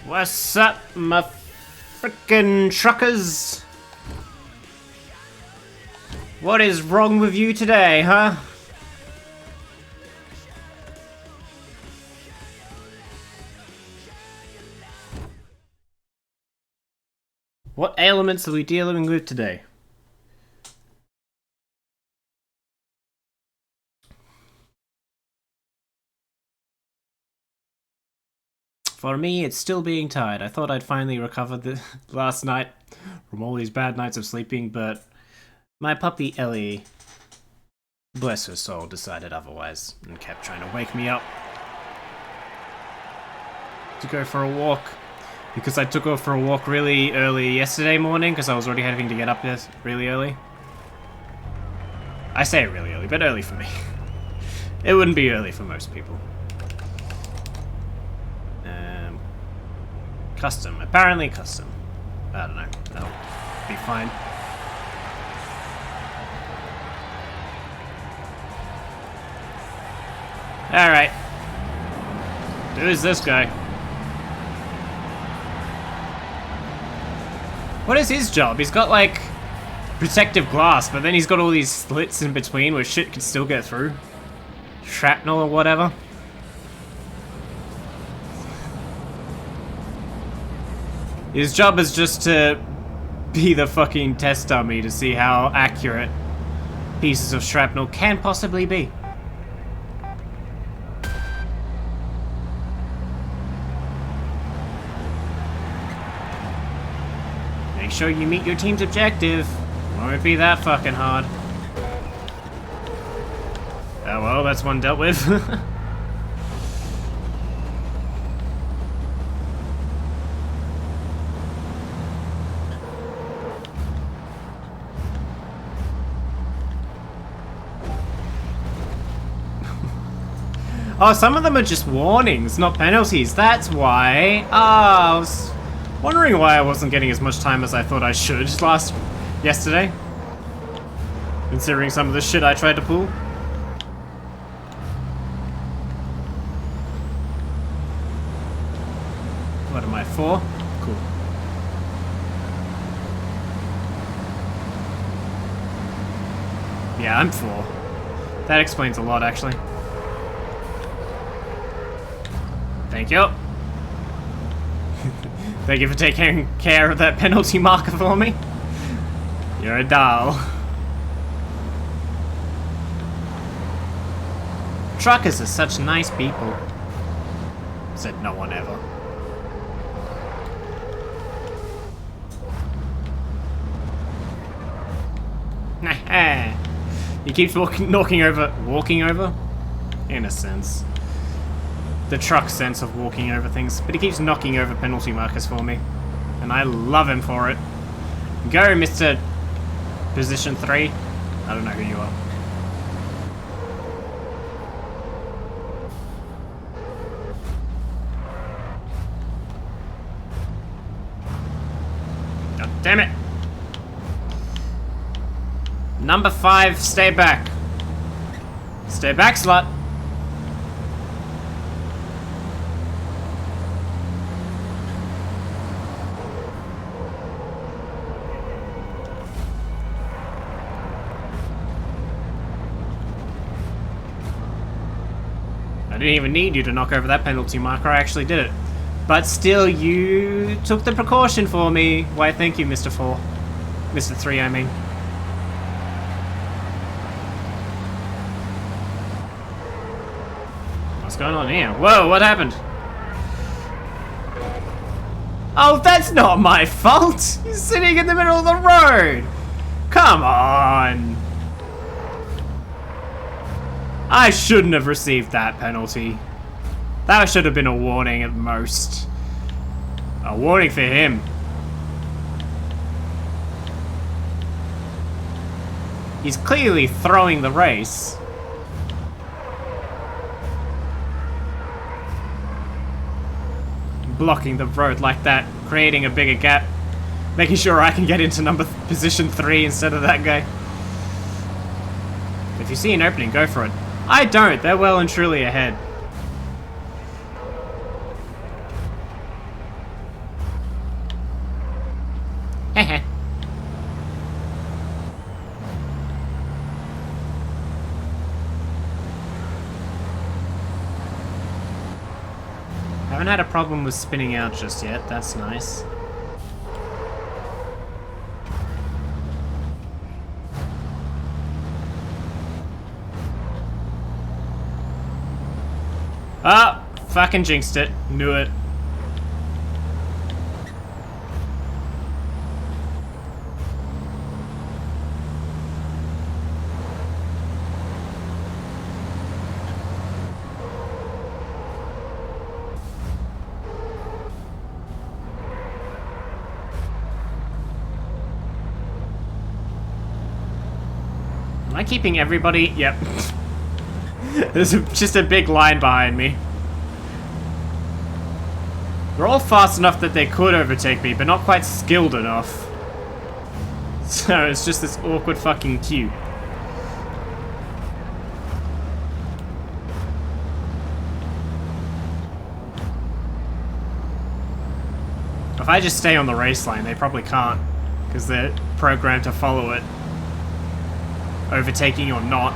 What's up, my frickin' truckers? What is wrong with you today, huh? What ailments are we dealing with today? For me, it's still being tired. I thought I'd finally recovered the last night from all these bad nights of sleeping, but my puppy Ellie, bless her soul, decided otherwise and kept trying to wake me up to go for a walk. Because I took her for a walk really early yesterday morning because I was already having to get up really early. I say really early, but early for me. It wouldn't be early for most people. Custom. Apparently custom. I don't know. That'll be fine. Alright. Who's this guy? What is his job? He's got like protective glass, but then he's got all these slits in between where shit can still get through. Shrapnel or whatever. His job is just to be the fucking test dummy to see how accurate pieces of shrapnel can possibly be. Make sure you meet your team's objective. Won't be that fucking hard. Oh well, that's one dealt with. Oh, some of them are just warnings, not penalties. That's why. I was wondering why I wasn't getting as much time as I thought I should yesterday. Considering some of the shit I tried to pull. What am I, 4? Cool. Yeah, I'm 4. That explains a lot, actually. Thank you. Thank you for taking care of that penalty marker for me. You're a doll. Truckers are such nice people. Said no one ever. He keeps walking over? In a sense. The truck sense of walking over things, but he keeps knocking over penalty markers for me. And I love him for it. Go, Mr. Position 3. I don't know who you are. God damn it. Number 5, stay back. Stay back, slut. I didn't even need you to knock over that penalty marker, I actually did it. But still, you took the precaution for me. Why, thank you, Mr. 4. Mr. 3, I mean. What's going on here? Whoa, what happened? Oh, that's not my fault! He's sitting in the middle of the road! Come on! I shouldn't have received that penalty. That should have been a warning at most. A warning for him. He's clearly throwing the race. Blocking the road like that, creating a bigger gap. Making sure I can get into position 3 instead of that guy. If you see an opening, go for it. I don't, they're well and truly ahead. Heh. Haven't had a problem with spinning out just yet, that's nice. Ah! Fucking jinxed it. Knew it. Am I keeping everybody? Yep. There's just a big line behind me. They're all fast enough that they could overtake me, but not quite skilled enough. So it's just this awkward fucking queue. If I just stay on the race line, they probably can't, because they're programmed to follow it. Overtaking or not.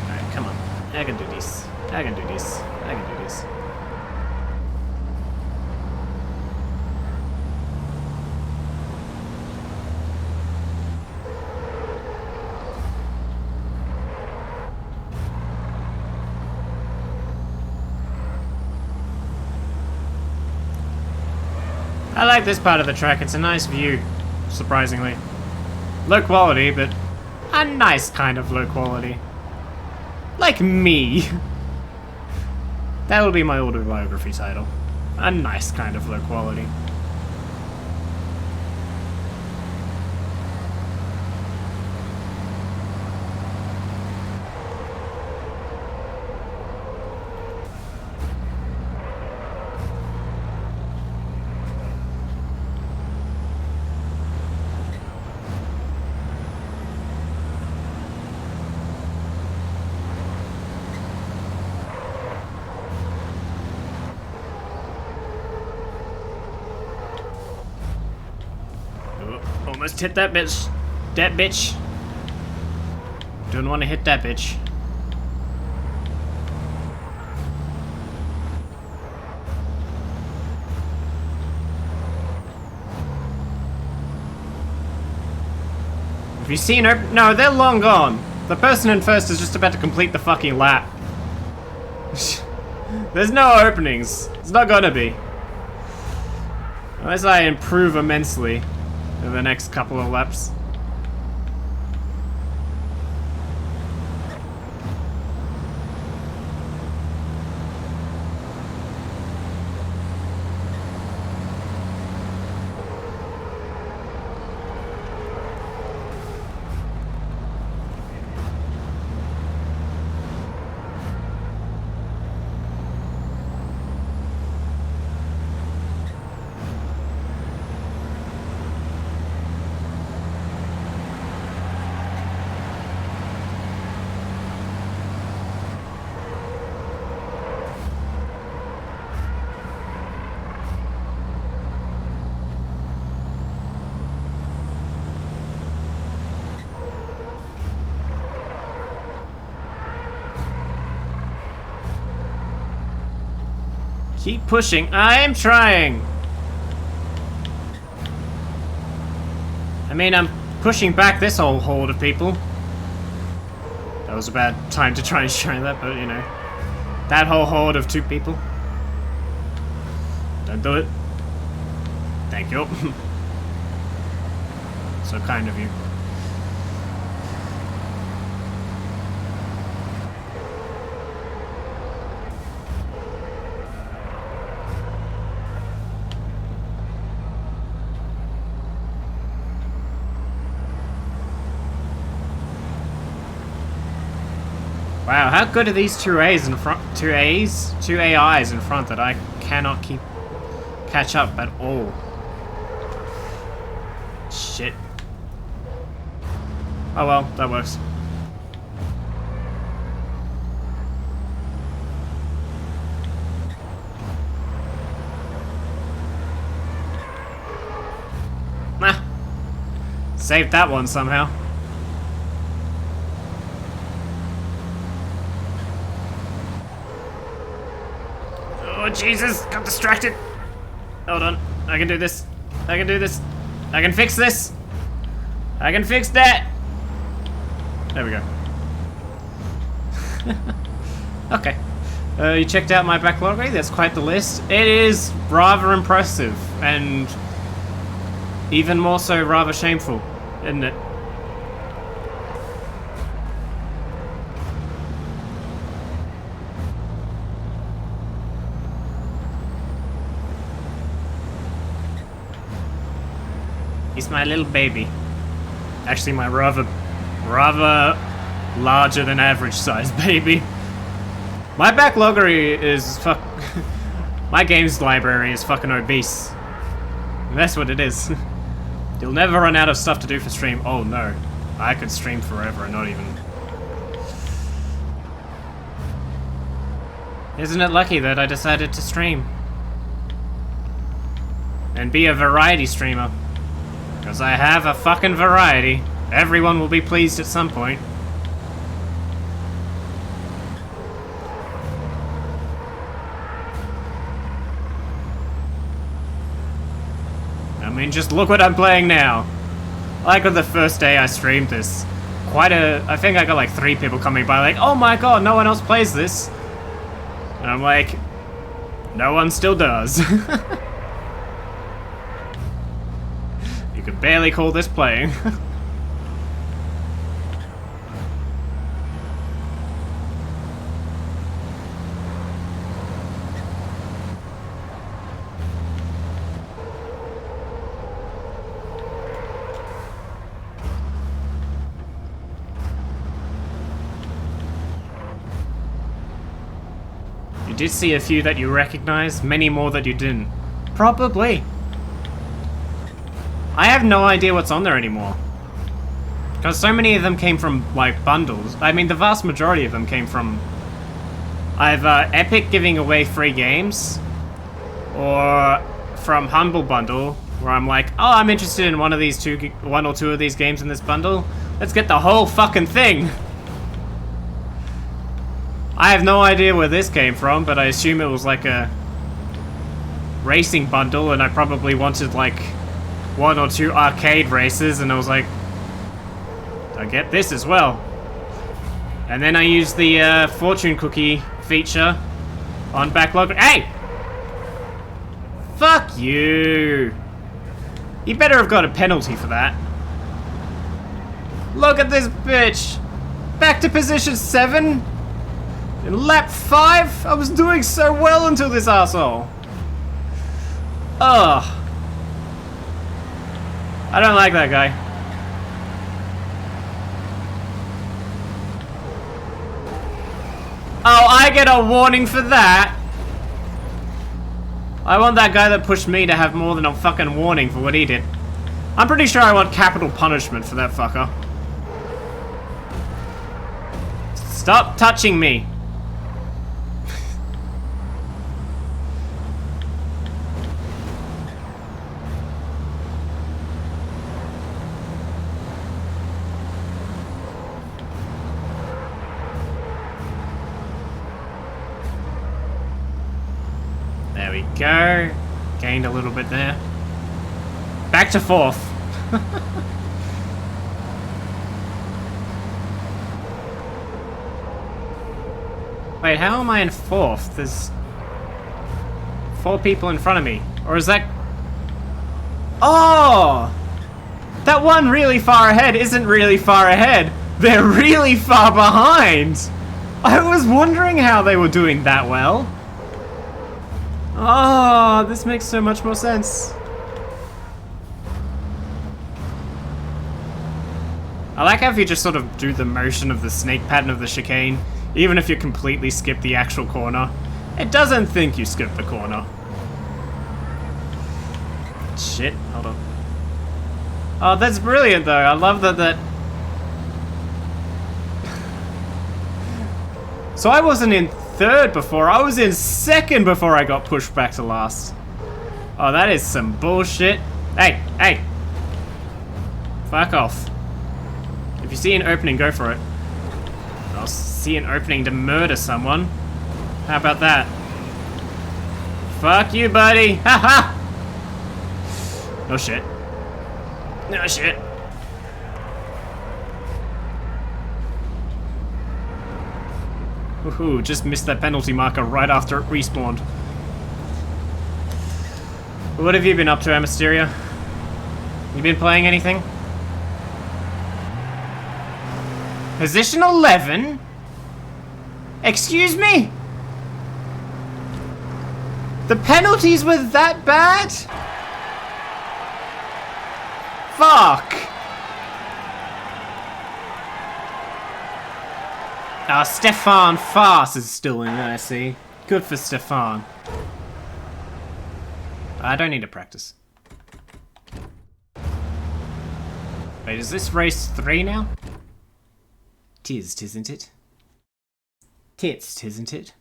Alright, come on. I can do this. I can do this. I can do this. I like this part of the track. It's a nice view, surprisingly. Low quality, but a nice kind of low quality. Like me. That will be my autobiography title. A nice kind of low quality. Almost hit that bitch. That bitch. Don't want to hit that bitch. Have you seen her? No, they're long gone. The person in first is just about to complete the fucking lap. There's no openings. It's not gonna be. Unless I improve immensely in the next couple of laps. Keep pushing. I am trying. I mean, I'm pushing back this whole horde of people. That was a bad time to try and show that, but you know. That whole horde of 2 people. Don't do it. Thank you. So kind of you. Wow, how good are these 2 A's in front? 2 A's? 2 AIs in front that I cannot catch up at all. Shit. Oh well, that works. Saved that one somehow. Oh, Jesus! Got distracted! Hold on. I can do this. I can do this. I can fix this! I can fix that! There we go. Okay. You checked out my backlog? That's quite the list. It is rather impressive, and even more so rather shameful, isn't it? He's my little baby. Actually, my rather larger than average size baby. My backloggery is my games library is fucking obese. That's what it is. You'll never run out of stuff to do for stream. Oh no. I could stream forever and not even... Isn't it lucky that I decided to stream? And be a variety streamer. Because I have a fucking variety. Everyone will be pleased at some point. I mean, just look what I'm playing now. Like on the first day I streamed this, I think I got like 3 people coming by like, oh my god, no one else plays this. And I'm like, no one still does. You could barely call this playing. You did see a few that you recognized, many more that you didn't. Probably. I have no idea what's on there anymore. Because so many of them came from, like, bundles. I mean, the vast majority of them came from either Epic giving away free games, or from Humble Bundle, where I'm like, oh, I'm interested in one or two of these games in this bundle. Let's get the whole fucking thing. I have no idea where this came from, but I assume it was like a racing bundle, and I probably wanted like 1 or 2 arcade races, and I was like, I get this as well. And then I used the fortune cookie feature on backlog. Hey! Fuck you! You better have got a penalty for that. Look at this bitch! Back to position 7? In lap 5? I was doing so well until this asshole. Ugh. I don't like that guy. Oh, I get a warning for that? I want that guy that pushed me to have more than a fucking warning for what he did. I'm pretty sure I want capital punishment for that fucker. Stop touching me. There we go. Gained a little bit there. Back to 4th. Wait, how am I in 4th? There's 4 people in front of me. Or is that... Oh! That one really far ahead isn't really far ahead. They're really far behind. I was wondering how they were doing that well. Oh, this makes so much more sense. I like how if you just sort of do the motion of the snake pattern of the chicane, even if you completely skip the actual corner, it doesn't think you skipped the corner. Shit, hold on. Oh, that's brilliant though. I love that. So I wasn't in 3rd before, I was in 2nd before I got pushed back to last. Oh, that is some bullshit. Hey, hey. Fuck off. If you see an opening, go for it. I'll see an opening to murder someone. How about that? Fuck you, buddy! Haha! Oh shit. No shit. Woohoo, just missed that penalty marker right after it respawned. What have you been up to, Amisteria? You been playing anything? Position 11? Excuse me? The penalties were that bad? Fuck! Stefan Fars is still in there, I see. Good for Stefan. I don't need to practice. Wait, is this race 3 now? Tisn't it? Tisn't it?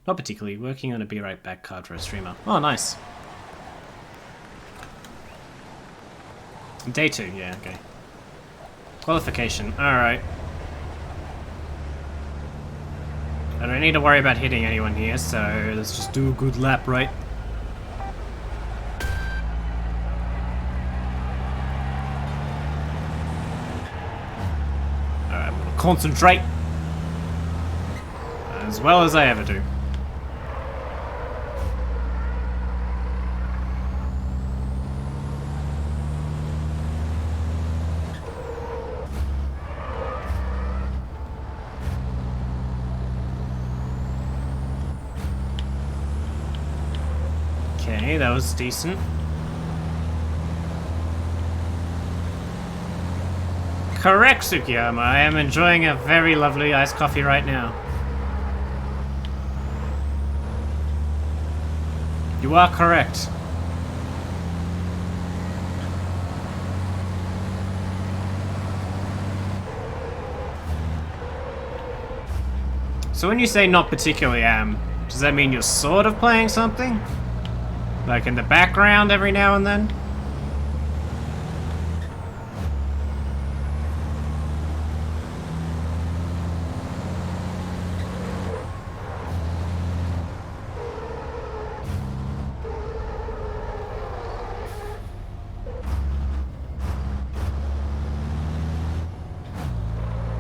Not particularly. Working on a be right back card for a streamer. Oh, nice. Day 2, yeah, okay. Qualification, alright. I don't need to worry about hitting anyone here, so let's just do a good lap, right? Alright, I'm gonna concentrate. As well as I ever do. Okay, that was decent. Correct, Tsukiyama. I am enjoying a very lovely iced coffee right now. You are correct. So when you say not particularly does that mean you're sort of playing something? Like in the background every now and then?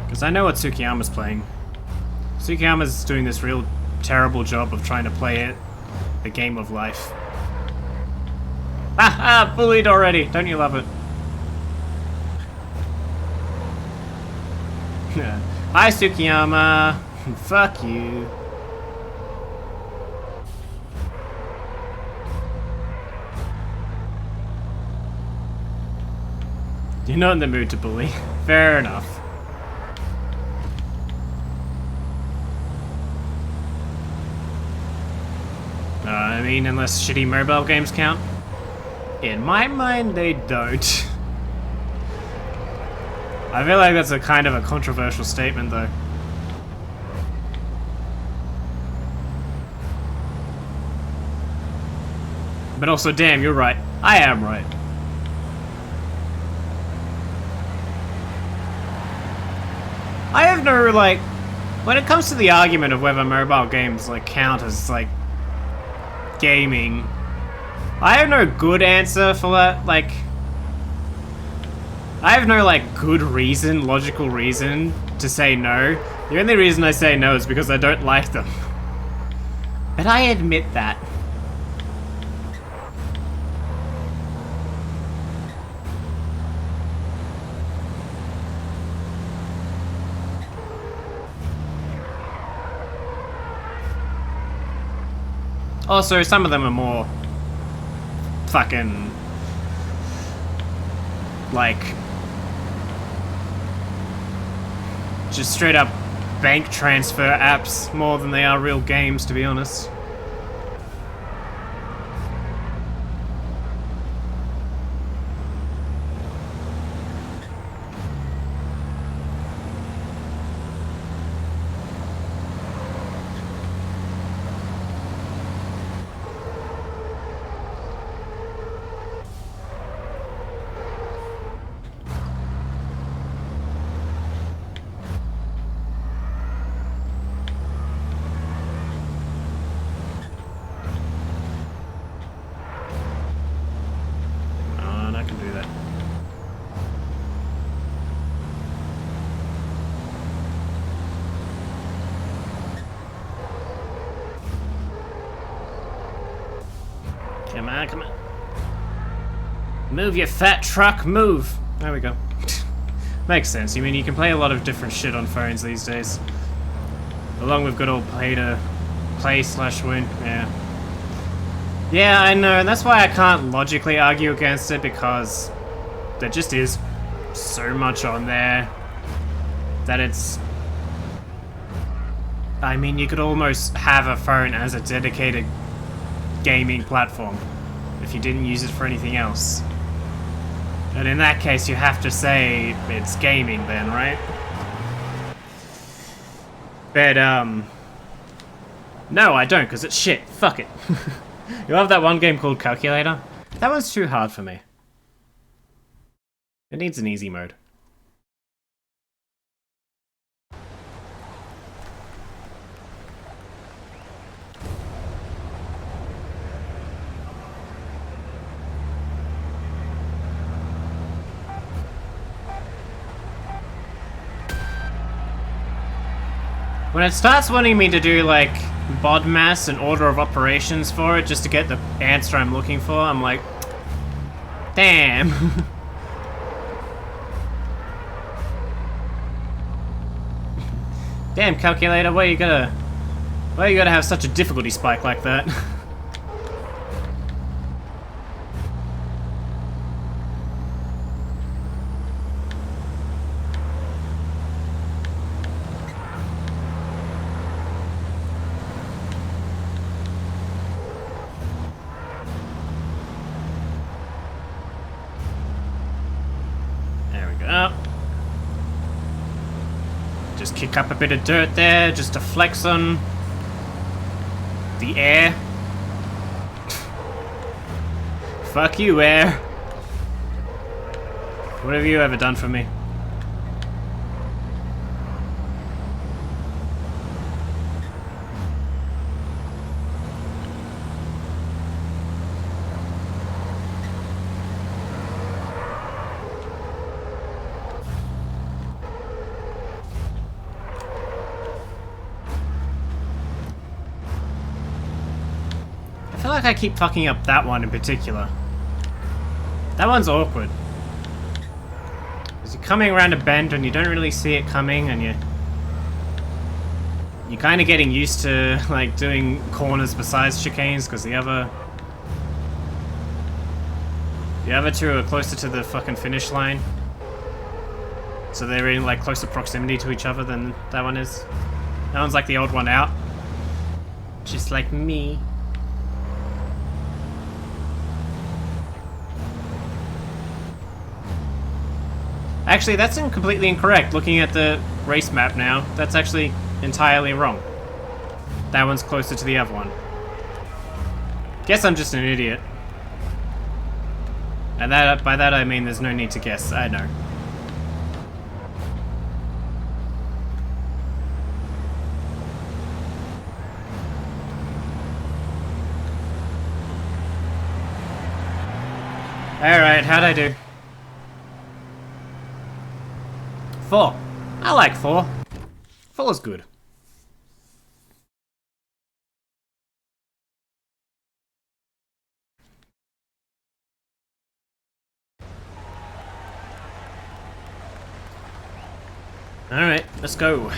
Because I know what Tsukiyama's playing. Tsukiyama's doing this real terrible job of trying to play it, the game of life. Haha, bullied already! Don't you love it? Hi, Tsukiyama! Fuck you. You're not in the mood to bully. Fair enough. I mean, unless shitty mobile games count. In my mind, they don't. I feel like that's a kind of a controversial statement, though. But also, damn, you're right. I am right. I have no, like... When it comes to the argument of whether mobile games, like, count as, like, gaming... I have no good answer for that, like... I have no, like, good reason, logical reason to say no. The only reason I say no is because I don't like them. But I admit that. Also, some of them are more... fucking like just straight up bank transfer apps more than they are real games, to be honest. Come on, come on. Move, you fat truck, move! There we go. Makes sense. I mean, you can play a lot of different shit on phones these days. Along with good old play/win, yeah. Yeah, I know, and that's why I can't logically argue against it, because there just is so much on there that it's... I mean, you could almost have a phone as a dedicated gaming platform if you didn't use it for anything else. And in that case, you have to say it's gaming then, right? But, no, I don't, because it's shit. Fuck it. You have that one game called Calculator? That one's too hard for me. It needs an easy mode. When it starts wanting me to do, like, BODMAS and order of operations for it just to get the answer I'm looking for, I'm like, damn. Damn, calculator, why you gotta have such a difficulty spike like that? Just kick up a bit of dirt there, just to flex on the air. Fuck you, air. What have you ever done for me? I feel like I keep fucking up that one in particular. That one's awkward. Because you're coming around a bend and you don't really see it coming, and you're kind of getting used to like doing corners besides chicanes, because the other two are closer to the fucking finish line. So they're in like closer proximity to each other than that one is. That one's like the odd one out. Just like me. Actually, that's completely incorrect. Looking at the race map now, that's actually entirely wrong. That one's closer to the other one. Guess I'm just an idiot. And by that I mean there's no need to guess, I know. Alright, how'd I do? 4. I like 4. 4's good. Alright, let's go.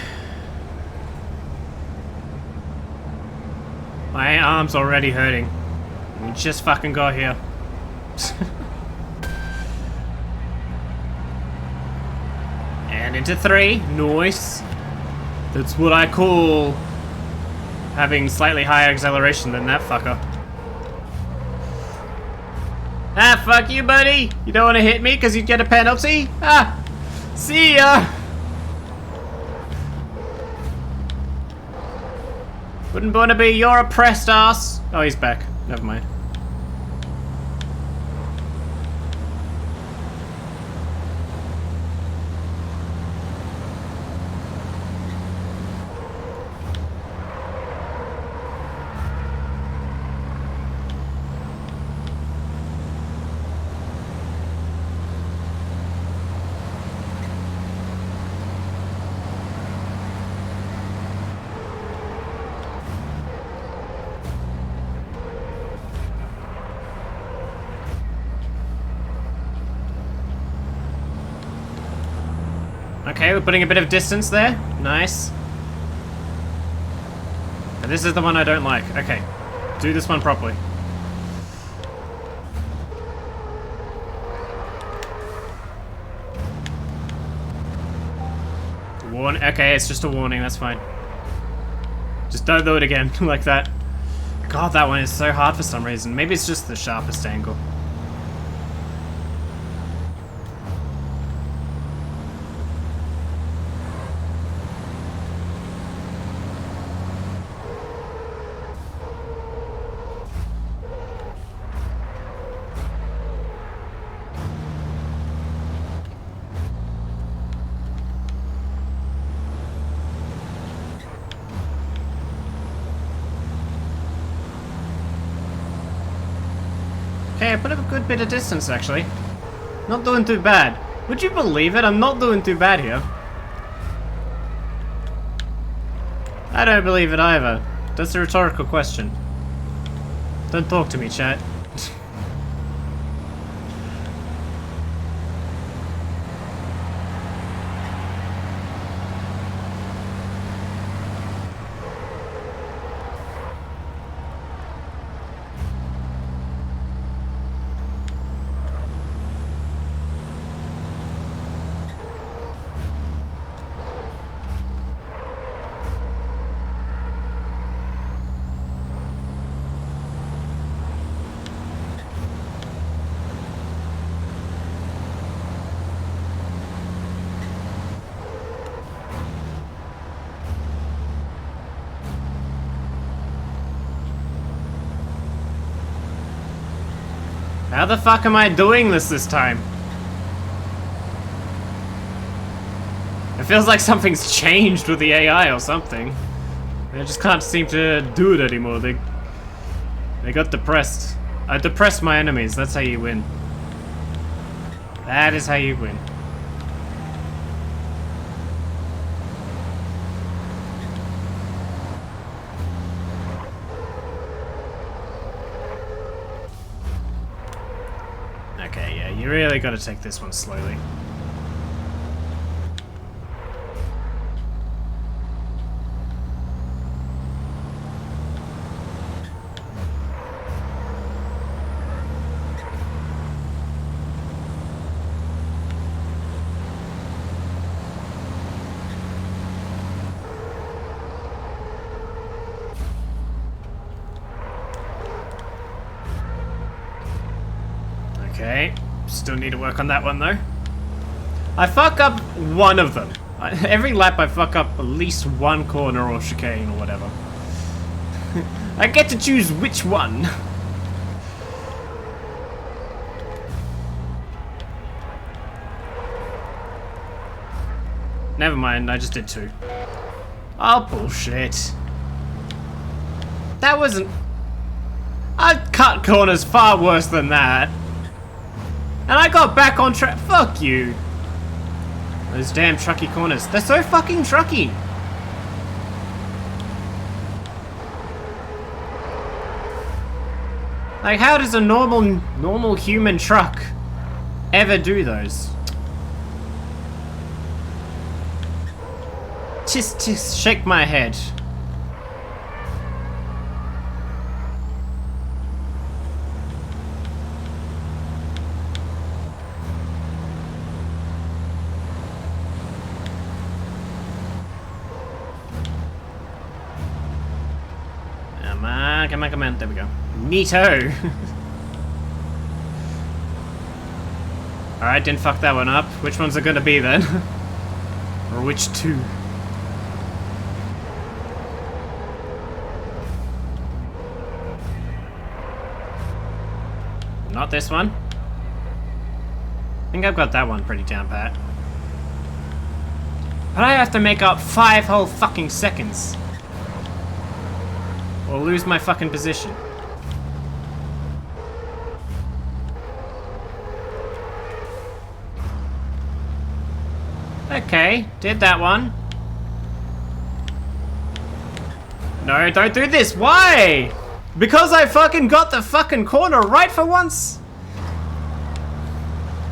My arm's already hurting. We just fucking got here. And into 3. Nice. That's what I call having slightly higher acceleration than that fucker. Ah, fuck you, buddy. You don't want to hit me because you'd get a penalty? Ah, see ya. Wouldn't want to be your oppressed ass. Oh, he's back. Never mind. Okay, we're putting a bit of distance there. Nice. But this is the one I don't like. Okay. Do this one properly. Okay, it's just a warning, that's fine. Just don't do it again, like that. God, that one is so hard for some reason. Maybe it's just the sharpest angle. Okay, I put up a good bit of distance, actually. Not doing too bad. Would you believe it? I'm not doing too bad here. I don't believe it either. That's a rhetorical question. Don't talk to me, chat. How the fuck am I doing this time? It feels like something's changed with the AI or something. I just can't seem to do it anymore. They got depressed. I depressed my enemies, that's how you win. That is how you win. Okay, yeah, you really gotta take this one slowly. Okay, still need to work on that one though. I fuck up one of them. Every lap I fuck up at least one corner or chicane or whatever. I get to choose which one. Never mind, I just did two. Oh, bullshit. That wasn't... I've cut corners far worse than that. And I got back on track. Fuck you. Those damn trucky corners. They're so fucking trucky. Like, how does a normal human truck ever do those? Just shake my head. Come on, there we go. Neato! Alright, didn't fuck that one up. Which one's it gonna be then? Or which two? Not this one. I think I've got that one pretty down pat. But I have to make up 5 whole fucking seconds. Or lose my fucking position. Okay, did that one. No, don't do this. Why? Because I fucking got the fucking corner right for once?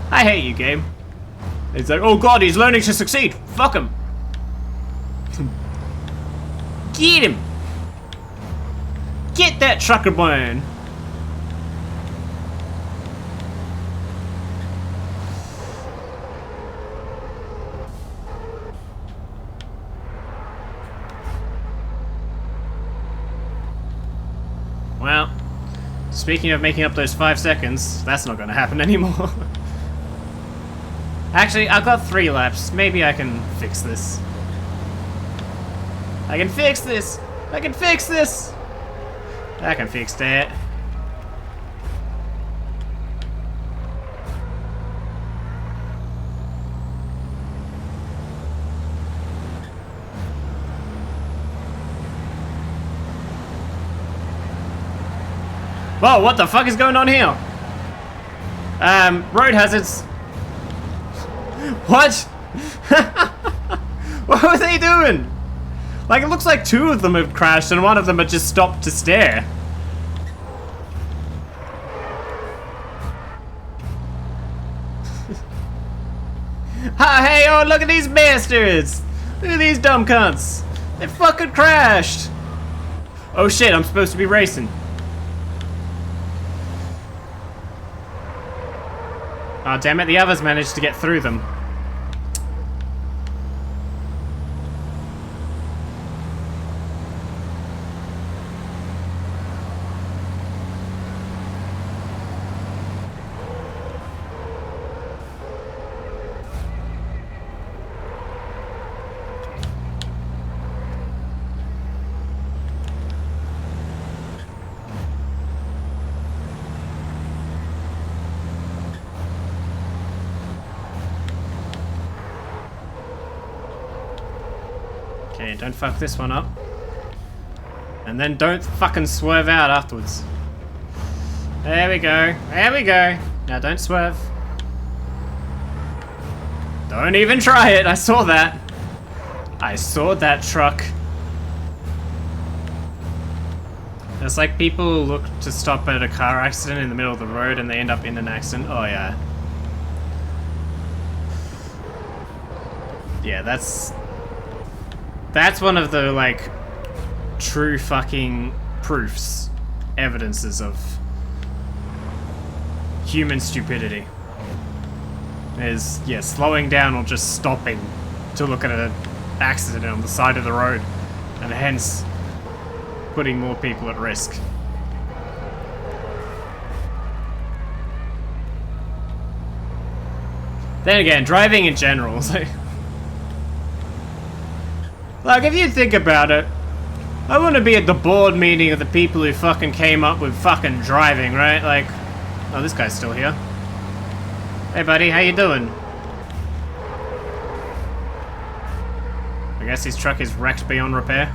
I hate you, game. It's like, oh god, he's learning to succeed. Fuck him. Get him. Get that trucker burn. Well, speaking of making up those 5 seconds, that's not gonna happen anymore. Actually, I've got 3 laps. Maybe I can fix this. I can fix this! I can fix this! I can fix that. Whoa, what the fuck is going on here? Road hazards. What? What were they doing? Like, it looks like 2 of them have crashed and 1 of them had just stopped to stare. Ah, hey, oh, look at these bastards! Look at these dumb cunts! They fucking crashed! Oh shit, I'm supposed to be racing. Oh, damn it, the others managed to get through them. Okay, don't fuck this one up. And then don't fucking swerve out afterwards. There we go. There we go. Now don't swerve. Don't even try it. I saw that. I saw that truck. It's like people look to stop at a car accident in the middle of the road and they end up in an accident. Oh yeah. Yeah, that's one of the, like, true fucking proofs, evidences of human stupidity. Is, yeah, slowing down or just stopping to look at an accident on the side of the road, and hence putting more people at risk. Then again, driving in general, like, if you think about it, I want to be at the board meeting of the people who fucking came up with fucking driving, right? Like, oh, this guy's still here. Hey, buddy, how you doing? I guess his truck is wrecked beyond repair.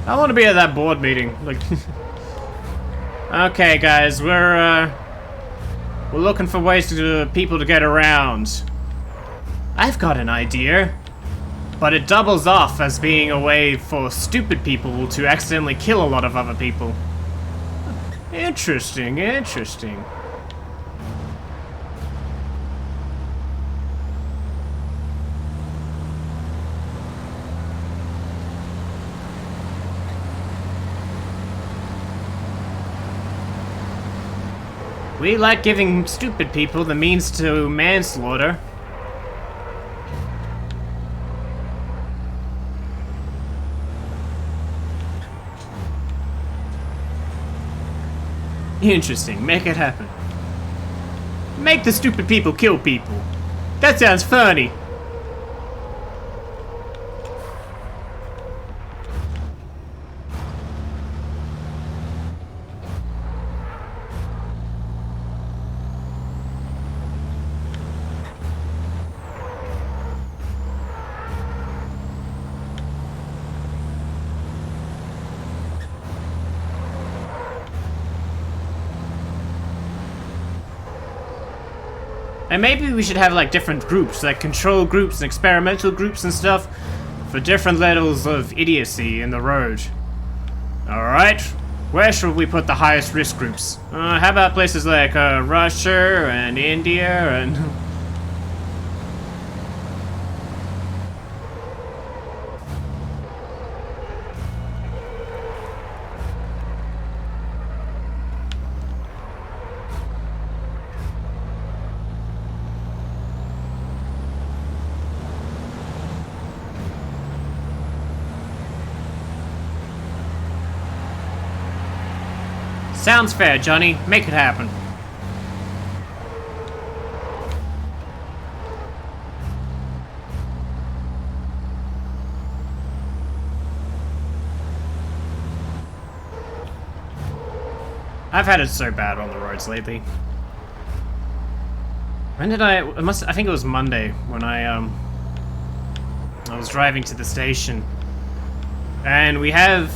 I want to be at that board meeting. Like, okay, guys, we're looking for ways to people to get around. I've got an idea, but it doubles off as being a way for stupid people to accidentally kill a lot of other people. Interesting, interesting. We like giving stupid people the means to manslaughter. Interesting. Make it happen. Make the stupid people kill people. That sounds funny. And maybe we should have like different groups, like control groups and experimental groups and stuff for different levels of idiocy in the road. Alright? Where should we put the highest risk groups? How about places like Russia and India and... Sounds fair, Johnny. Make it happen. I've had it so bad on the roads lately. When did I think it was Monday when I was driving to the station. And we have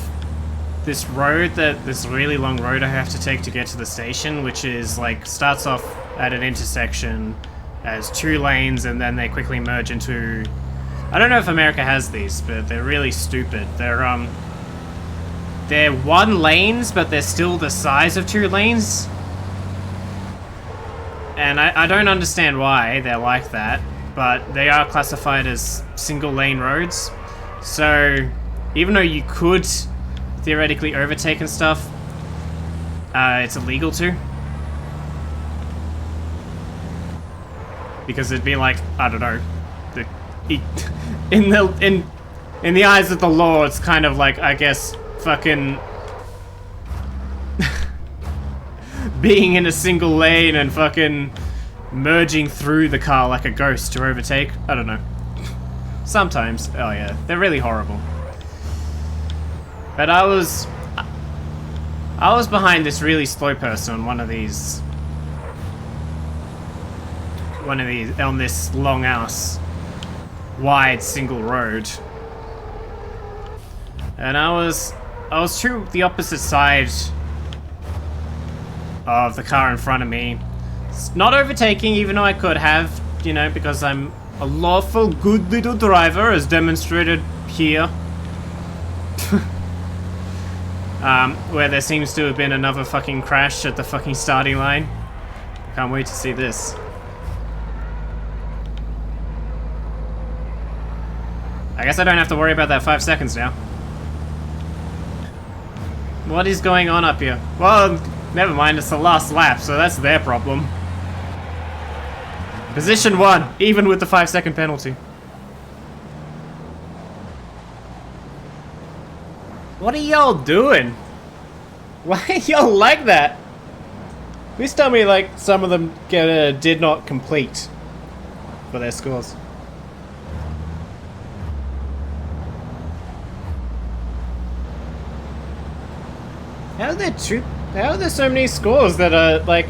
this road this really long road I have to take to get to the station, which is like starts off at an intersection as 2 lanes and then they quickly merge into, I don't know if America has these, but they're really stupid. They're 1 lanes, but they're still the size of 2 lanes. And I don't understand why they're like that, but they are classified as single lane roads. So even though you could theoretically overtake and stuff, it's illegal to. Because it'd be like, I don't know, in the eyes of the law, it's kind of like, I guess, fucking being in a single lane and fucking merging through the car like a ghost to overtake. I don't know. Sometimes. Oh yeah, they're really horrible. But I was behind this really slow person on one of these on this long ass wide single road. And I was to the opposite side of the car in front of me. Not overtaking, even though I could have, you know, because I'm a lawful good little driver, as demonstrated here. Where there seems to have been another fucking crash at the fucking starting line. Can't wait to see this. I guess I don't have to worry about that 5 seconds now. What is going on up here? Well, never mind, it's the last lap, so that's their problem. Position 1, even with the 5-second penalty. What are y'all doing? Why are y'all like that? Please tell me, like, some of them did not complete for their scores. How are there so many scores that are, like,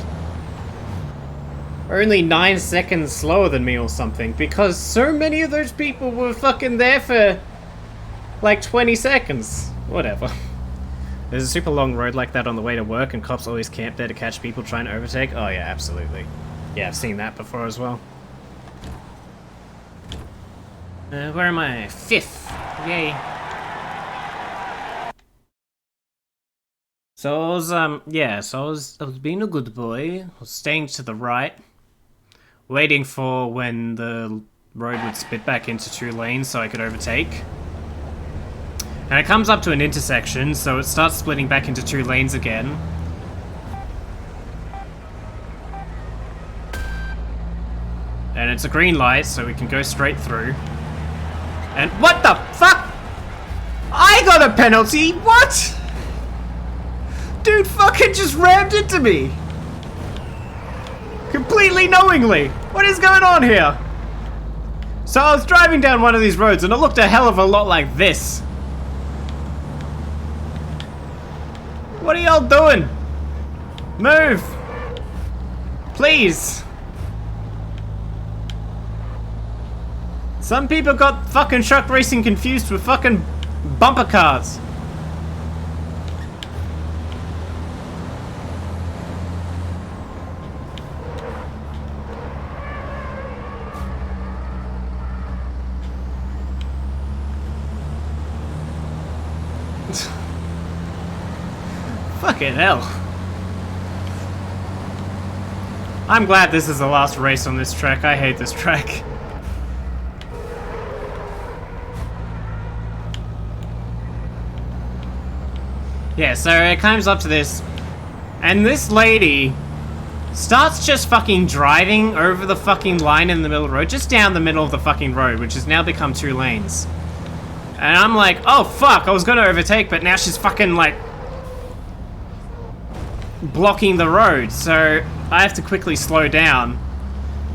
only 9 seconds slower than me or something? Because so many of those people were fucking there for, like, 20 seconds. Whatever. There's a super long road like that on the way to work and cops always camp there to catch people trying to overtake. Oh yeah, absolutely. Yeah, I've seen that before as well. Where am I? 5th. Yay. So I was, I was being a good boy. I was staying to the right, waiting for when the road would split back into 2 lanes so I could overtake. And it comes up to an intersection, so it starts splitting back into 2 lanes again. And it's a green light, so we can go straight through. And what the fuck? I got a penalty? What? Dude fucking just rammed into me! Completely knowingly! What is going on here? So I was driving down one of these roads and it looked a hell of a lot like this. What are y'all doing? Move! Please! Some people got fucking truck racing confused with fucking bumper cars. Fucking hell. I'm glad this is the last race on this track. I hate this track. Yeah, so it comes up to this, and this lady starts just fucking driving over the fucking line in the middle of the road, just down the middle of the fucking road, which has now become 2 lanes. And I'm like, oh fuck, I was gonna overtake, but now she's fucking like blocking the road, so I have to quickly slow down.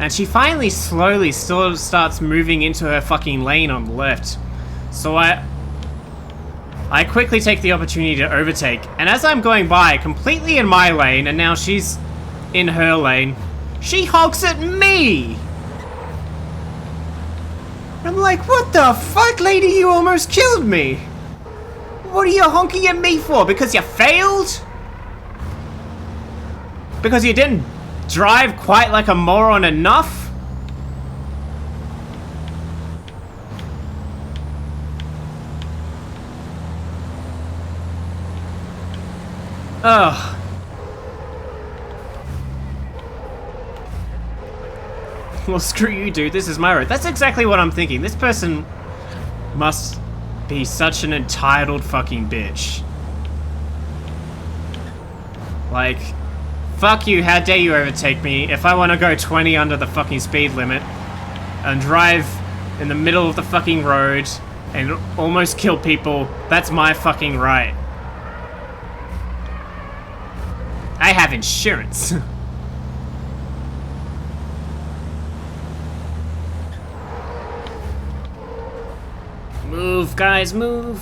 And she finally slowly still starts moving into her fucking lane on the left. So I quickly take the opportunity to overtake, and as I'm going by, completely in my lane, and now she's in her lane, she honks at me! I'm like, what the fuck, lady, you almost killed me! What are you honking at me for? Because you failed? Because you didn't drive quite like a moron enough? Ugh. Well, screw you, dude. This is my road. That's exactly what I'm thinking. This person must be such an entitled fucking bitch. Like, fuck you, how dare you overtake me if I want to go 20 under the fucking speed limit and drive in the middle of the fucking road and almost kill people. That's my fucking right. I have insurance. Move, guys, move.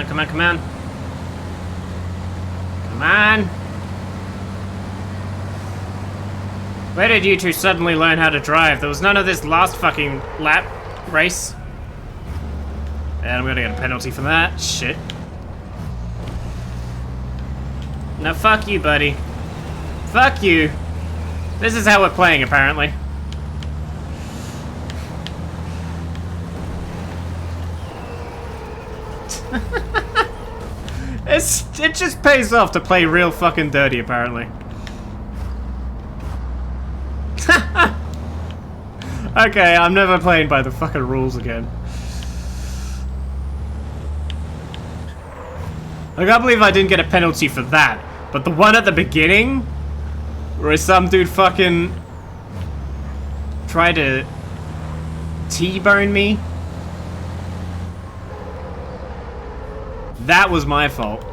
Come on, come on. Come on. Where did you two suddenly learn how to drive? There was none of this last fucking lap race. And I'm gonna get a penalty for that. Shit. No, fuck you, buddy. Fuck you. This is how we're playing, apparently. It just pays off to play real fucking dirty, apparently. Okay, I'm never playing by the fucking rules again. I can't believe I didn't get a penalty for that. But the one at the beginning, where some dude fucking tried to T-bone me, that was my fault.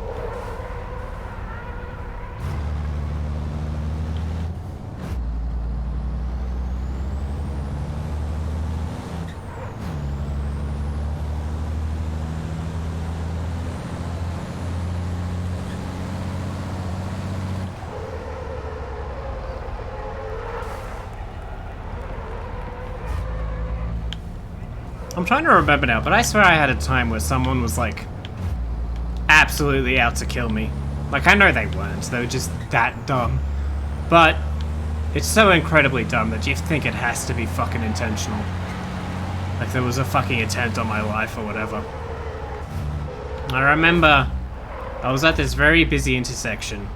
I'm trying to remember now, but I swear I had a time where someone was like absolutely out to kill me. Like, I know they weren't, they were just that dumb. But it's so incredibly dumb that you think it has to be fucking intentional. Like there was a fucking attempt on my life or whatever. I remember I was at this very busy intersection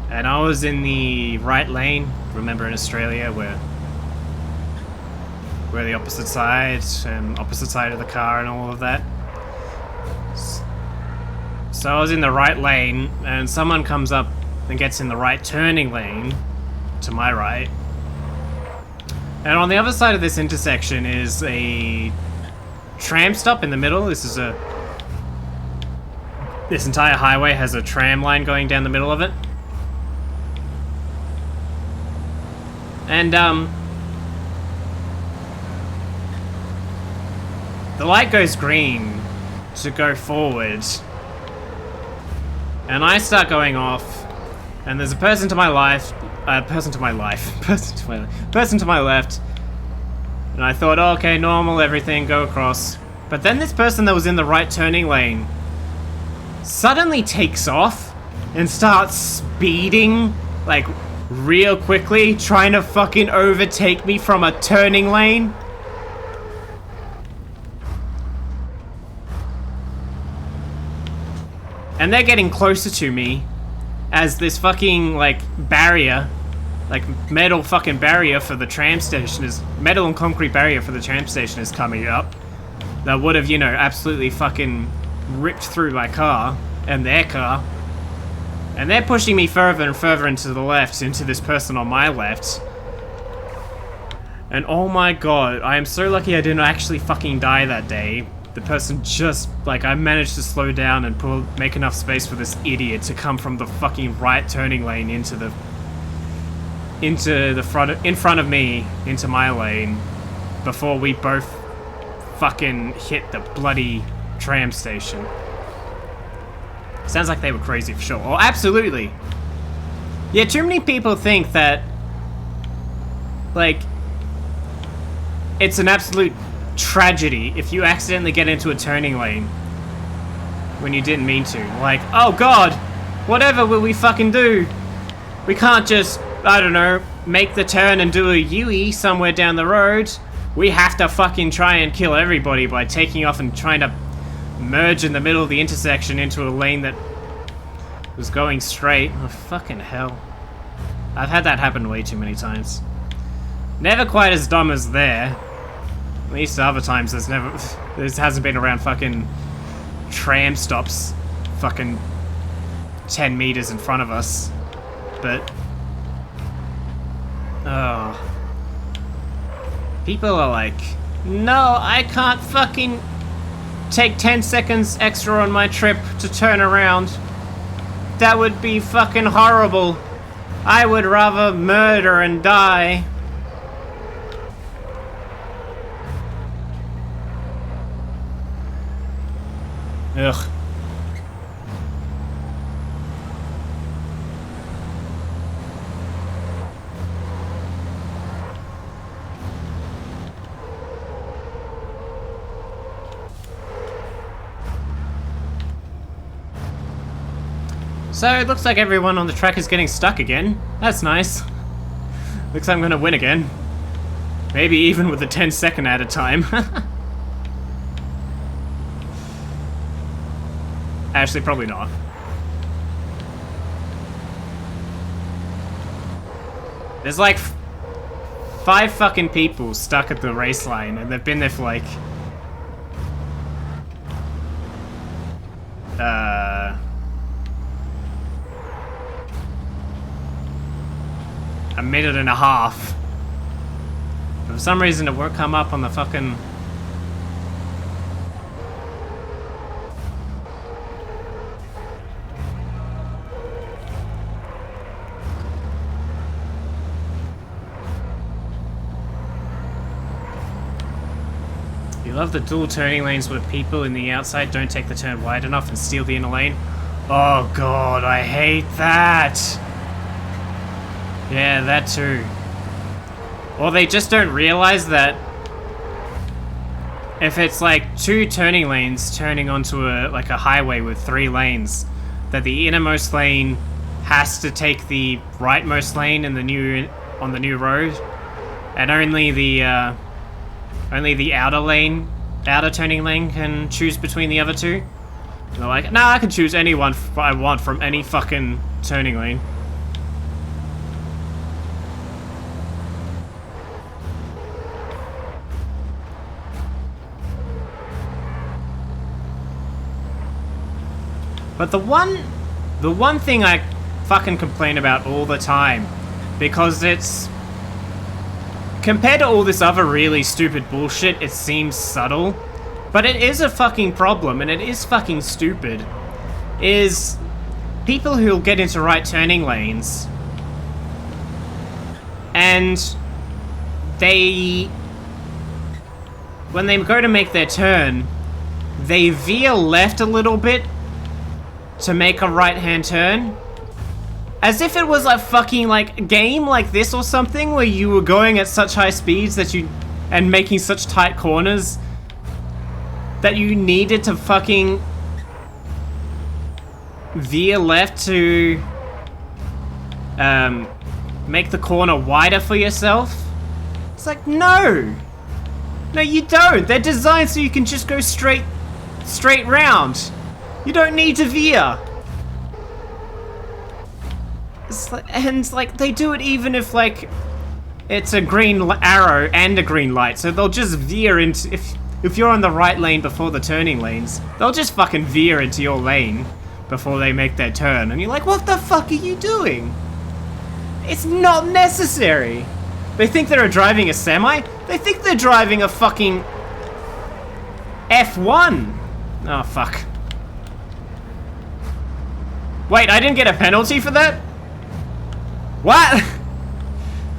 and I was in the right lane. Remember in Australia where we're the opposite side and opposite side of the car and all of that. So I was in the right lane and someone comes up and gets in the right turning lane to my right. And on the other side of this intersection is a tram stop in the middle. This entire highway has a tram line going down the middle of it. And the light goes green to go forward, and I start going off, and there's a person to my left, And I thought, oh, okay, normal, everything, go across. But then this person that was in the right turning lane suddenly takes off and starts speeding, like, real quickly, trying to fucking overtake me from a turning lane. And they're getting closer to me as this fucking, like, barrier, like, metal fucking barrier for the tram station is, metal and concrete barrier for the tram station is coming up. That would have, you know, absolutely fucking ripped through my car and their car. And they're pushing me further and further into the left, into this person on my left. And oh my god, I am so lucky I didn't actually fucking die that day. The person just, like, I managed to slow down and make enough space for this idiot to come from the fucking right turning lane into the front, in front of me, into my lane, before we both fucking hit the bloody tram station. Sounds like they were crazy for sure. Oh, absolutely. Yeah, too many people think that, like, it's an absolute tragedy if you accidentally get into a turning lane when you didn't mean to. Like, oh god, whatever will we fucking do? We can't just, I don't know, make the turn and do a U-E somewhere down the road. We have to fucking try and kill everybody by taking off and trying to merge in the middle of the intersection into a lane that was going straight. Oh, fucking hell. I've had that happen way too many times. Never quite as dumb as there. At least other times there hasn't been around fucking tram stops fucking 10 meters in front of us. But, oh. People are like, no, I can't fucking take 10 seconds extra on my trip to turn around. That would be fucking horrible. I would rather murder and die. Ugh. So it looks like everyone on the track is getting stuck again. That's nice. Looks like I'm gonna win again. Maybe even with a 10-second at a time. Actually, probably not. There's like 5 fucking people stuck at the race line, and they've been there for like a minute and a half. But for some reason it won't come up on the fucking... You love the dual turning lanes where people in the outside don't take the turn wide enough and steal the inner lane. Oh god, I hate that! Yeah, that too. Or they just don't realize that if it's like 2 turning lanes turning onto a highway with 3 lanes, that the innermost lane has to take the rightmost lane in the new road, and only the outer turning lane can choose between the other 2. And they're like, nah, I can choose anyone I want from any fucking turning lane. But the one thing I fucking complain about all the time, because it's... Compared to all this other really stupid bullshit, it seems subtle, but it is a fucking problem, and it is fucking stupid, is people who'll get into right turning lanes, and when they go to make their turn, they veer left a little bit to make a right-hand turn. As if it was a fucking, like, game like this or something, where you were going at such high speeds that and making such tight corners that you needed to fucking veer left to make the corner wider for yourself? It's like, no! No, you don't! They're designed so you can just go straight round. You don't need to veer. It's like, and like, they do it even if like it's a green arrow and a green light, so they'll just veer into, if you're on the right lane before the turning lanes, they'll just fucking veer into your lane before they make their turn, and you're like, what the fuck are you doing? It's not necessary. They think they're driving a semi? They think they're driving a fucking F1. Oh, fuck. Wait, I didn't get a penalty for that? What?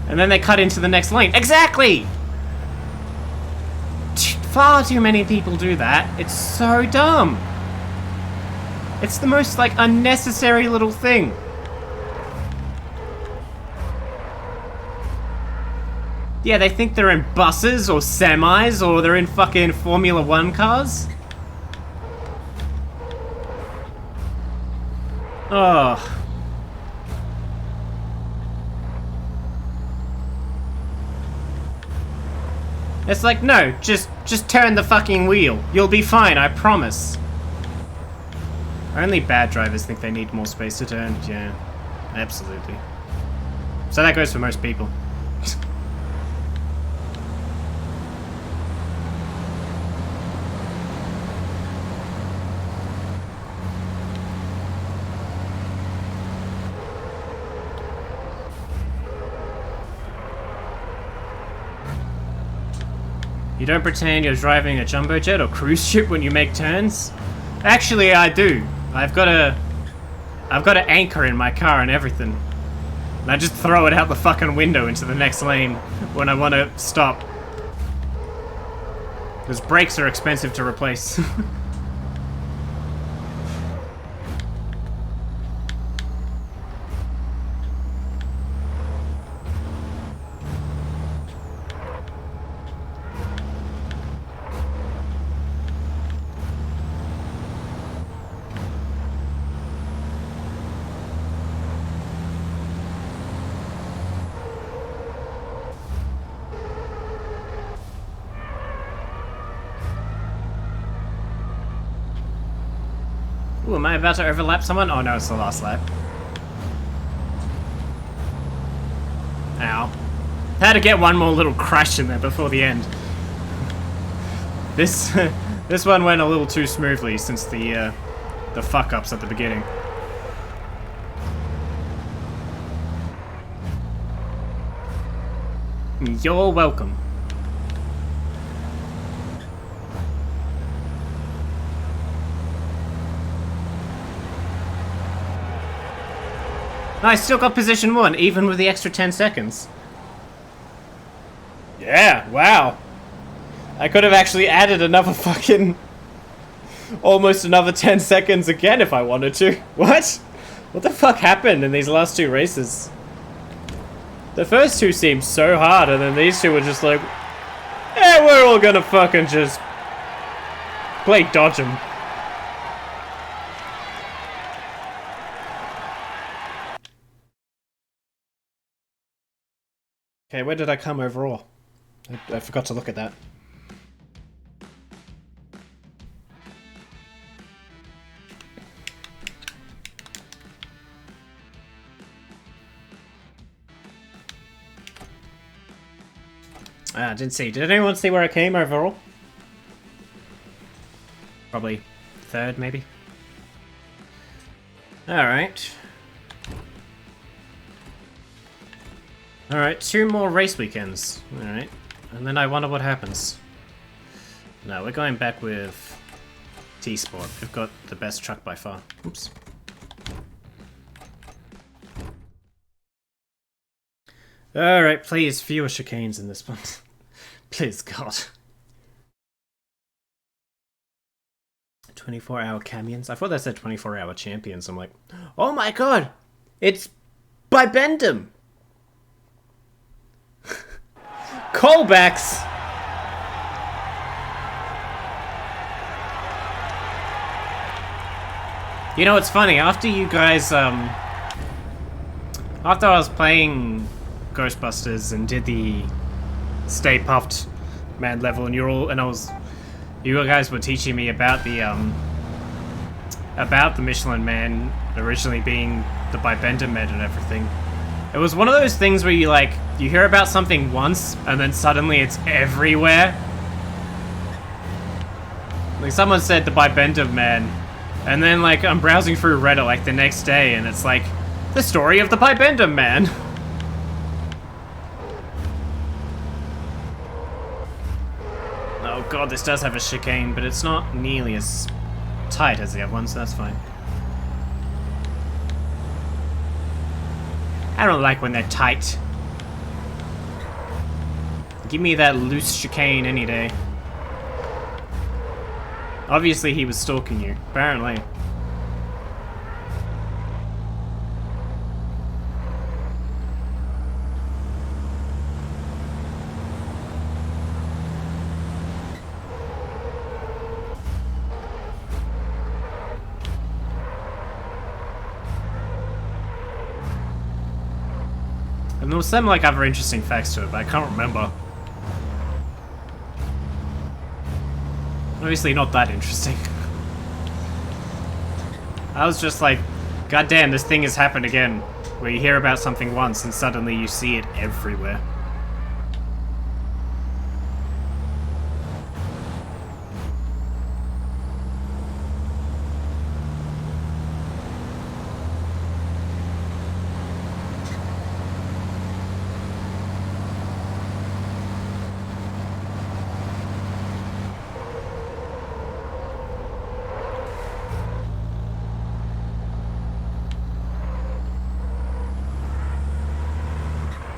And then they cut into the next lane. Exactly! Far too many people do that. It's so dumb. It's the most, like, unnecessary little thing. Yeah, they think they're in buses or semis or they're in fucking Formula 1 cars. Oh. It's like, no, just turn the fucking wheel. You'll be fine, I promise. Only bad drivers think they need more space to turn. Yeah, absolutely. So that goes for most people. You don't pretend you're driving a jumbo jet or cruise ship when you make turns? Actually, I do. I've got an anchor in my car and everything. And I just throw it out the fucking window into the next lane when I want to stop. Because brakes are expensive to replace. Ooh, am I about to overlap someone? Oh no, it's the last lap. Ow. Had to get one more little crash in there before the end. This this one went a little too smoothly since the fuck-ups at the beginning. You're welcome. I still got position 1, even with the extra 10 seconds. Yeah, wow. I could have actually added another fucking... almost another 10 seconds again if I wanted to. What? What the fuck happened in these last two races? The first two seemed so hard, and then these two were just like... yeah, we're all gonna fucking just... play dodge 'em. Okay, where did I come overall? I forgot to look at that. Ah, I didn't see. Did anyone see where I came overall? Probably third, maybe. Alright. Alright, 2 more race weekends. Alright. And then I wonder what happens. No, we're going back with T-Sport. We've got the best truck by far. Oops. Alright, please, fewer chicanes in this one. Please, God. 24-hour camions? I thought that said 24-hour champions. I'm like, oh my God! It's by Bendham! Callbacks! You know, it's funny, after you guys, after I was playing Ghostbusters and did the Stay Puffed Man level, and you guys were teaching me about the Michelin Man originally being the Bibender Man and everything. It was one of those things where you hear about something once, and then suddenly it's everywhere. Like, someone said the Bibender Man, and then, like, I'm browsing through Reddit, like, the next day, and it's like, the story of the Bibender Man. Oh god, this does have a chicane, but it's not nearly as tight as the other one, so that's fine. I don't like when they're tight. Give me that loose chicane any day. Obviously he was stalking you, apparently. And there was some like other interesting facts to it, but I can't remember. Obviously not that interesting. I was just like, god damn, this thing has happened again. Where you hear about something once and suddenly you see it everywhere.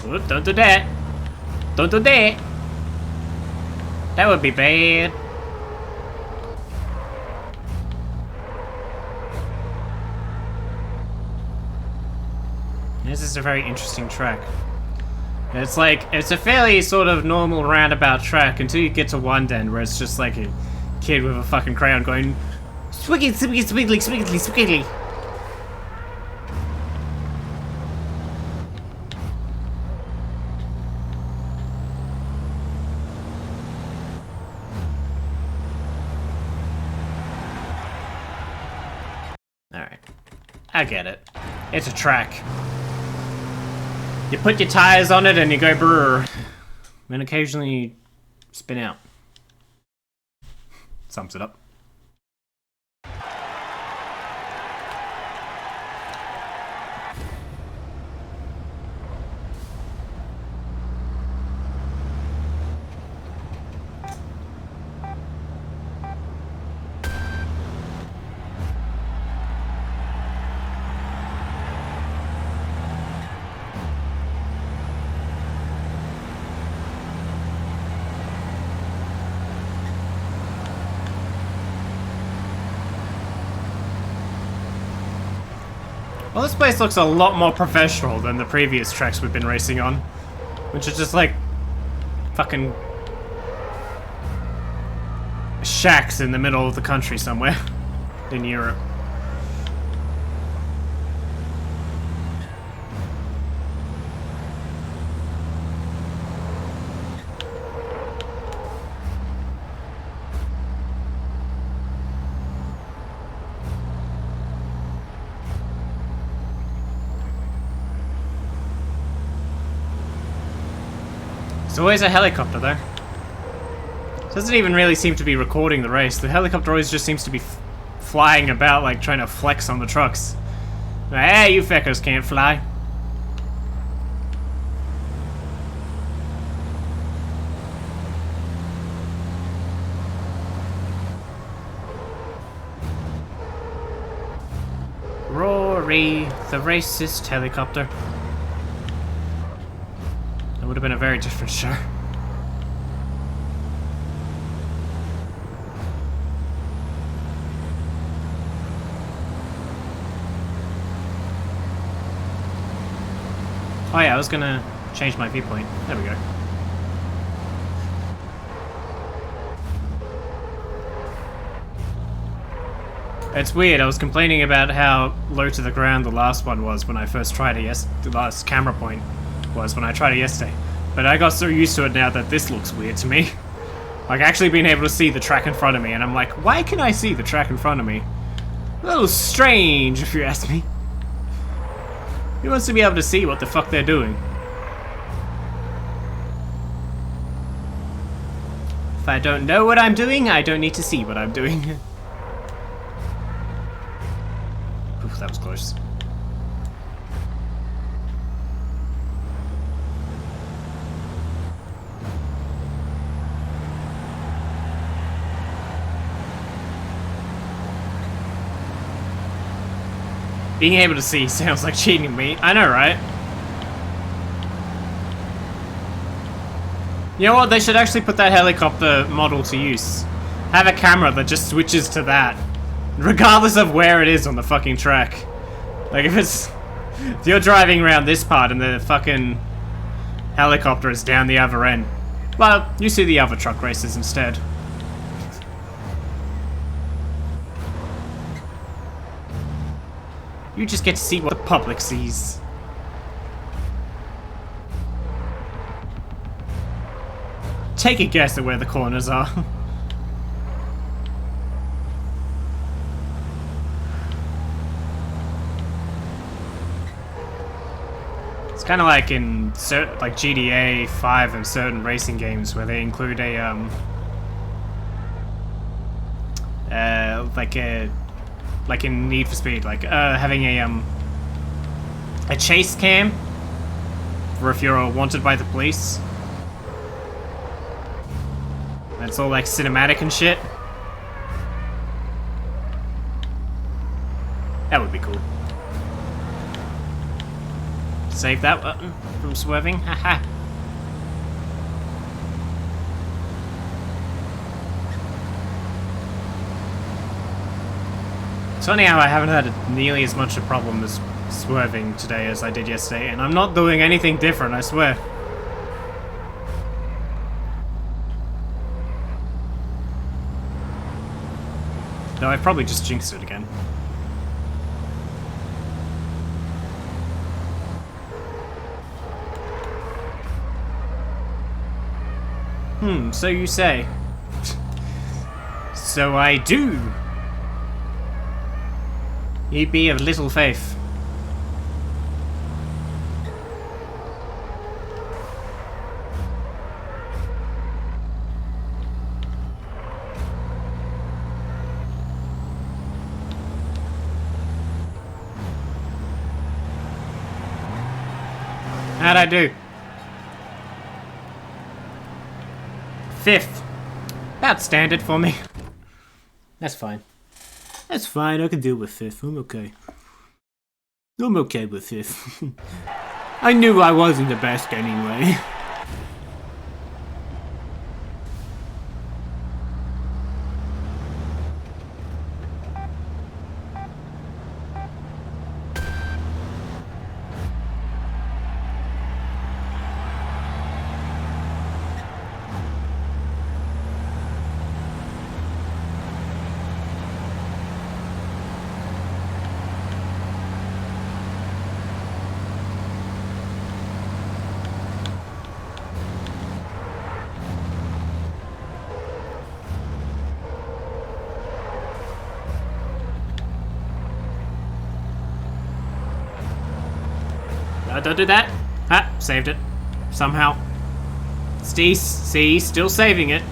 Ooh, don't do that. Don't do that. That would be bad. This is a very interesting track. It's like, it's a fairly sort of normal roundabout track until you get to one end where it's just like a kid with a fucking crayon going swiggy, swiggy, swiggly, swiggly, swiggly. Alright. I get it. It's a track. You put your tires on it and you go brrr. And occasionally you spin out. Sums it up. Well, this place looks a lot more professional than the previous tracks we've been racing on. Which is just like fucking shacks in the middle of the country somewhere in Europe. There's always a helicopter there. Doesn't even really seem to be recording the race. The helicopter always just seems to be flying about, like trying to flex on the trucks. Hey, you feckers can't fly. Rory, the racist helicopter. It would have been a very different show. Oh yeah, I was gonna change my viewpoint. There we go. It's weird, I was complaining about how low to the ground the last one was when I first tried it the last camera point was when I tried it yesterday. But I got so used to it now that this looks weird to me. Like actually being able to see the track in front of me, and I'm like, why can I see the track in front of me? A little strange, if you ask me. Who wants to be able to see what the fuck they're doing? If I don't know what I'm doing, I don't need to see what I'm doing. Oof, that was close. Being able to see sounds like cheating me. I know, right? You know what? They should actually put that helicopter model to use. Have a camera that just switches to that, regardless of where it is on the fucking track. Like if you're driving around this part and the fucking helicopter is down the other end, well, you see the other truck races instead. You just get to see what the public sees. Take a guess at where the corners are. It's kind of like in like GTA 5 and certain racing games where they include a like in Need for Speed, like having a chase cam for if you're wanted by the police. And it's all like cinematic and shit. That would be cool. Save that button from swerving. Haha. It's funny how I haven't had nearly as much a problem as swerving today as I did yesterday, and I'm not doing anything different, I swear. Though I've probably just jinxed it again. So you say. So I do. Ye be of little faith. How'd I do? 5th. About standard for me. That's fine. That's fine, I can deal with 5th. I'm okay. I'm okay with 5th. I knew I wasn't the best anyway. Don't do that. Ah, saved it. Somehow. See, still saving it.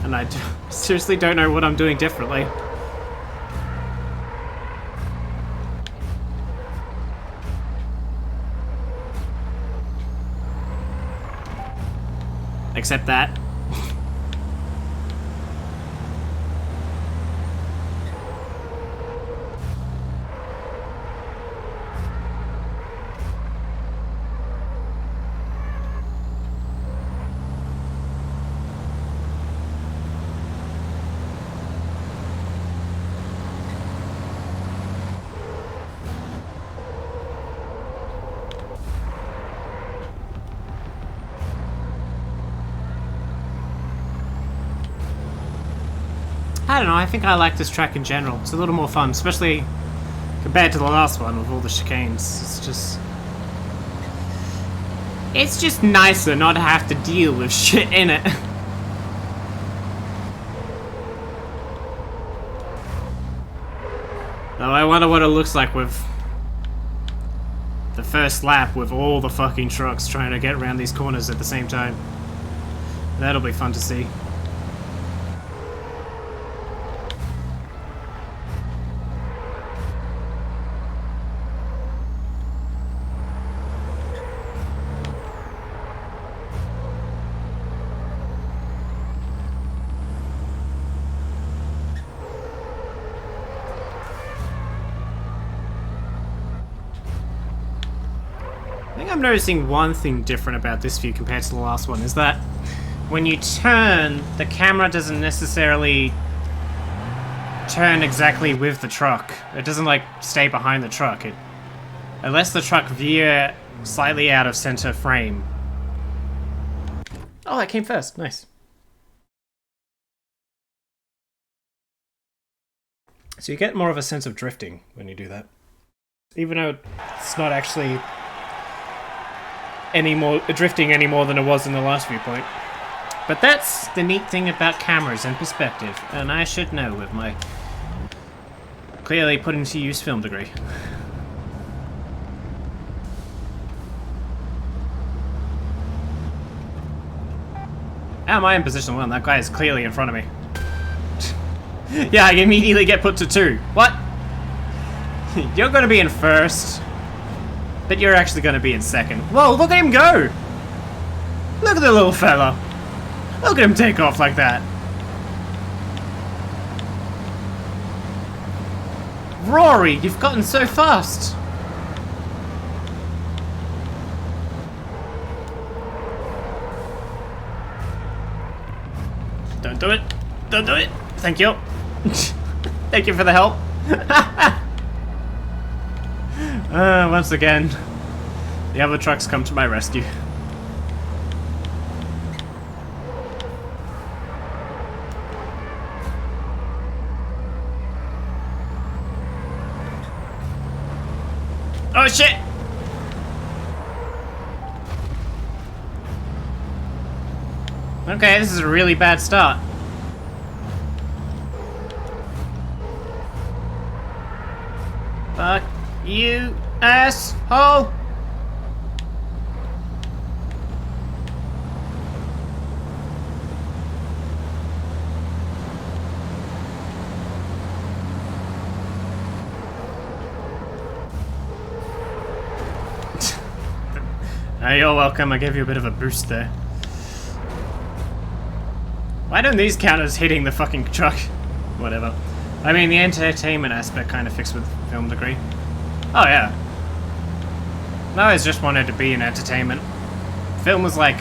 And I seriously don't know what I'm doing differently. Except that. I don't know, I think I like this track in general. It's a little more fun, especially compared to the last one with all the chicanes. It's just nicer not to have to deal with shit in it. Oh, I wonder what it looks like with the first lap with all the fucking trucks trying to get around these corners at the same time. That'll be fun to see. I think I'm noticing one thing different about this view compared to the last one, is that when you turn, the camera doesn't necessarily turn exactly with the truck. It doesn't like stay behind the truck. It lets the truck veer slightly out of center frame. Oh, that came first. Nice. So you get more of a sense of drifting when you do that. Even though it's not actually drifting any more than it was in the last viewpoint. But that's the neat thing about cameras and perspective, and I should know with my clearly put into use film degree. How am I in position 1? That guy is clearly in front of me. Yeah, I immediately get put to 2. What? You're gonna be in first. But you're actually going to be in second. Whoa, look at him go! Look at the little fella. Look at him take off like that. Rory, you've gotten so fast. Don't do it. Don't do it. Thank you. Thank you for the help. Once again, the other trucks come to my rescue. Oh shit! Okay, this is a really bad start. Fuck you, asshole! You're welcome, I gave you a bit of a boost there. Why don't these count as hitting the fucking truck? Whatever. I mean, the entertainment aspect kind of fixed with film degree. Oh yeah. I always just wanted to be in entertainment. Film was like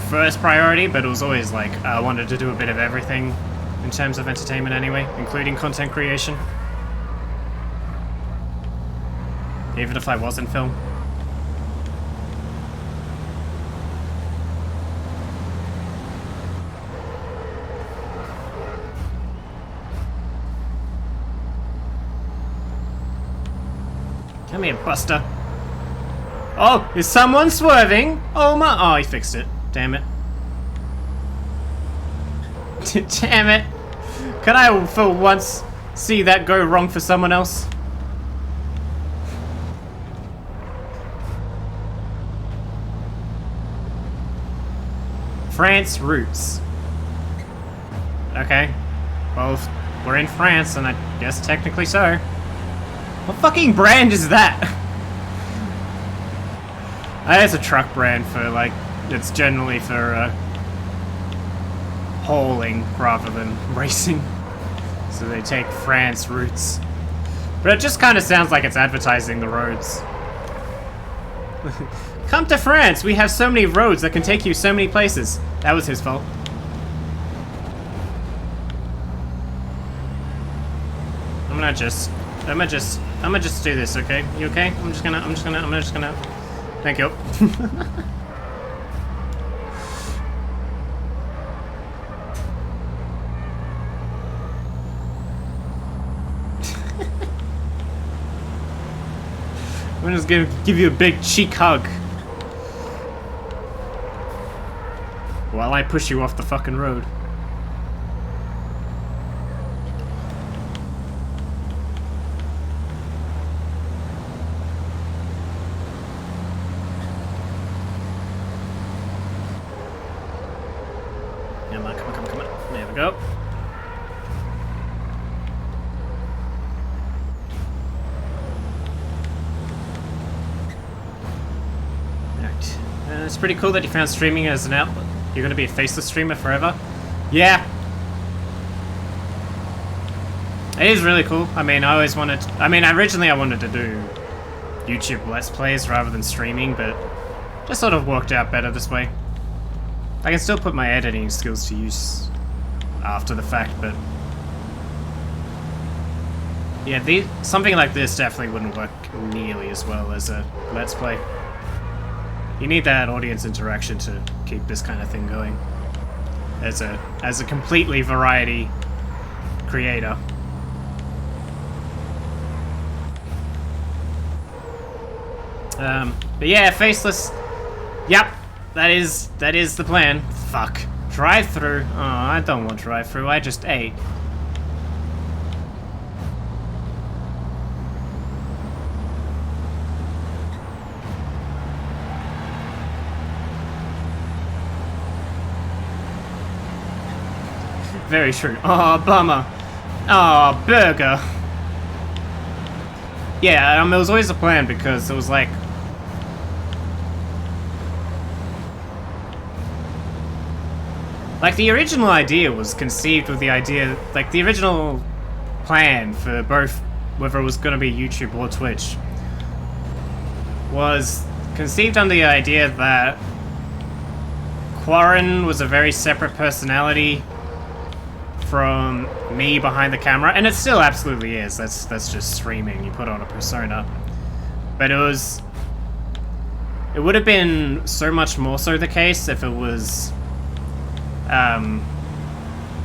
first priority, but it was always like I wanted to do a bit of everything in terms of entertainment anyway, including content creation. Even if I was in film. Come here, Buster. Oh, is someone swerving? Oh my... Oh, he fixed it. Damn it. Damn it. Can I, for once, see that go wrong for someone else? France roots. Okay. Well, we're in France, and I guess technically so. What fucking brand is that? It's a truck brand for, like, it's generally for, hauling rather than racing. So they take France routes. But it just kind of sounds like it's advertising the roads. Come to France! We have so many roads that can take you so many places. That was his fault. I'm gonna just do this, okay? You okay? I'm just gonna. Thank you. I'm just gonna give you a big cheek hug. While I push you off the fucking road. Come on, come on, come on, come on. There we go. Alright. It's pretty cool that you found streaming as an outlet. You're gonna be a faceless streamer forever? Yeah. It is really cool. I mean, I always wanted... originally I wanted to do YouTube Let's Plays rather than streaming, but just sort of worked out better this way. I can still put my editing skills to use after the fact, but... yeah, something like this definitely wouldn't work nearly as well as a Let's Play. You need that audience interaction to keep this kind of thing going. As a completely variety creator. But yeah, faceless. Yep, that is the plan. Fuck. Drive-through. Oh, I don't want drive-through. I just ate. Very true. Oh, bummer. Oh, burger. Yeah, it was always a plan because it was like... the original idea was conceived with the idea... like, the original plan for both, whether it was going to be YouTube or Twitch, was conceived on the idea that Quarren was a very separate personality from me behind the camera, and it still absolutely is. That's just streaming. You put on a persona, but it would have been so much more so the case if it was,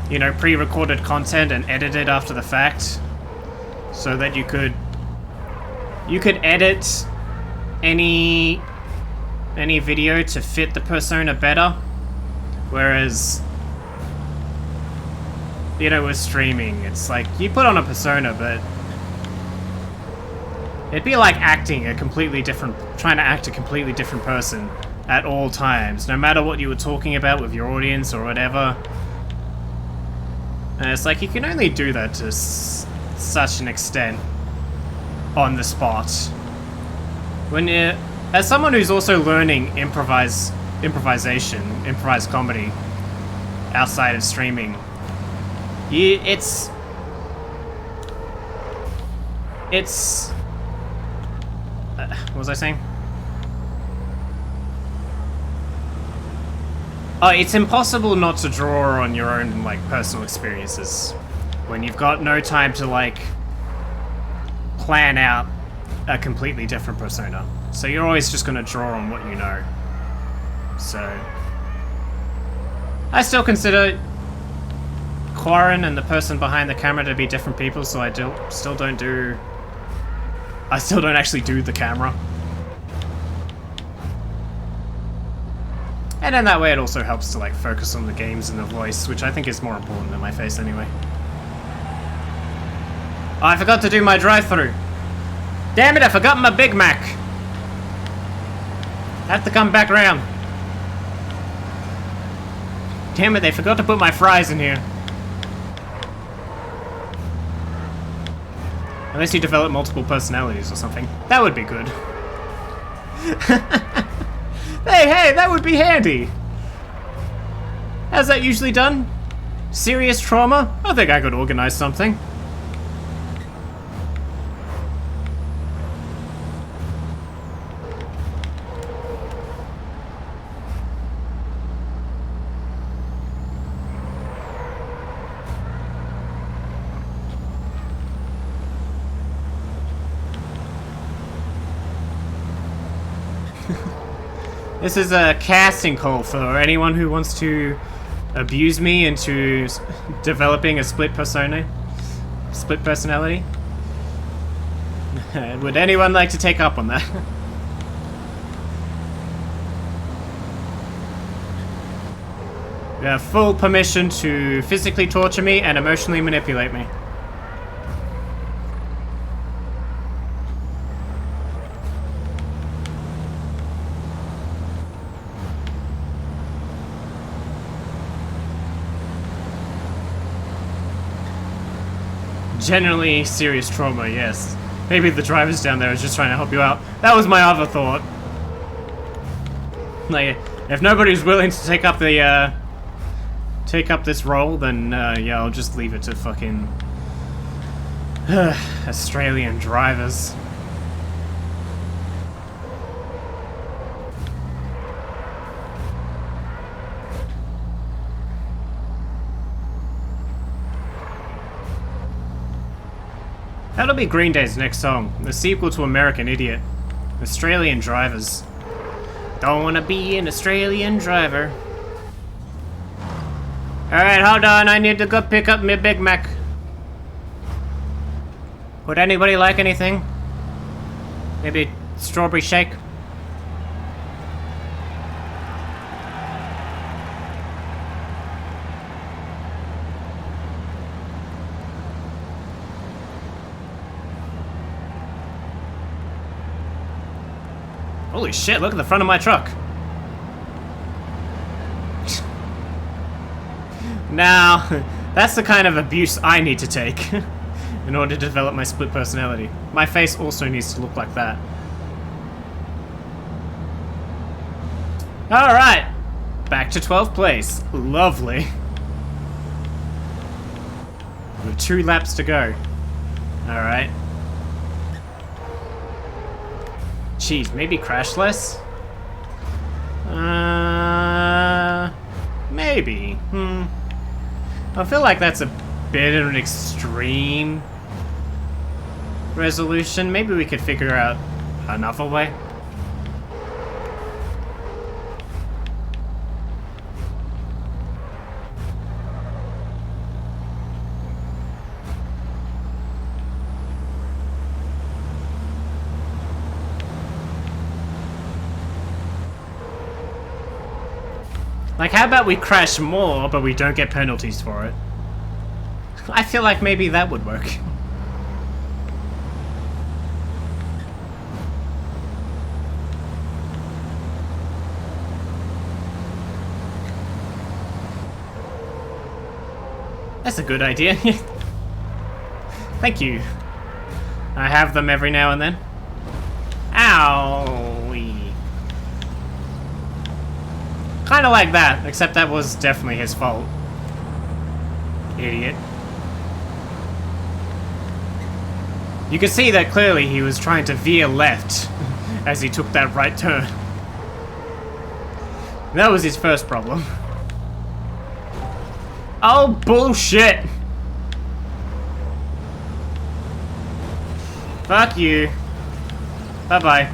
you know, pre-recorded content and edited after the fact, so that you could edit any video to fit the persona better, whereas, you know, with streaming, it's like, you put on a persona, but it'd be like acting a completely different, trying to act a completely different person at all times, no matter what you were talking about with your audience or whatever. And it's like, you can only do that to such an extent on the spot. When you, as someone who's also learning improvised comedy outside of streaming, it's what was I saying? Oh, it's impossible not to draw on your own, like, personal experiences when you've got no time to, like, plan out a completely different persona. So you're always just gonna draw on what you know. So I still consider Quarren and the person behind the camera to be different people, so I still don't actually do the camera. And then that way it also helps to, like, focus on the games and the voice, which I think is more important than my face anyway. Oh, I forgot to do my drive-thru. Damn it, I forgot my Big Mac. I have to come back around. Damn it, they forgot to put my fries in here. Unless you develop multiple personalities or something. That would be good. Hey, that would be handy! How's that usually done? Serious trauma? I think I could organize something. This is a casting call for anyone who wants to abuse me into developing a split personality. Would anyone like to take up on that? You have full permission to physically torture me and emotionally manipulate me. Generally serious trauma, yes. Maybe the drivers down there is just trying to help you out. That was my other thought. Like, if nobody's willing to take up the, take up this role, then, yeah, I'll just leave it to fucking... Australian drivers. That'll be Green Day's next song, the sequel to American Idiot. Australian drivers. Don't wanna be an Australian driver. Alright, hold on, I need to go pick up my Big Mac. Would anybody like anything? Maybe strawberry shake? Holy shit, look at the front of my truck. Now, that's the kind of abuse I need to take in order to develop my split personality. My face also needs to look like that. Alright, back to 12th place. Lovely. With 2 laps to go. Alright. Jeez, maybe crash less? Maybe. I feel like that's a bit of an extreme resolution. Maybe we could figure out another way. Like, how about we crash more, but we don't get penalties for it? I feel like maybe that would work. That's a good idea. Thank you. I have them every now and then. Owie. Kinda like that, except that was definitely his fault. Idiot. You can see that clearly he was trying to veer left as he took that right turn. That was his first problem. Oh, bullshit! Fuck you. Bye-bye.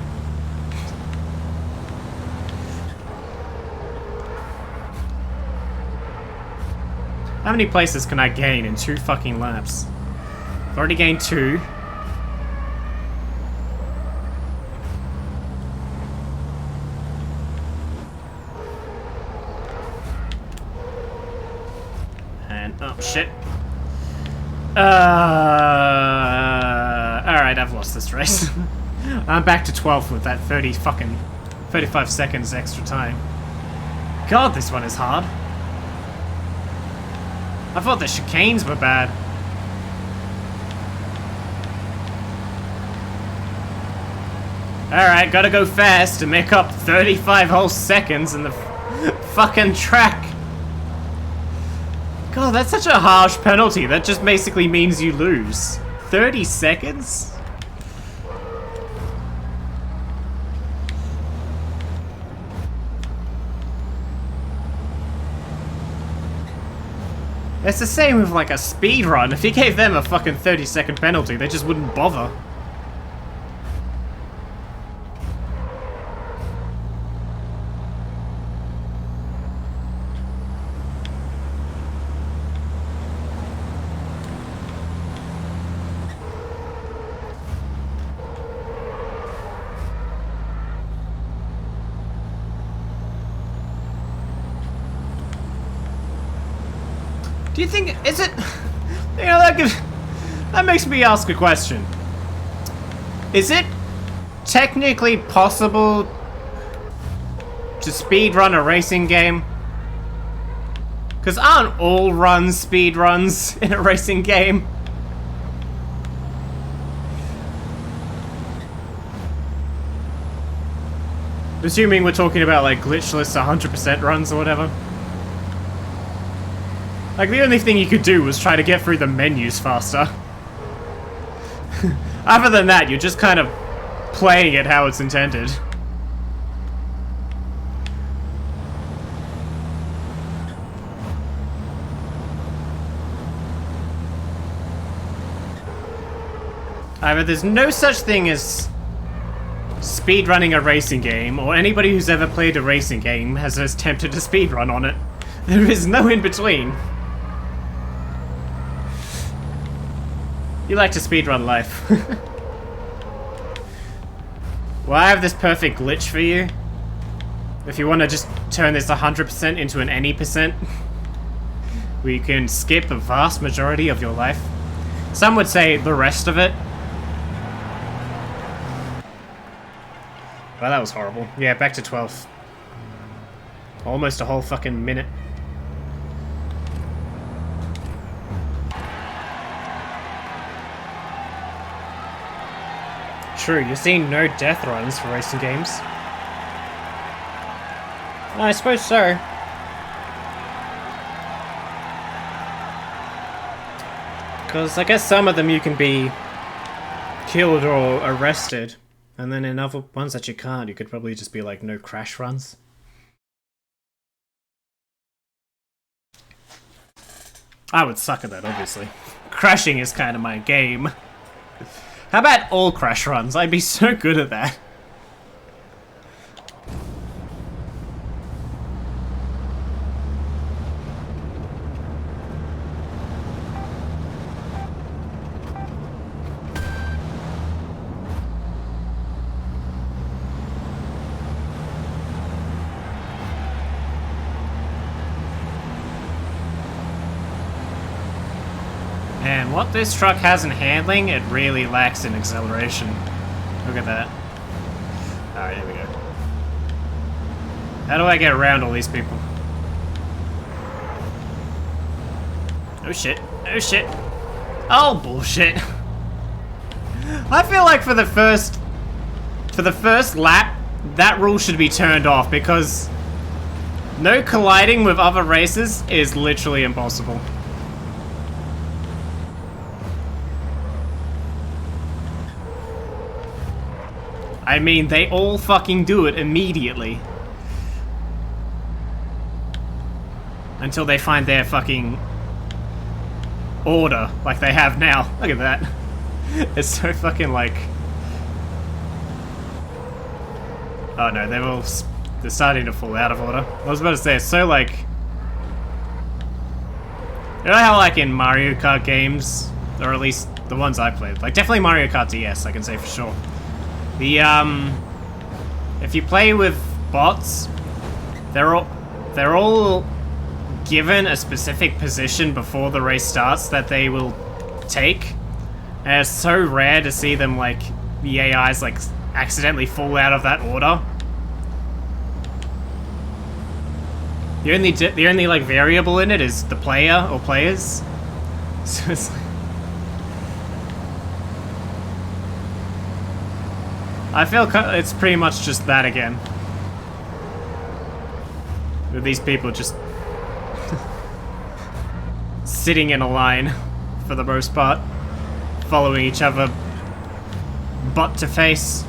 How many places can I gain in 2 fucking laps? I've already gained 2. And, oh shit. Alright, I've lost this race. I'm back to 12th with that 35 seconds extra time. God, this one is hard. I thought the chicanes were bad. Alright, gotta go fast to make up 35 whole seconds in the fucking track. God, that's such a harsh penalty. That just basically means you lose. 30 seconds? It's the same with like a speed run. If you gave them a fucking 30-second penalty, they just wouldn't bother. Do you think, is it, you know, that makes me ask a question. Is it technically possible to speedrun a racing game? Because aren't all runs speed runs in a racing game? Assuming we're talking about like glitchless 100% runs or whatever. Like the only thing you could do was try to get through the menus faster. Other than that, you're just kind of playing it how it's intended. However, there's no such thing as speedrunning a racing game, or anybody who's ever played a racing game has attempted to speedrun on it. There is no in between. You like to speedrun life. Well, I have this perfect glitch for you. If you want to just turn this 100% into an any percent, where you can skip a vast majority of your life. Some would say the rest of it. Well, that was horrible. Yeah, back to 12th. Almost a whole fucking minute. True, you're seeing no death runs for racing games. I suppose so. Because I guess some of them you can be killed or arrested. And then in other ones that you can't, you could probably just be like, no crash runs. I would suck at that, obviously. Crashing is kind of my game. How about all crash runs? I'd be so good at that. And what this truck has in handling, it really lacks in acceleration. Look at that. Alright, here we go. How do I get around all these people? Oh shit. Oh shit. Oh bullshit. I feel like for the first lap, that rule should be turned off because no colliding with other races is literally impossible. I mean, they all fucking do it immediately. Until they find their fucking order, like they have now. Look at that. It's so fucking like... Oh no, they're starting to fall out of order. I was about to say, it's so like... You know how like in Mario Kart games, or at least the ones I played, like definitely Mario Kart DS, I can say for sure. The, if you play with bots, they're all given a specific position before the race starts that they will take. And it's so rare to see them, like, the AIs, like, accidentally fall out of that order. The only, like, variable in it is the player or players. So it's like... I feel it's pretty much just that again. With these people just sitting in a line for the most part, following each other butt to face.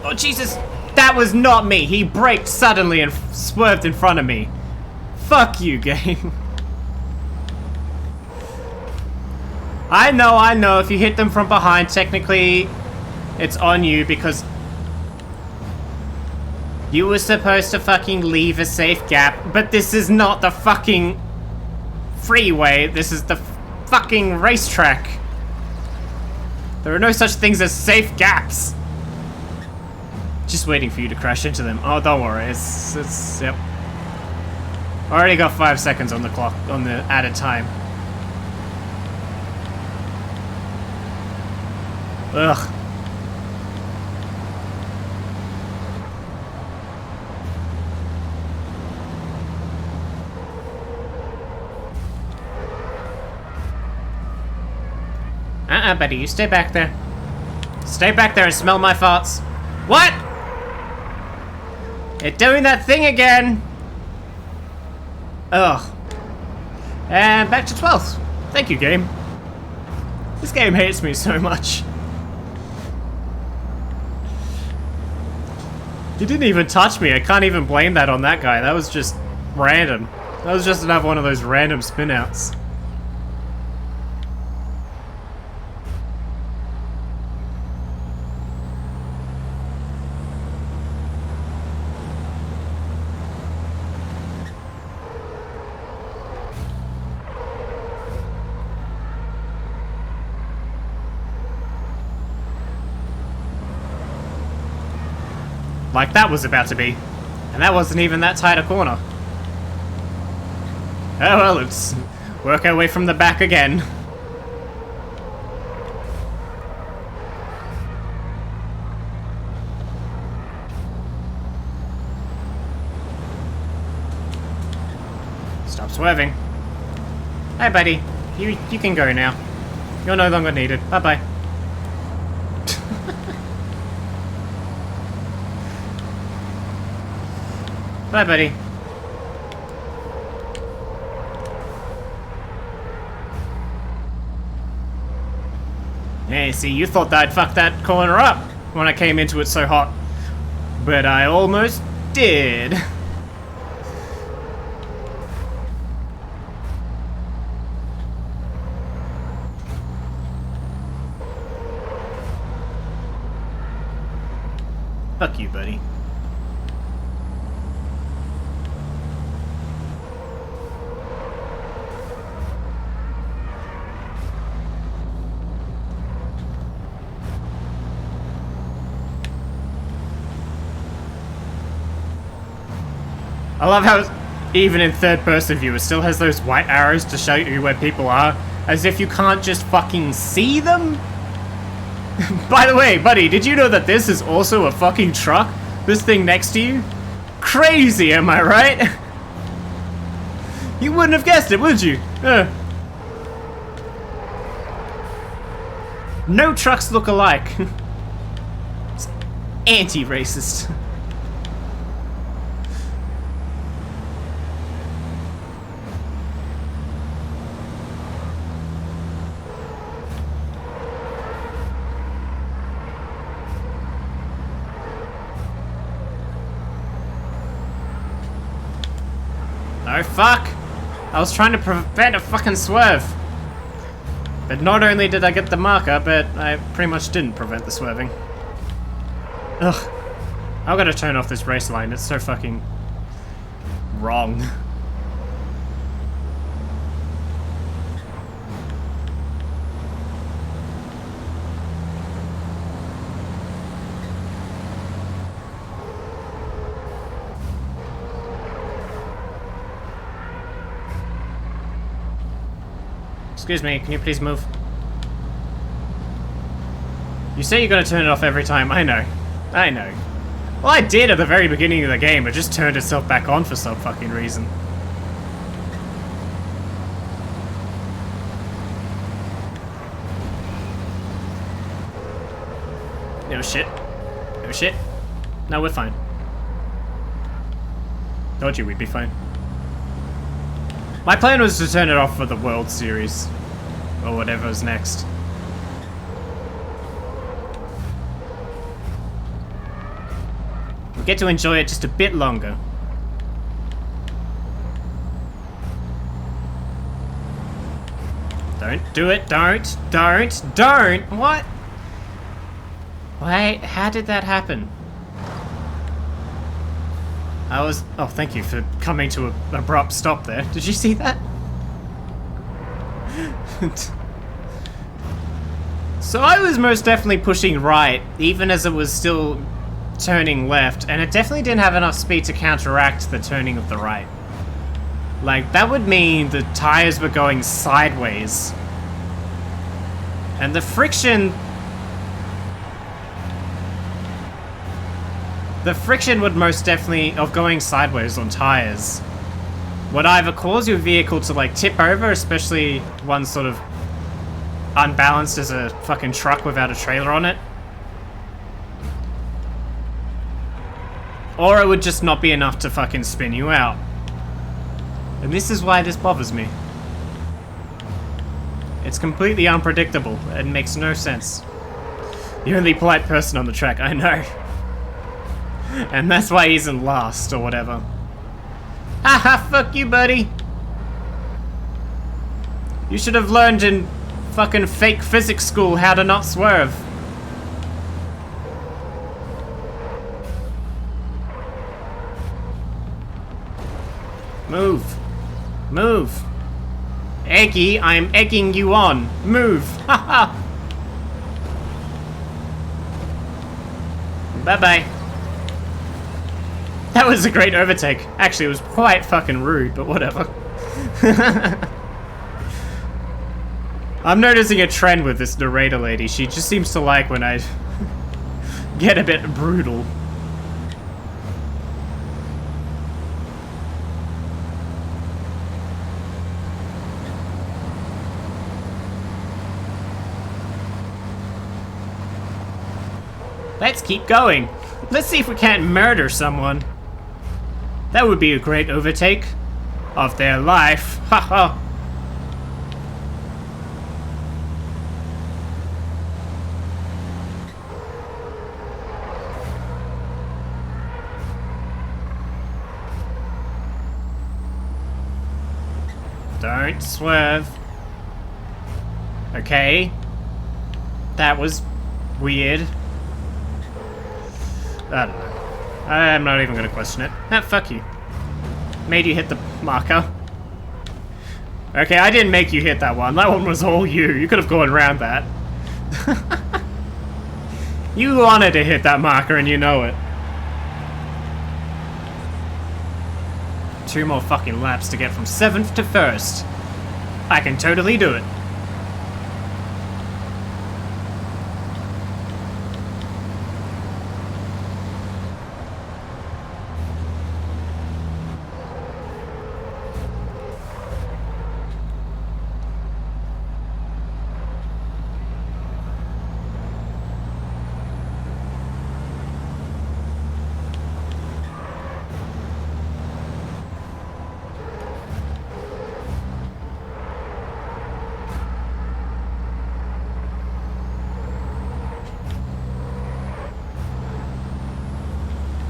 Oh Jesus, that was not me. He braked suddenly and swerved in front of me. Fuck you, game. I know, if you hit them from behind, technically it's on you because you were supposed to fucking leave a safe gap, but this is not the fucking freeway, this is the fucking racetrack. There are no such things as safe gaps. Just waiting for you to crash into them. Oh, don't worry, it's yep. Already got 5 seconds on the clock, on the added time. Ugh. Buddy, you stay back there. Stay back there and smell my farts. What? It's doing that thing again. Ugh. And back to 12th. Thank you, game. This game hates me so much. He didn't even touch me. I can't even blame that on that guy. That was just random. That was just another one of those random spin-outs. Like that was about to be. And that wasn't even that tight a corner. Oh well, let's work our way from the back again. Stop swerving. Hey buddy, you can go now. You're no longer needed. Bye-bye. Bye, buddy. Hey, see, you thought that I'd fuck that corner up when I came into it so hot. But I almost did. Fuck you, buddy. I love how even in third-person view it still has those white arrows to show you where people are, as if you can't just fucking see them? By the way, buddy, did you know that this is also a fucking truck? This thing next to you? Crazy, am I right? You wouldn't have guessed it, would you? No trucks look alike. It's anti-racist. Oh fuck! I was trying to prevent a fucking swerve. But not only did I get the marker, but I pretty much didn't prevent the swerving. Ugh. I've got to turn off this race line, it's so fucking wrong. Excuse me, can you please move? You say you're gonna turn it off every time. I know. I know. Well, I did at the very beginning of the game. It just turned itself back on for some fucking reason. No shit. No shit. No, we're fine. Told you we'd be fine. My plan was to turn it off for the World Series. Or whatever's next. We'll get to enjoy it just a bit longer. Don't do it, don't. What? Wait, how did that happen? Oh, thank you for coming to an abrupt stop there. Did you see that? So I was most definitely pushing right, even as it was still turning left, and it definitely didn't have enough speed to counteract the turning of the right. Like, that would mean the tires were going sideways. And the friction... The friction would most definitely, of going sideways on tires, would either cause your vehicle to, like, tip over, especially one sort of unbalanced as a fucking truck without a trailer on it. Or it would just not be enough to fucking spin you out. And this is why this bothers me. It's completely unpredictable. It makes no sense. The only polite person on the track, I know. And that's why he's in last, or whatever. Haha, fuck you, buddy. You should have learned in fucking fake physics school how to not swerve. Move. Move. Eggy, I'm egging you on. Move. Haha. Bye-bye. That was a great overtake. Actually, it was quite fucking rude, but whatever. I'm noticing a trend with this narrator lady. She just seems to like when I get a bit brutal. Let's keep going. Let's see if we can't murder someone. That would be a great overtake of their life. Haha. Don't swerve. Okay. That was weird. I don't know. I'm not even gonna question it. Ah, fuck you. Made you hit the marker. Okay, I didn't make you hit that one. That one was all you. You could have gone around that. You wanted to hit that marker and you know it. 2 more fucking laps to get from 7th to 1st. I can totally do it.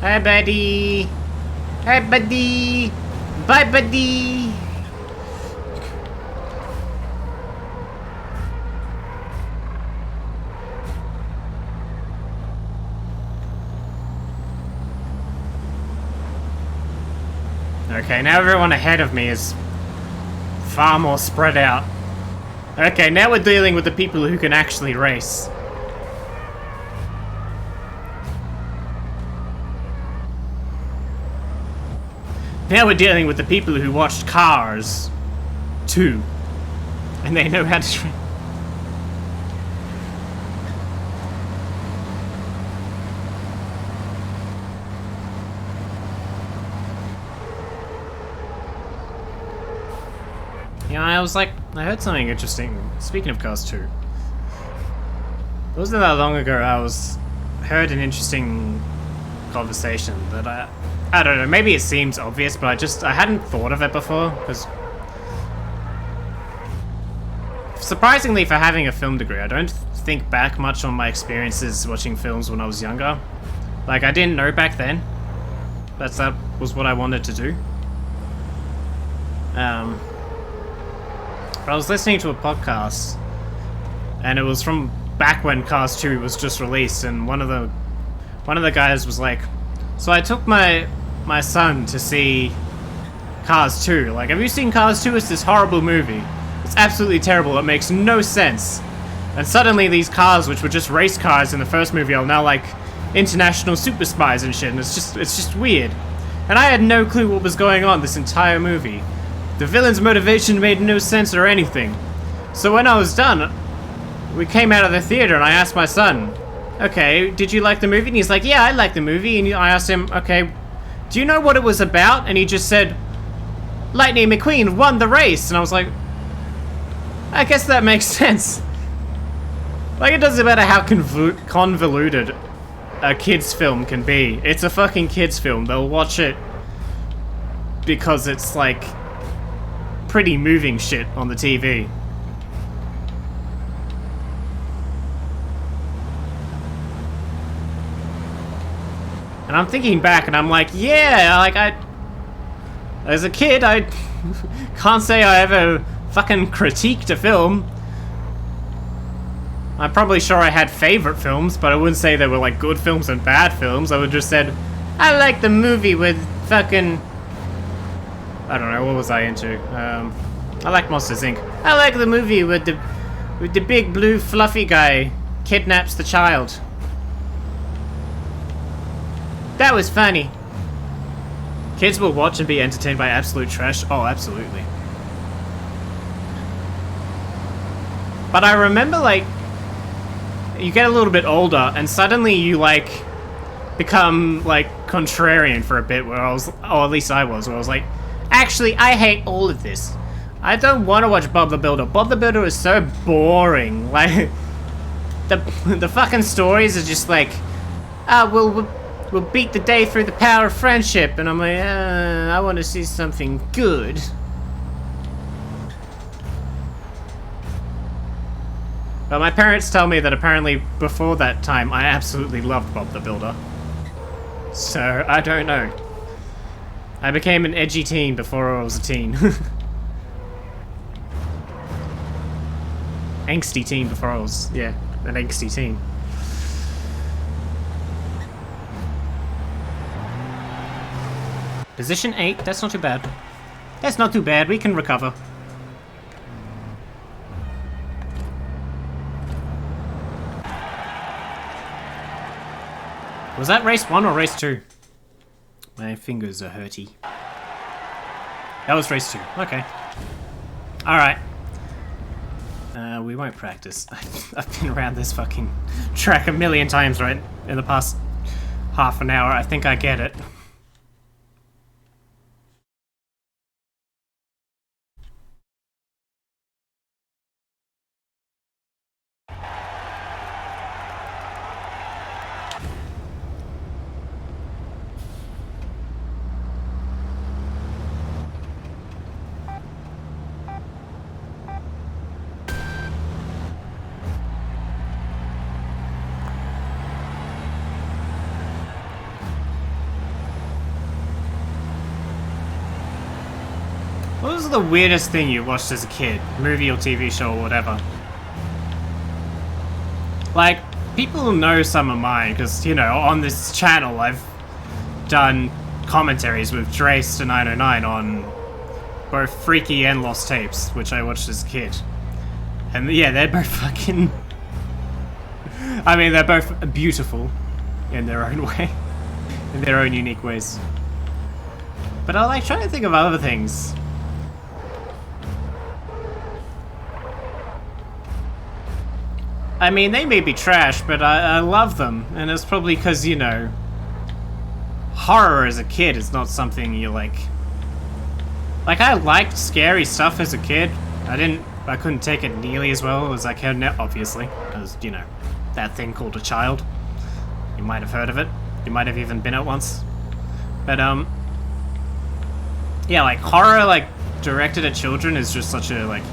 Hi, buddy. Hi, buddy. Bye, buddy. Okay, now everyone ahead of me is far more spread out. Okay, now we're dealing with the people who can actually race. Now we're dealing with the people who watched Cars 2. And they know how to... Yeah, I heard something interesting. Speaking of Cars 2. It wasn't that long ago heard an interesting conversation that I don't know, maybe it seems obvious, but I hadn't thought of it before, because surprisingly for having a film degree, I don't think back much on my experiences watching films when I was younger. Like, I didn't know back then that was what I wanted to do. But I was listening to a podcast, and it was from back when Cars 2 was just released, and one of the guys was like, so I took my son to see Cars 2. Like, have you seen Cars 2? It's this horrible movie. It's absolutely terrible. It makes no sense. And suddenly these cars, which were just race cars in the first movie, are now like international super spies and shit. And it's just weird. And I had no clue what was going on this entire movie. The villain's motivation made no sense or anything. So when I was done, we came out of the theater and I asked my son, okay, did you like the movie? And he's like, yeah, I liked the movie. And I asked him, okay, do you know what it was about? And he just said, Lightning McQueen won the race. And I was like, I guess that makes sense. Like, it doesn't matter how convoluted a kid's film can be. It's a fucking kid's film. They'll watch it because it's, like, pretty moving shit on the TV. And I'm thinking back and I'm like, yeah, like, as a kid, I can't say I ever fucking critiqued a film. I'm probably sure I had favorite films, but I wouldn't say they were like good films and bad films. I would just said, I like the movie with fucking... I don't know, what was I into? I like Monsters Inc. I like the movie with the big blue fluffy guy kidnaps the child. That was funny. Kids will watch and be entertained by absolute trash. Oh, absolutely. But I remember, like, you get a little bit older and suddenly you, like, become, like, contrarian for a bit, where I was, or at least I was, where I was like, actually, I hate all of this. I don't want to watch Bob the Builder. Bob the Builder is so boring. Like, the fucking stories are just like, we'll beat the day through the power of friendship. And I'm like, I want to see something good. But my parents tell me that apparently before that time, I absolutely loved Bob the Builder. So, I don't know. I became an edgy teen before I was a teen. Angsty teen before I was, yeah, an angsty teen. Position 8, that's not too bad. That's not too bad, we can recover. Was that race 1 or race 2? My fingers are hurty. That was race 2, okay. Alright. We won't practice. I've been around this fucking track a million times, right? In the past half an hour, I think I get it. What was the weirdest thing you watched as a kid? Movie or TV show or whatever? Like, people know some of mine, because, you know, on this channel I've done commentaries with Drace to 909 on both Freaky and Lost Tapes, which I watched as a kid. And yeah, they're both fucking... I mean, they're both beautiful in their own way. In their own unique ways. But I like trying to think of other things. I mean, they may be trash, but I love them. And it's probably because, you know, horror as a kid is not something you like. Like, I liked scary stuff as a kid. I couldn't take it nearly as well as I can now, obviously. Because, you know, that thing called a child. You might have heard of it. You might have even been it once. But, yeah, like, horror, like, directed at children is just such a, like,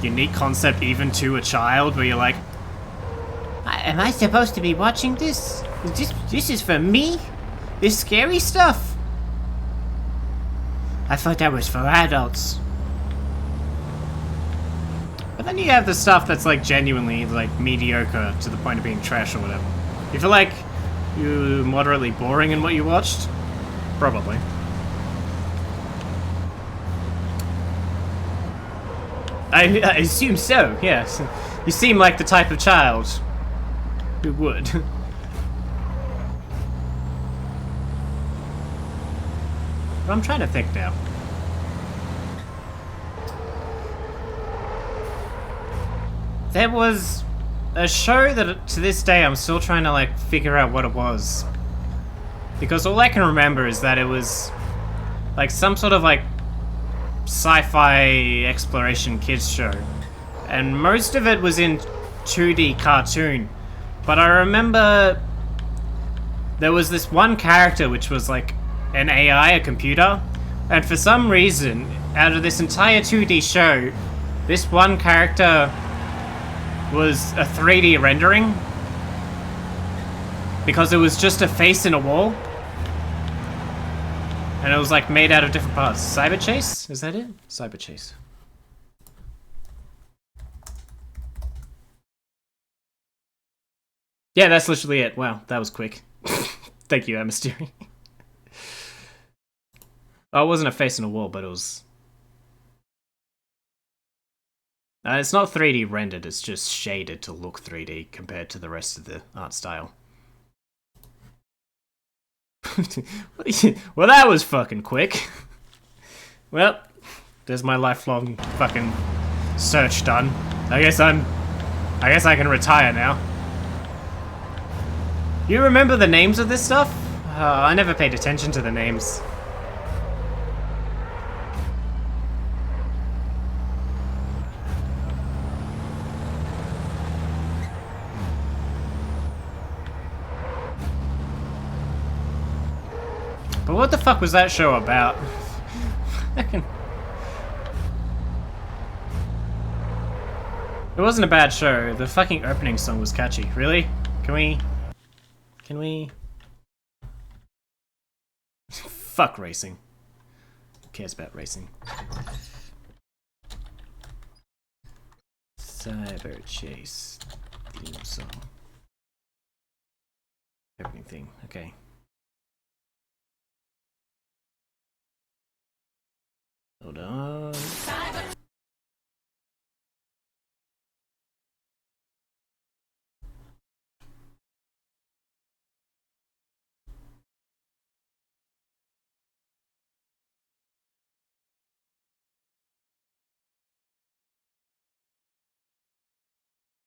unique concept even to a child, where you're like, am I supposed to be watching this? This is for me? This scary stuff? I thought that was for adults. But then you have the stuff that's like genuinely like mediocre to the point of being trash or whatever. You feel like you're moderately boring in what you watched? Probably. I assume so, yes. You seem like the type of child who would. But I'm trying to think now. There was a show that to this day I'm still trying to like figure out what it was. Because all I can remember is that it was like some sort of like sci-fi exploration kids show. And most of it was in 2D cartoon. But I remember there was this one character which was like an AI, a computer. And for some reason, out of this entire 2D show, this one character was a 3D rendering. Because it was just a face in a wall. And it was like made out of different parts. Cyber Chase? Is that it? Cyber Chase. Yeah, that's literally it. Wow, that was quick. Thank you, Mystery. Oh, it wasn't a face in a wall, but it was... it's not 3D rendered, it's just shaded to look 3D compared to the rest of the art style. Well, that was fucking quick. Well, there's my lifelong fucking search done. I guess I can retire now. You remember the names of this stuff? I never paid attention to the names. But what the fuck was that show about? It wasn't a bad show. The fucking opening song was catchy. Really? Can we? Fuck racing. Who cares about racing? Cyber Chase theme song. Everything. Okay. Hold on.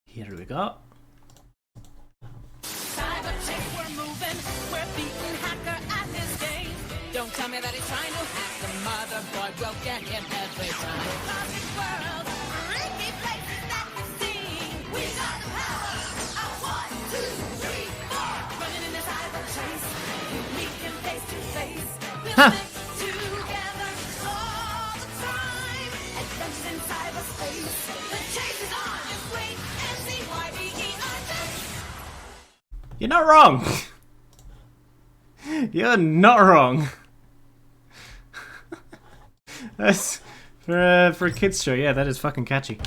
Here we go. Cyber Chase, we're moving. We're beating Hacker at his game. Don't tell me that he's trying to hack the motherboard. We'll get him every time. Cosmic world, freaky places that we've seen. We got the power of 1, 2, 3, 4. Running in the Cyber Chase, we meet him face to face. We'll stick together all the time. Adventures in cyberspace. The chase is on. Just wait and see why we are just. You're not wrong. You're not wrong. That's for a kids show. Yeah, that is fucking catchy.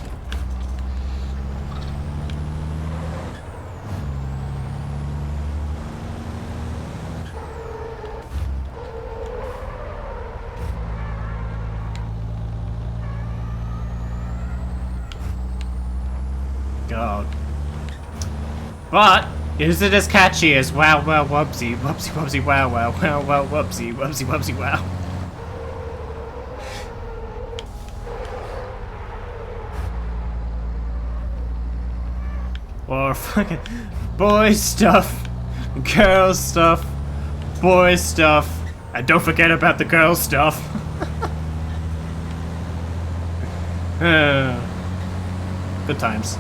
God. But is it as catchy as wow wow wubsy wubsy wubsy wow wow wow wow wubsy wubsy wubsy wow? Or fucking boy stuff, girl stuff, boy stuff, and don't forget about the girl stuff. Good times.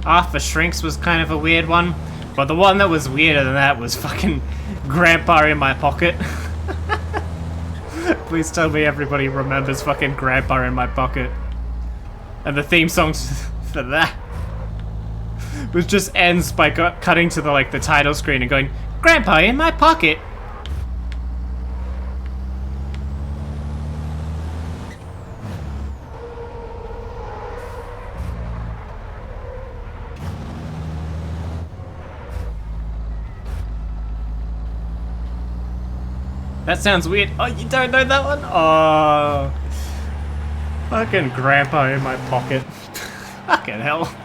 Arthur Shrinks was kind of a weird one. But the one that was weirder than that was fucking Grandpa in My Pocket. Please tell me everybody remembers fucking Grandpa in My Pocket. And the theme song for that was just ends by cutting to the the title screen and going, Grandpa in My Pocket. That sounds weird. Oh, you don't know that one? Oh. Fucking Grandpa in My Pocket. Fucking hell.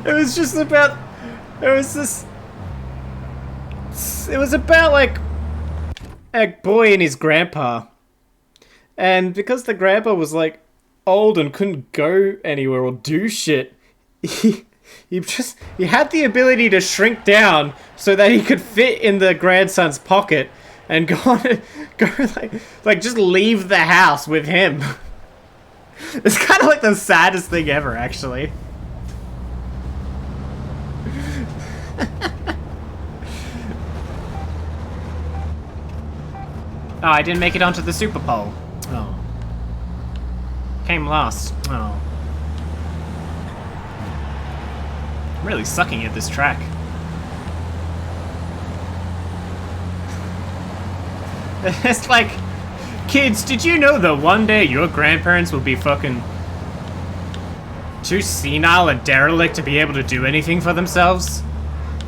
It was just about It was this. It was about like a boy and his grandpa, and because the grandpa was like old and couldn't go anywhere or do shit, he had the ability to shrink down so that he could fit in the grandson's pocket and go like just leave the house with him. It's kind of like the saddest thing ever, actually. Oh, I didn't make it onto the Super Bowl. Oh. Came last. Oh. I'm really sucking at this track. It's like, kids, did you know that one day your grandparents will be fucking too senile and derelict to be able to do anything for themselves?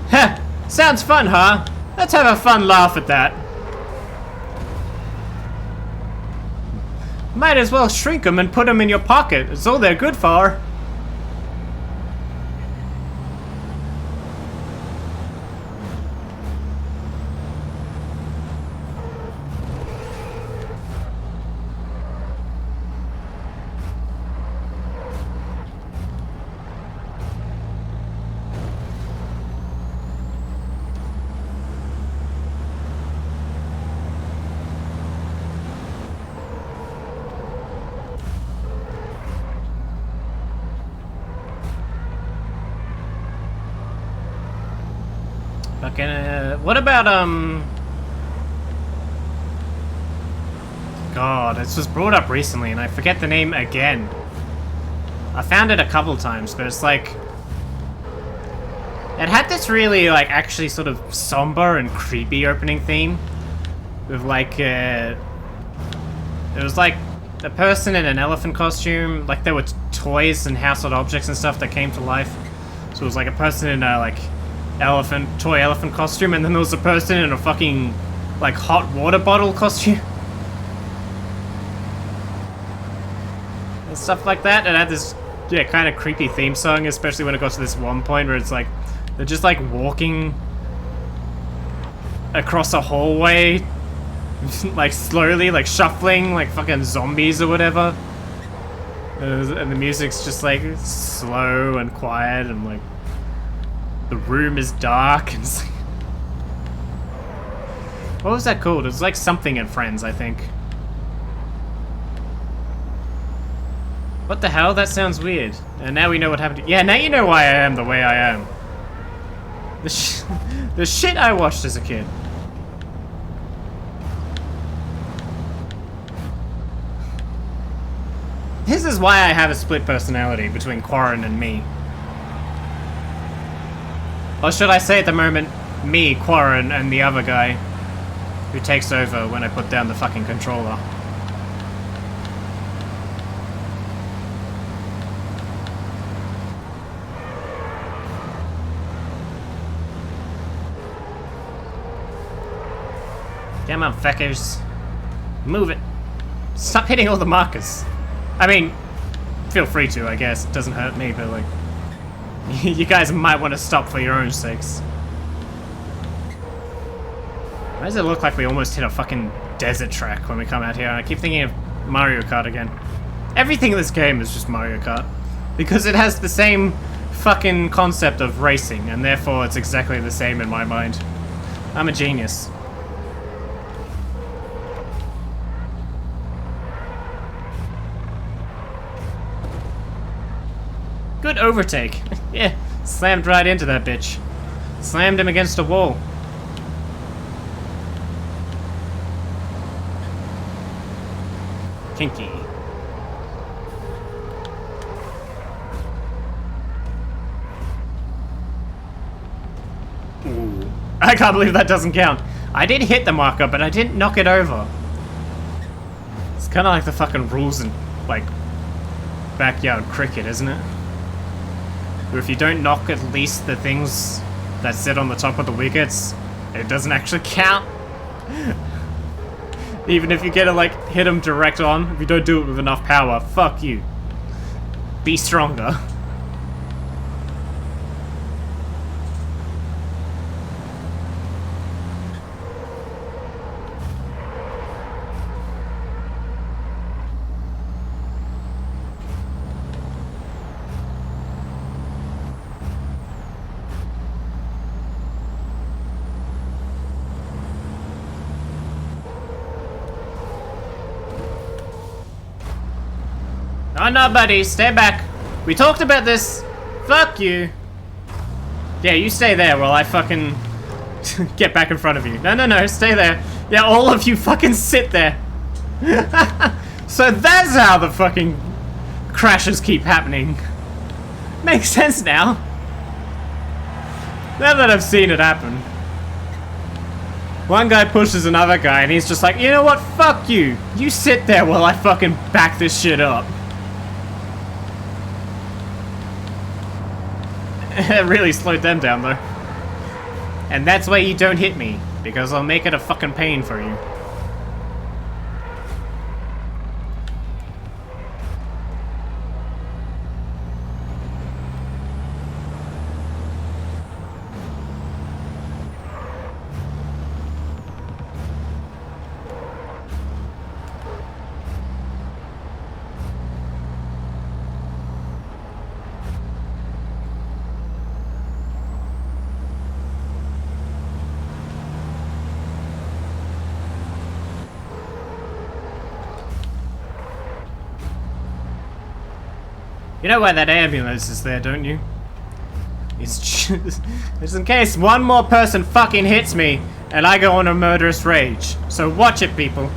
Heh, sounds fun, huh? Let's have a fun laugh at that. Might as well shrink them and put them in your pocket. It's all they're good for. What about, God, this was brought up recently and I forget the name again. I found it a couple times, but it's like... It had this really, like, actually sort of somber and creepy opening theme. With, like, it was like a person in an elephant costume. Like, there were toys and household objects and stuff that came to life. So it was like a person in a, like... toy elephant costume, and then there was a person in a fucking like hot water bottle costume and stuff like that. And it had this kind of creepy theme song, especially when it got to this one point where it's like they're just like walking across a hallway like slowly, like shuffling like fucking zombies or whatever, and the music's just like slow and quiet and like the room is dark and what was that called? It was like something in Friends, I think. What the hell? That sounds weird. And now we know what happened. Yeah, now you know why I am the way I am. The shit I watched as a kid. This is why I have a split personality between Quarren and me. Or should I say at the moment, me, Quarren, and the other guy who takes over when I put down the fucking controller. Come on, feckers. Move it. Stop hitting all the markers. I mean, feel free to, I guess. It doesn't hurt me, but like... You guys might want to stop for your own sakes. Why does it look like we almost hit a fucking desert track when we come out here? I keep thinking of Mario Kart again. Everything in this game is just Mario Kart. Because it has the same fucking concept of racing, and therefore it's exactly the same in my mind. I'm a genius. Good overtake. Yeah, slammed right into that bitch. Slammed him against a wall. Kinky. Ooh. I can't believe that doesn't count. I did hit the marker, but I didn't knock it over. It's kind of like the fucking rules in, like, backyard cricket, isn't it? Where if you don't knock at least the things that sit on the top of the wickets, it doesn't actually count. Even if you get to, like, hit them direct on, if you don't do it with enough power, fuck you. Be stronger. Oh no, buddy, stay back. We talked about this. Fuck you. Yeah, you stay there while I fucking get back in front of you. No, stay there. Yeah, all of you fucking sit there. So that's how the fucking crashes keep happening. Makes sense now. Now that I've seen it happen. One guy pushes another guy and he's just like, you know what, fuck you. You sit there while I fucking back this shit up. It really slowed them down though. And that's why you don't hit me, because I'll make it a fucking pain for you. You know why that ambulance is there, don't you? It's just in case one more person fucking hits me and I go on a murderous rage. So watch it, people.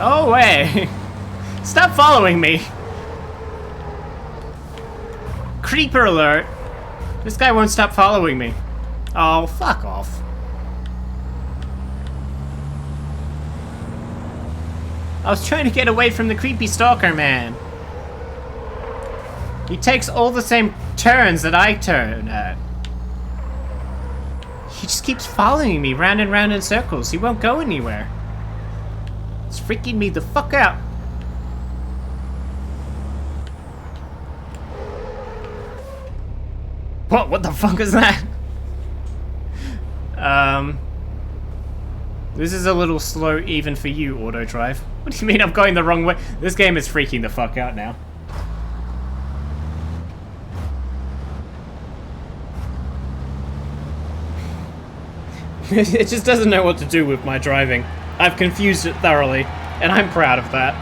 Oh, way! Stop following me! Creeper alert! This guy won't stop following me. Oh, fuck off. I was trying to get away from the creepy stalker man. He takes all the same turns that I turn at. He just keeps following me round and round in circles. He won't go anywhere. It's freaking me the fuck out. What the fuck is that? This is a little slow even for you, auto drive. What do you mean I'm going the wrong way? This game is freaking the fuck out now. It just doesn't know what to do with my driving. I've confused it thoroughly, and I'm proud of that.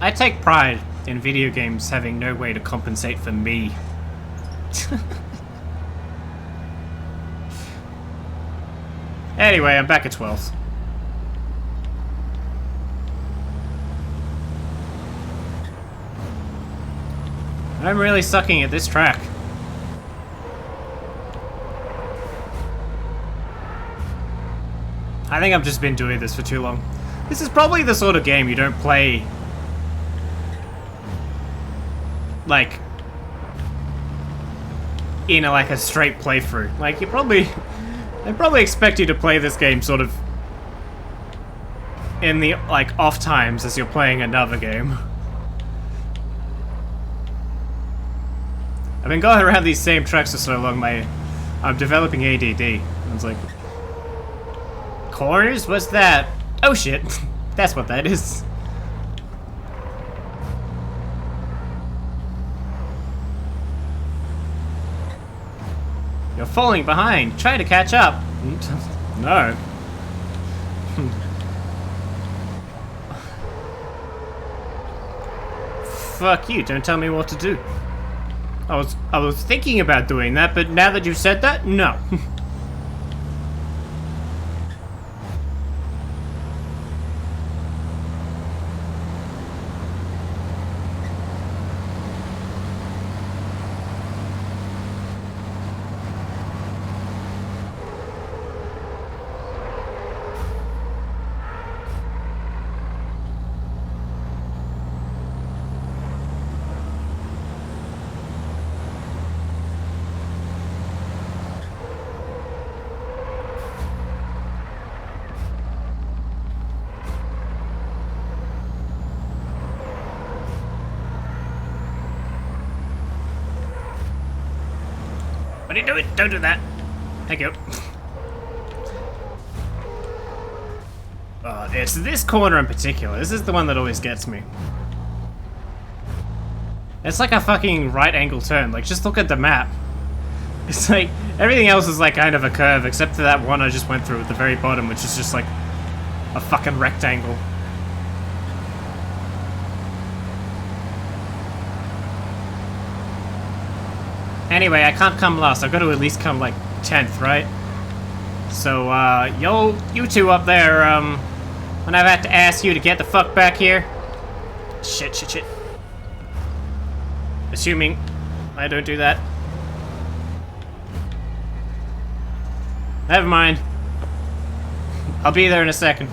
I take pride in video games having no way to compensate for me. Anyway, I'm back at 12th. I'm really sucking at this track. I think I've just been doing this for too long. This is probably the sort of game you don't play like in a straight playthrough. Like I probably expect you to play this game sort of in the off times as you're playing another game. I've been going around these same tracks for so long, I'm developing ADD. I was like, corners? What's that? Oh shit, that's what that is. You're falling behind. Try to catch up. No. Fuck you, don't tell me what to do. I was thinking about doing that, but now that you've said that, no. What are you doing? Don't do that. Thank you. It's this corner in particular. This is the one that always gets me. It's like a fucking right angle turn. Like, just look at the map. It's like, everything else is like kind of a curve, except for that one I just went through at the very bottom, which is just like a fucking rectangle. Anyway, I can't come last. I've got to at least come like 10th, right? So, you two up there, when I've had to ask you to get the fuck back here. Shit. Assuming I don't do that. Never mind. I'll be there in a second.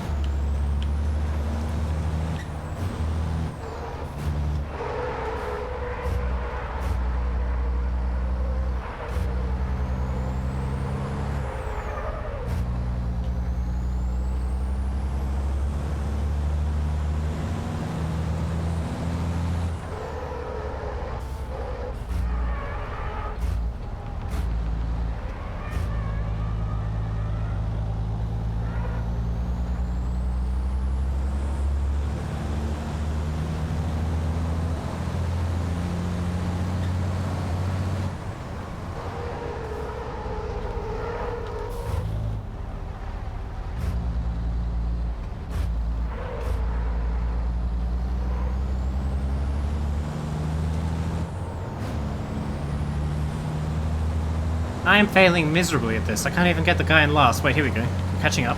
I am failing miserably at this. I can't even get the guy in last. Wait, here we go. I'm catching up.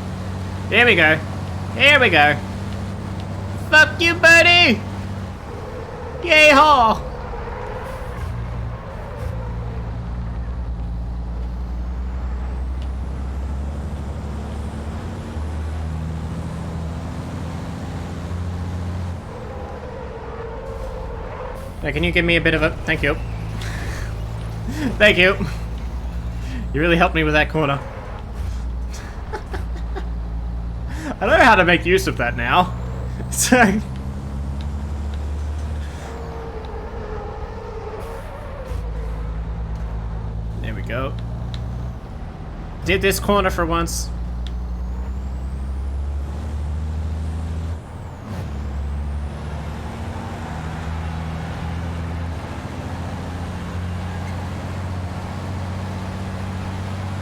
Here we go. Here we go. Fuck you, buddy! Yay-haw! Hey, can you give me a bit of a... Thank you. Thank you. You really helped me with that corner. I don't know how to make use of that now. So... There we go. Did this corner for once.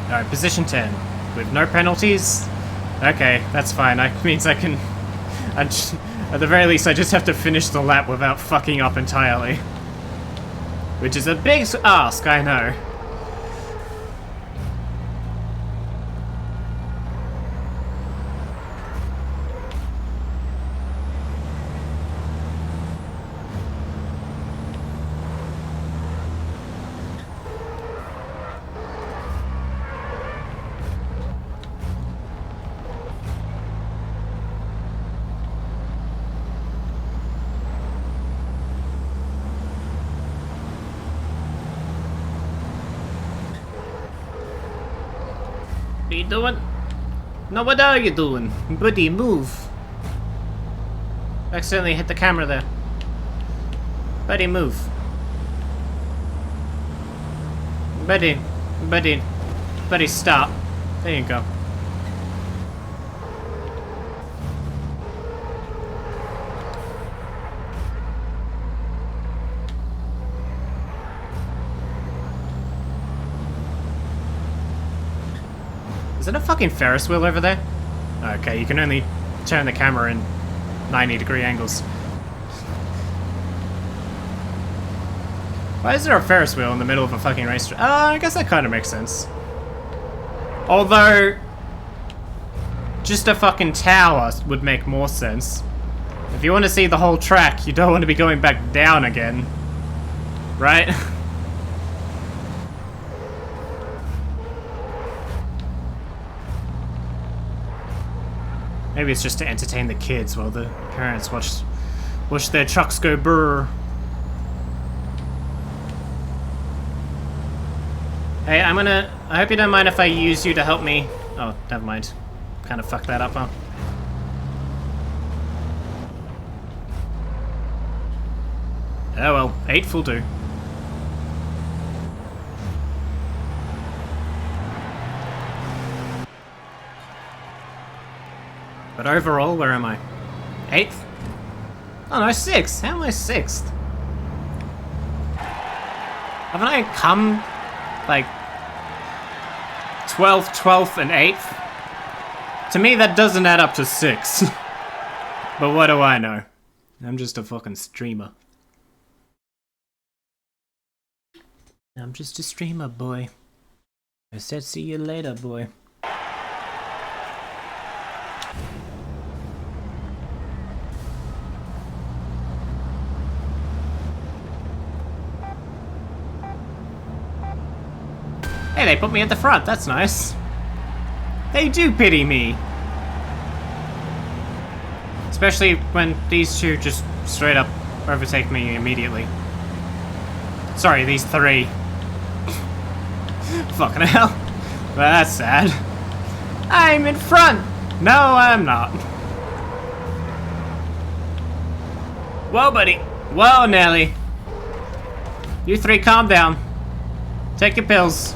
Alright, position 10. With no penalties? Okay, that's fine. That means I can... at the very least, I just have to finish the lap without fucking up entirely. Which is a big ask, I know. What are you doing? No, what are you doing? Buddy, move. Accidentally hit the camera there. Buddy, move. Buddy, stop. There you go. Is it a fucking Ferris wheel over there? Okay, you can only turn the camera in 90-degree angles. Why is there a Ferris wheel in the middle of a fucking racetrack? I guess that kind of makes sense. Although, just a fucking tower would make more sense. If you want to see the whole track, you don't want to be going back down again. Right? Maybe it's just to entertain the kids while the parents watch their trucks go brrr. Hey, I hope you don't mind if I use you to help me. Oh, never mind. Kind of fucked that up, huh? Oh well, 8 will do. But overall, where am I? 8th? Oh no, 6th. How am I 6th? Haven't I come like 12th, 12th, and 8th? To me, that doesn't add up to 6. But what do I know? I'm just a fucking streamer. I'm just a streamer, boy. I said see you later, boy. Hey, they put me at the front, that's nice. They do pity me. Especially when these two just straight up overtake me immediately. Sorry, these 3. Fucking hell. Well, that's sad. I'm in front! No, I'm not. Whoa, buddy. Whoa, Nelly. You 3, calm down. Take your pills.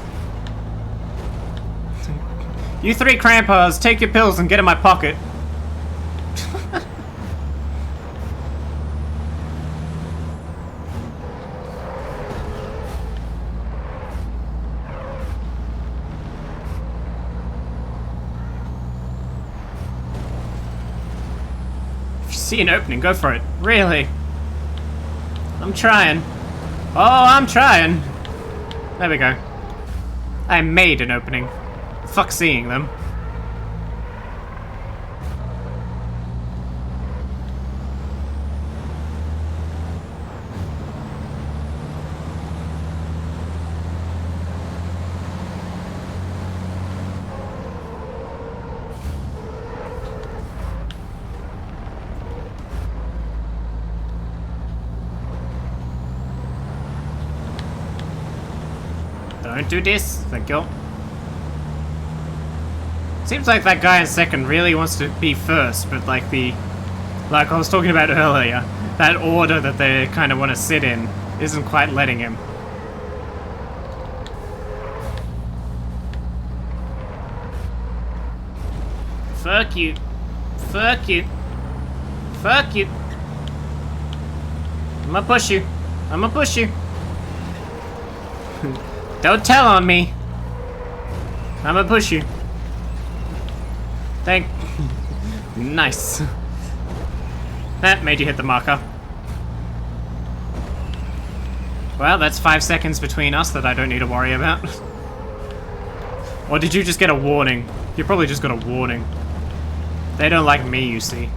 You 3 crampers, take your pills and get in my pocket. If you see an opening, go for it. Really? I'm trying. Oh, I'm trying. There we go. I made an opening. Fuck seeing them. Don't do this, thank you. Seems like that guy in second really wants to be first, but like I was talking about earlier, that order that they kind of want to sit in isn't quite letting him. Fuck you. Fuck you. Fuck you. I'm gonna push you. I'm gonna push you. Don't tell on me. I'm gonna push you. Nice. That made you hit the marker. Well, that's 5 seconds between us that I don't need to worry about. Or did you just get a warning? You probably just got a warning. They don't like me, you see.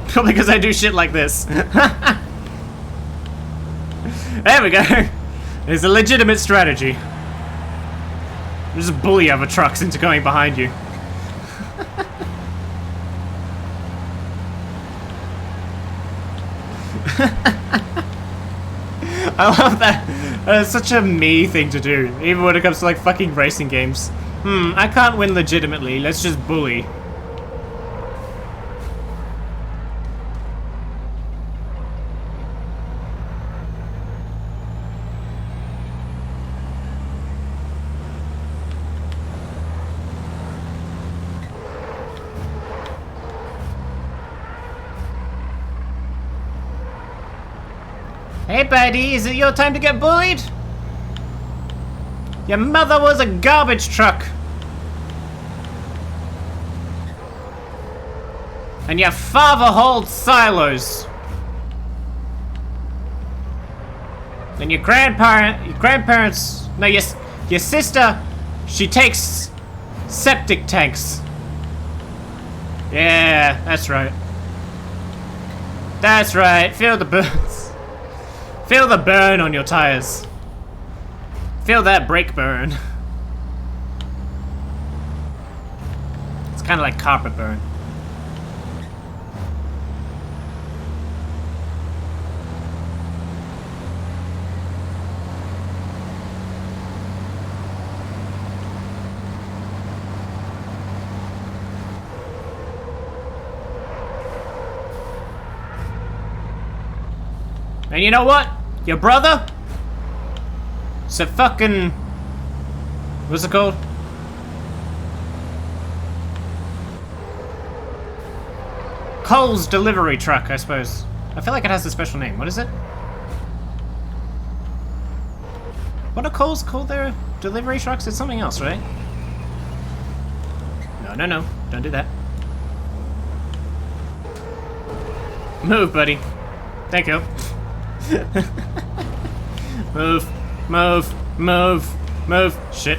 Probably because I do shit like this. There we go. It's a legitimate strategy. Just bully other trucks into going behind you. I love that. It's such a me thing to do, even when it comes to like fucking racing games. I can't win legitimately, let's just bully. Hey buddy, is it your time to get bullied? Your mother was a garbage truck. And your father holds silos. And your grandparents, no, your sister, she takes septic tanks. Yeah, that's right. That's right, feel the burns. Feel the burn on your tires. Feel that brake burn. It's kind of like carpet burn. And you know what? Your brother? It's a fucking... What's it called? Coles delivery truck, I suppose. I feel like it has a special name. What is it? What are Coles called their delivery trucks? It's something else, right? No, no, no. Don't do that. Move, buddy. Thank you. Move. Move. Move. Move. Shit.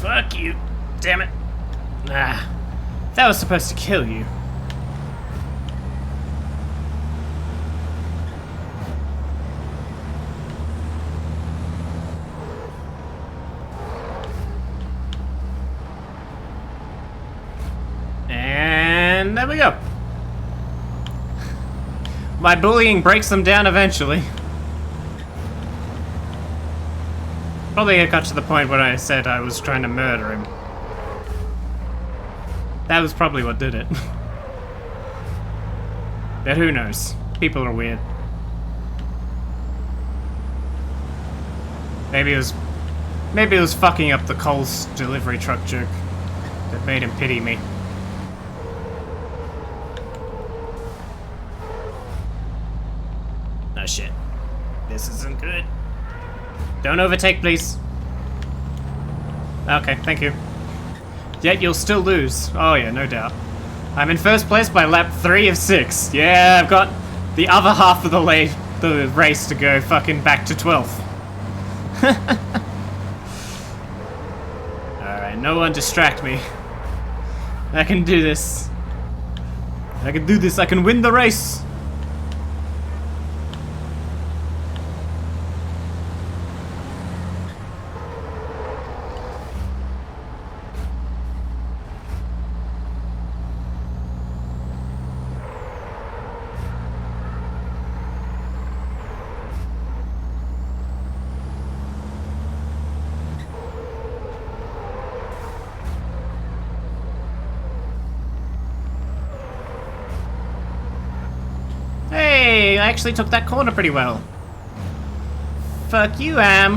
Fuck you. Damn it. Ah. That was supposed to kill you. And there we go. My bullying breaks them down eventually. Probably it got to the point where I said I was trying to murder him. That was probably what did it. But who knows? People are weird. Maybe it was fucking up the Coles delivery truck joke that made him pity me. Oh shit. This isn't good. Don't overtake, please. Okay, thank you. Yet you'll still lose. Oh yeah, no doubt. I'm in first place by lap 3 of 6. Yeah, I've got the other half of the race to go fucking back to 12th. Alright, no one distract me. I can do this. I can do this. I can win the race. Hey, I actually took that corner pretty well. Fuck you, Am.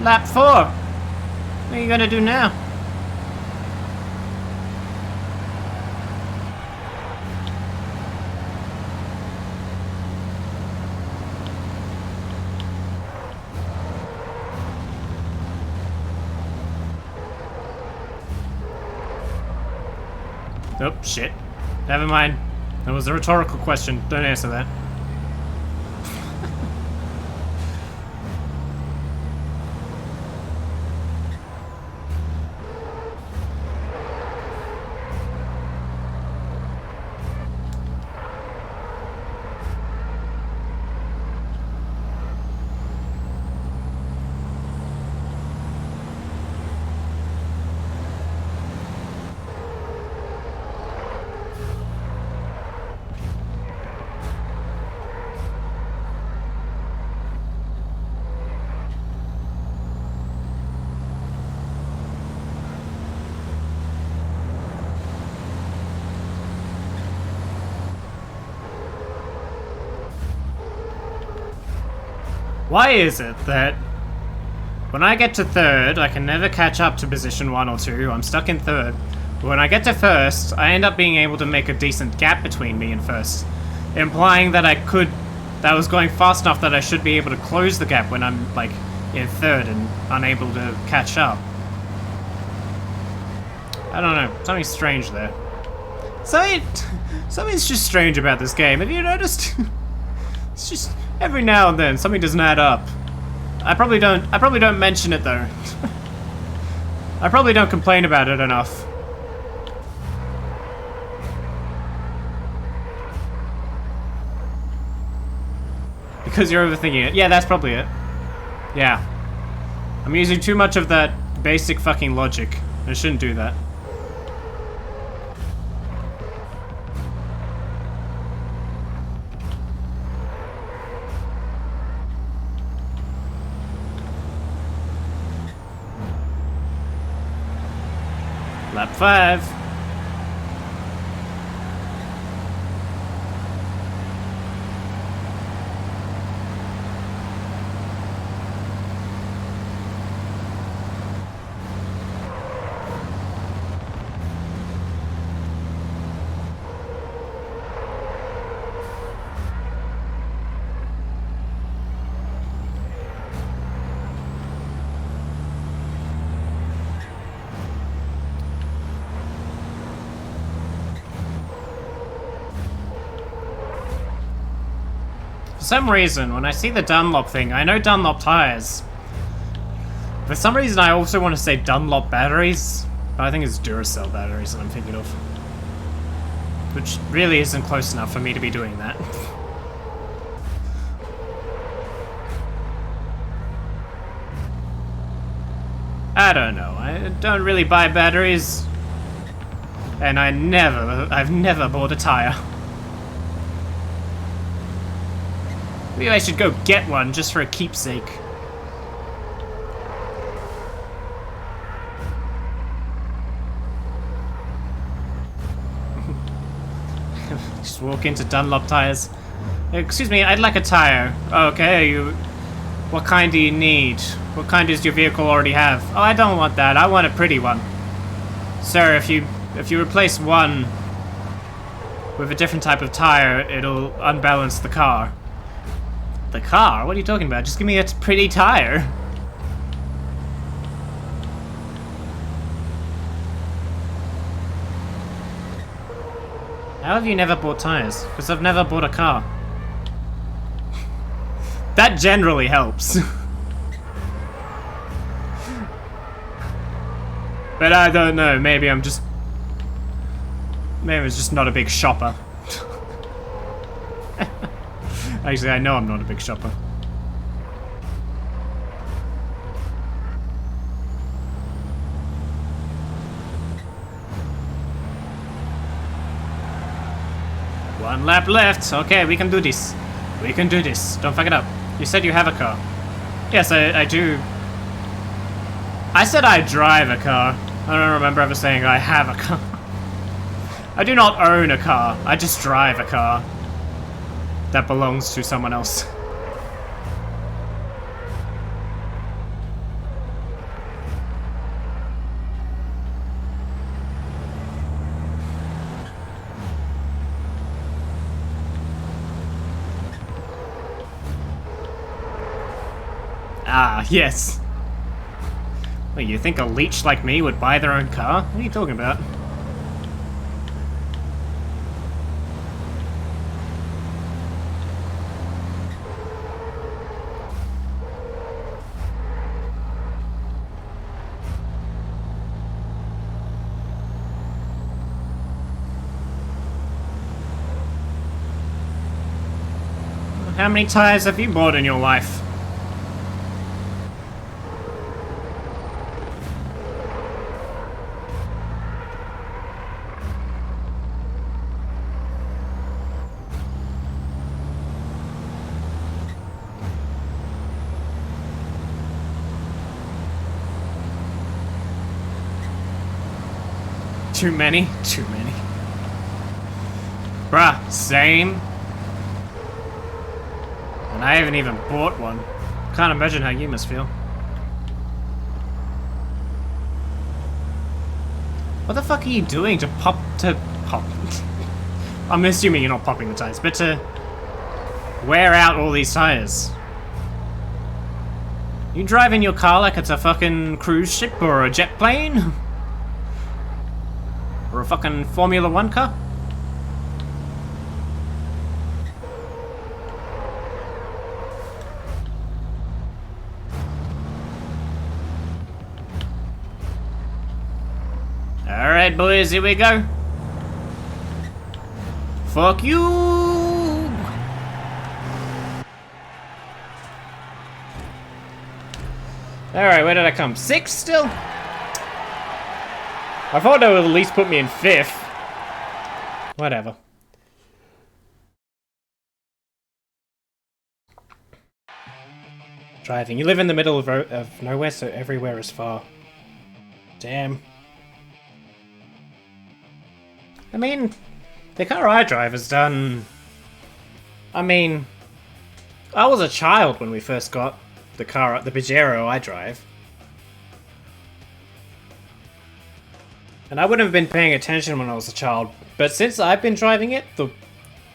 Lap 4. What are you gonna do now? Oh, shit. Never mind. That was a rhetorical question. Don't answer that. Why is it that when I get to 3rd, I can never catch up to position 1 or 2, I'm stuck in 3rd. But when I get to 1st, I end up being able to make a decent gap between me and 1st, implying that that was going fast enough that I should be able to close the gap when I'm, like, in 3rd and unable to catch up. I don't know, something's strange there. Something's just strange about this game, have you noticed? It's just... every now and then, something doesn't add up. I probably don't mention it though. I probably don't complain about it enough. Because you're overthinking it. Yeah, that's probably it. Yeah. I'm using too much of that basic fucking logic. I shouldn't do that. Lap 5. For some reason, when I see the Dunlop thing, I know Dunlop tires. For some reason, I also want to say Dunlop batteries, but I think it's Duracell batteries that I'm thinking of. Which really isn't close enough for me to be doing that. I don't know. I don't really buy batteries. And I've never bought a tire. Maybe I should go get one just for a keepsake. Just walk into Dunlop tires. Excuse me, I'd like a tire. Okay, what kind do you need? What kind does your vehicle already have? Oh, I don't want that. I want a pretty one. Sir, if you replace one with a different type of tire, it'll unbalance the car. The car? What are you talking about? Just give me a pretty tire. How have you never bought tires? Because I've never bought a car. That generally helps. But I don't know, maybe I'm just not a big shopper. Actually, I know I'm not a big shopper. One lap left. Okay, we can do this. We can do this. Don't fuck it up. You said you have a car. Yes, I do. I said I drive a car. I don't remember ever saying I have a car. I do not own a car. I just drive a car that belongs to someone else. Ah, yes. Wait, you think a leech like me would buy their own car? What are you talking about? How many tires have you bought in your life? Too many? Too many. Bruh, same. And I haven't even bought one. Can't imagine how you must feel. What the fuck are you doing to pop? I'm assuming you're not popping the tires, but to wear out all these tires. You driving your car like it's a fucking cruise ship or a jet plane? Or a fucking Formula 1 car? Alright boys, here we go. Fuck you! Alright, where did I come? 6th still? I thought they would at least put me in 5th. Whatever. Driving. You live in the middle of nowhere, so everywhere is far. Damn. I mean, the car I drive has done... I mean, I was a child when we first got the car, the Pajero I drive. And I wouldn't have been paying attention when I was a child, but since I've been driving it,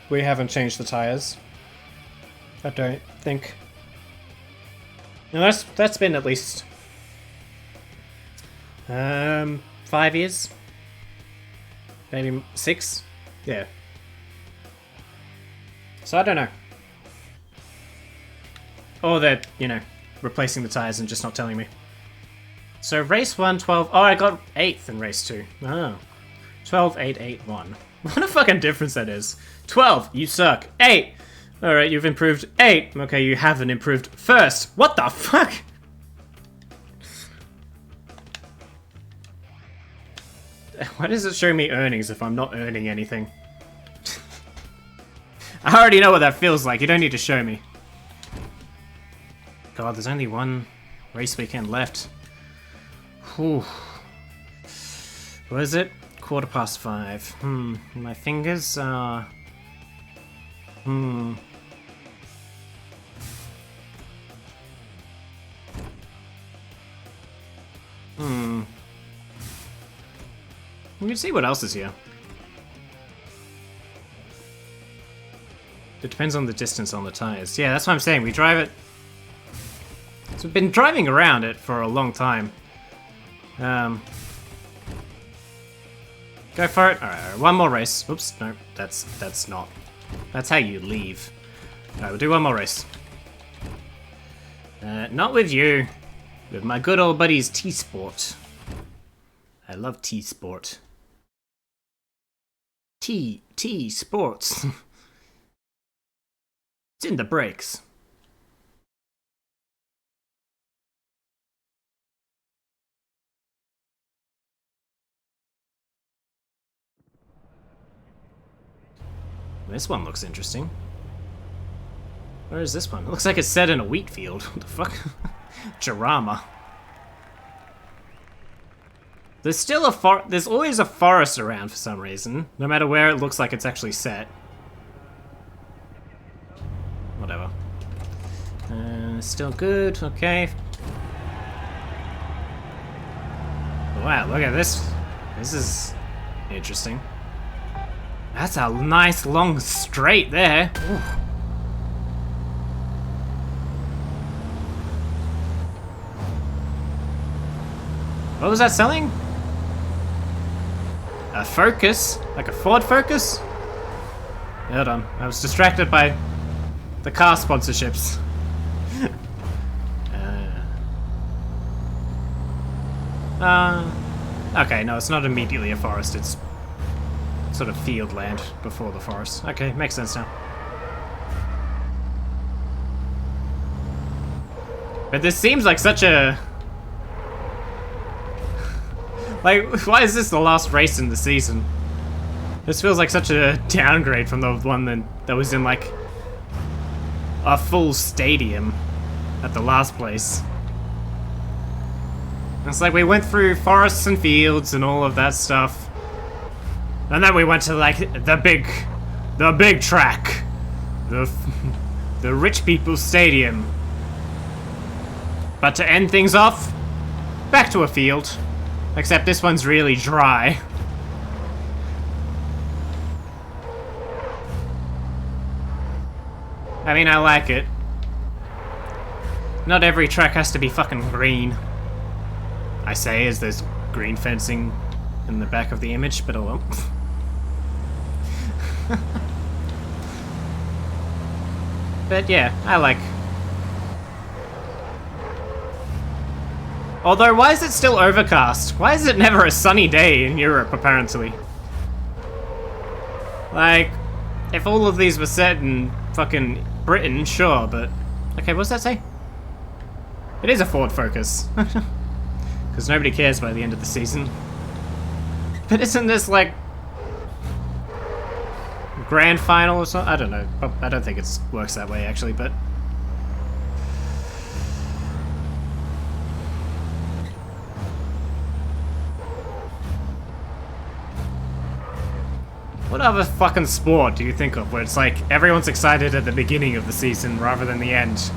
we haven't changed the tires. I don't think. And that's been at least 5 years, maybe 6. Yeah. So I don't know. Or they're, you know, replacing the tires and just not telling me. So race 1, 12... Oh, I got 8th in race 2. Oh. 12, 8, 8, 1. What a fucking difference that is. 12, you suck. 8. Alright, you've improved. 8. Okay, you haven't improved. First. What the fuck? Why does it show me earnings if I'm not earning anything? I already know what that feels like. You don't need to show me. God, there's only one race weekend left. Whew. What is it? 5:15. My fingers are... We can see what else is here. It depends on the distance on the tires. Yeah, that's what I'm saying. We drive it... So we've been driving around it for a long time. Go for it. Alright, one more race. Oops, no, that's not. That's how you leave. Alright, we'll do one more race. Not with you. With my good old buddies T-Sport. I love T-Sport. T-Sports. It's in the brakes. This one looks interesting. Where is this one? It looks like it's set in a wheat field. What the fuck? Jarama. There's still a there's always a forest around for some reason, no matter where it looks like it's actually set. Whatever. Still good, okay. Wow, look at this. This is interesting. That's a nice long straight there. Ooh. What was that selling? A Focus? Like a Ford Focus? Hold on, I was distracted by the car sponsorships. Okay, no, it's not immediately a forest, it's sort of field land before the forest. Okay, makes sense now. But this seems like such a... Like, why is this the last race in the season? This feels like such a downgrade from the one that was in, like, a full stadium at the last place. It's like we went through forests and fields and all of that stuff. And then we went to, like, the big track. The rich people's stadium. But to end things off, back to a field. Except this one's really dry. I mean, I like it. Not every track has to be fucking green. I say as there's green fencing in the back of the image, but oh well. But yeah, I like... Although, why is it still overcast? Why is it never a sunny day in Europe, apparently? Like, if all of these were set in fucking Britain, sure, but... Okay, what does that say? It is a Ford Focus. Because nobody cares by the end of the season. But isn't this, like... Grand final or something? I don't know. I don't think it works that way, actually, but... What other fucking sport do you think of where it's like everyone's excited at the beginning of the season rather than the end?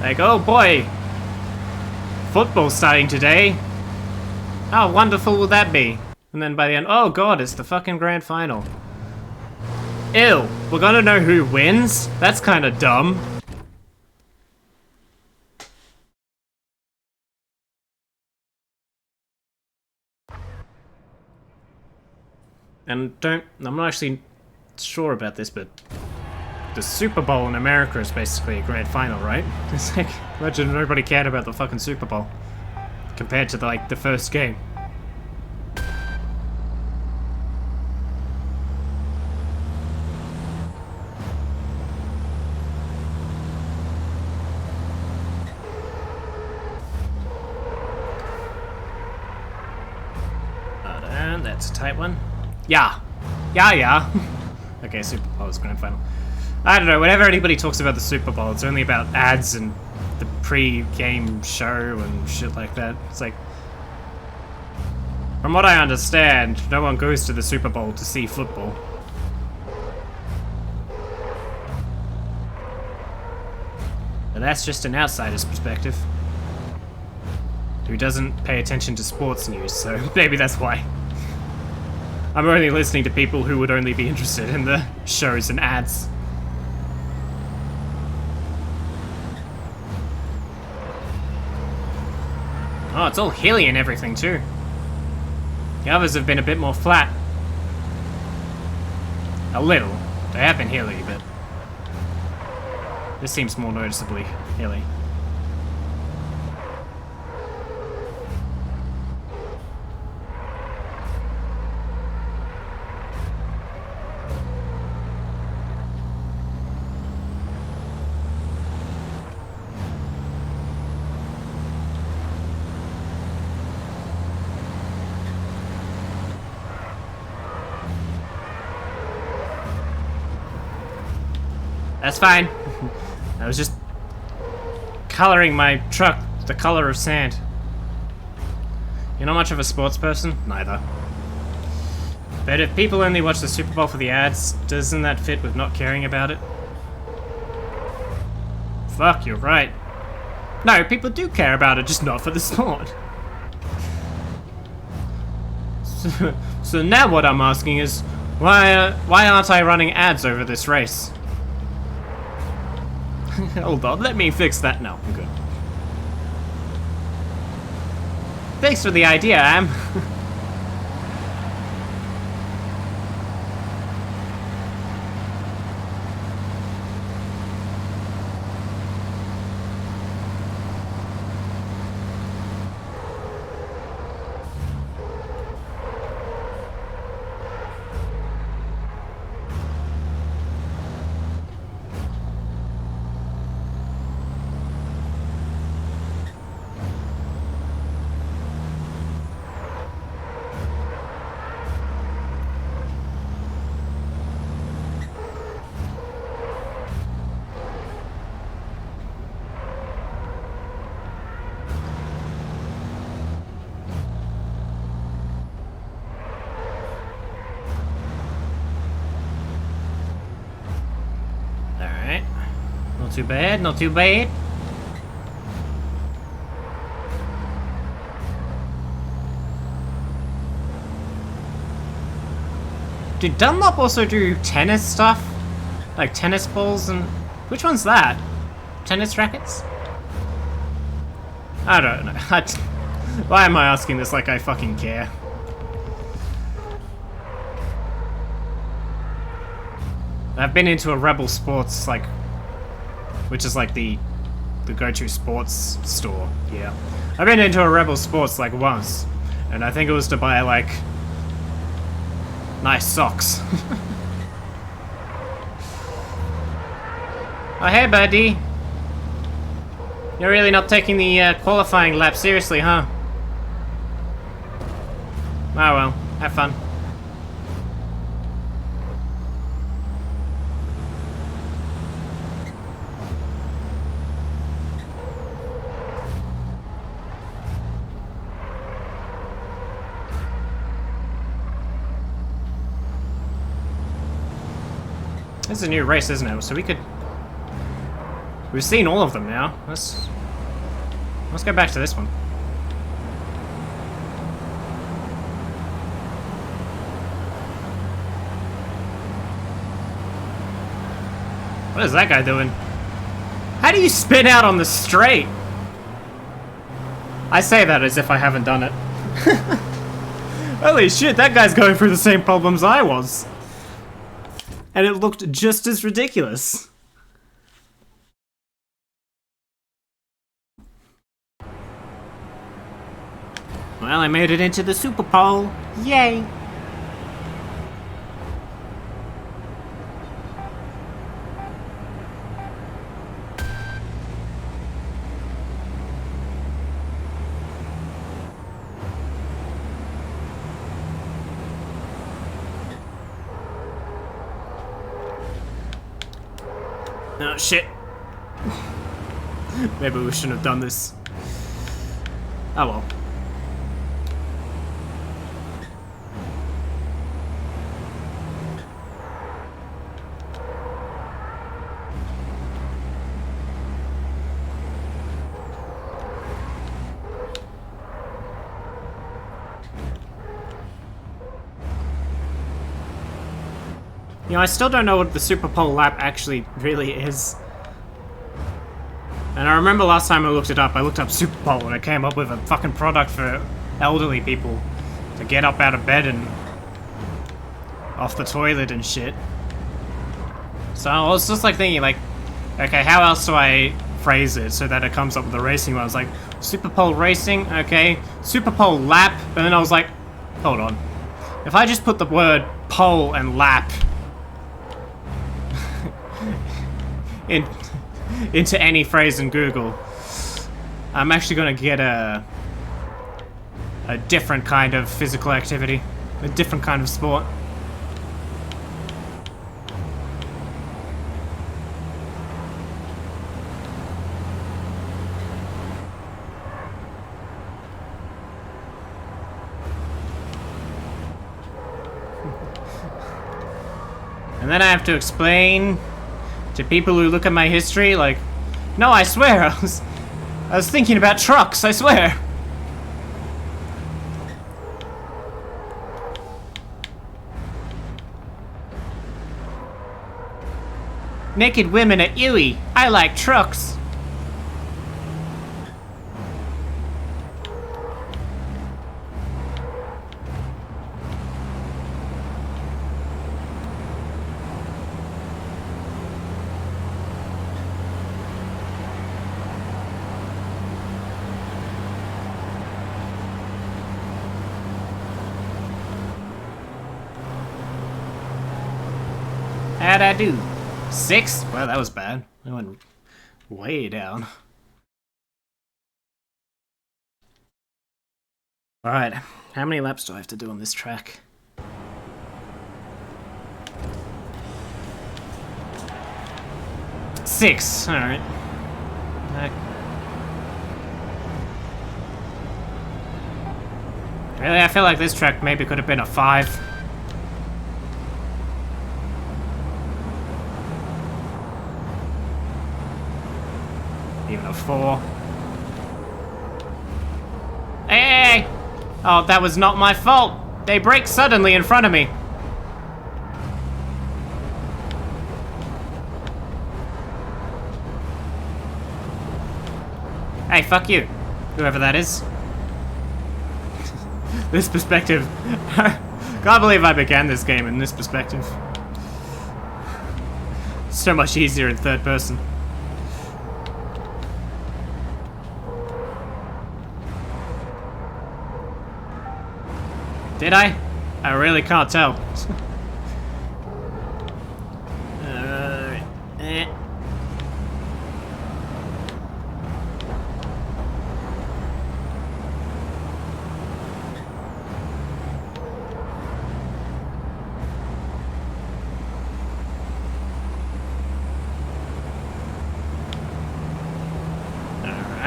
Like, oh boy, football's starting today. How wonderful will that be? And then by the end, oh god, it's the fucking grand final. Ew, we're gonna know who wins? That's kinda dumb. And I'm not actually sure about this, but the Super Bowl in America is basically a grand final, right? It's like, imagine nobody cared about the fucking Super Bowl compared to the first game. And that's a tight one. Yeah. Okay, Super Bowl is grand final. I don't know, whenever anybody talks about the Super Bowl, it's only about ads and the pre-game show and shit like that. It's like, from what I understand, no one goes to the Super Bowl to see football. But that's just an outsider's perspective, who doesn't pay attention to sports news, so maybe that's why. I'm only listening to people who would only be interested in the shows and ads. Oh, it's all hilly and everything too. The others have been a bit more flat. A little. They have been hilly, but this seems more noticeably hilly. That's fine. I was just coloring my truck the color of sand. You're not much of a sports person? Neither. But if people only watch the Super Bowl for the ads, doesn't that fit with not caring about it? Fuck, you're right. No, people do care about it, just not for the sport. So now what I'm asking is, why aren't I running ads over this race? Hold on, let me fix that. No, I'm good. Thanks for the idea, Am. Alright. Not too bad, not too bad. Did Dunlop also do tennis stuff? Like tennis balls and... Which one's that? Tennis rackets? I don't know. Why am I asking this like I fucking care? I've been into a Rebel Sports, like... Which is like the go-to sports store, yeah. I've been into a Rebel Sports like once. And I think it was to buy like... nice socks. Oh, hey, buddy. You're really not taking the qualifying lap seriously, huh? Oh well, have fun. This is a new race, isn't it? So we could... We've seen all of them now. Let's go back to this one. What is that guy doing? How do you spin out on the straight? I say that as if I haven't done it. Holy shit, that guy's going through the same problems I was. And it looked just as ridiculous. Well, I made it into the Super Bowl. Yay! Oh, shit. Maybe we shouldn't have done this. Oh well. You know, I still don't know what the Super Bowl lap actually really is. And I remember last time I looked it up, I looked up Super Bowl and I came up with a fucking product for elderly people to get up out of bed and off the toilet and shit. So I was just like thinking like, okay, how else do I phrase it so that it comes up with the racing one? I was like, Super Bowl racing, okay, Super Bowl lap, and then I was like, hold on. If I just put the word pole and lap into any phrase in Google, I'm actually gonna get a different kind of physical activity, a different kind of sport. And then I have to explain to people who look at my history, like, no, I swear, I was thinking about trucks, I swear. Naked women at Yui, I like trucks. How'd I do? 6? Well, that was bad. I went way down. Alright, how many laps do I have to do on this track? Six. Alright. Really, I feel like this track maybe could have been a 5. Even a 4. Hey! Oh, that was not my fault! They brake suddenly in front of me. Hey, fuck you. Whoever that is. This perspective. Can't believe I began this game in this perspective. So much easier in third person. Did I? I really can't tell.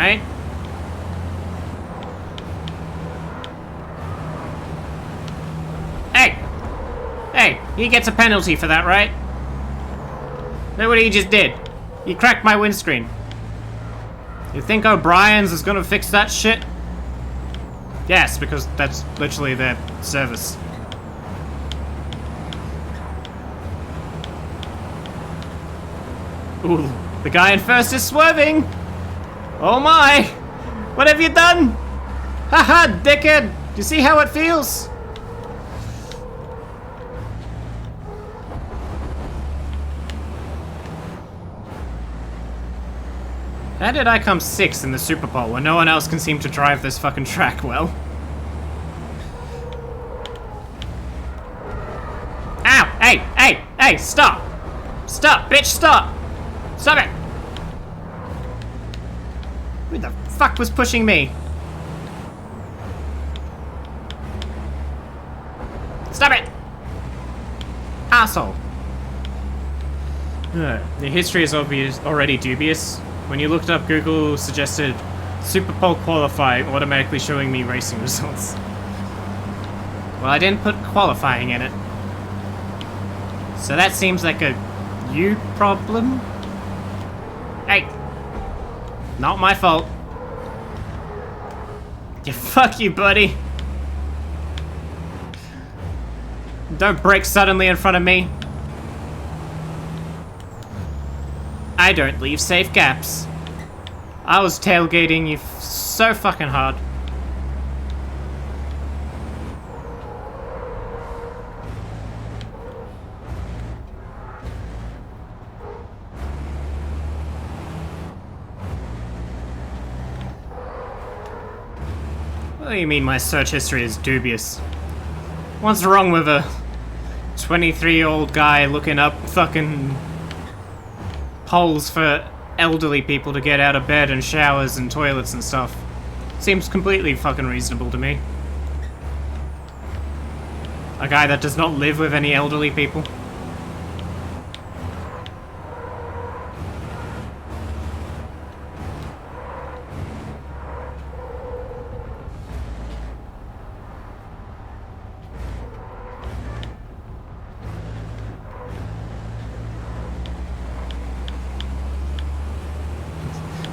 Alright. Hey! Hey, he gets a penalty for that, right? Look what he just did. He cracked my windscreen. You think O'Brien's is gonna fix that shit? Yes, because that's literally their service. Ooh, the guy in first is swerving! Oh my! What have you done? Haha, dickhead! Do you see how it feels? How did I come 6th in the Super Bowl when no one else can seem to drive this fucking track well? Ow! Hey! Hey! Hey! Stop! Stop! Bitch, stop! Stop it! Who the fuck was pushing me? Stop it! Asshole. The history is already dubious. When you looked up, Google suggested Super Bowl qualifying, automatically showing me racing results. Well, I didn't put qualifying in it. So that seems like a you problem? Hey! Not my fault. Yeah, fuck you, buddy. Don't brake suddenly in front of me. I don't leave safe gaps. I was tailgating you so fucking hard. What do you mean my search history is dubious? What's wrong with a 23-year-old guy looking up fucking holes for elderly people to get out of bed and showers and toilets and stuff? Seems completely fucking reasonable to me. A guy that does not live with any elderly people.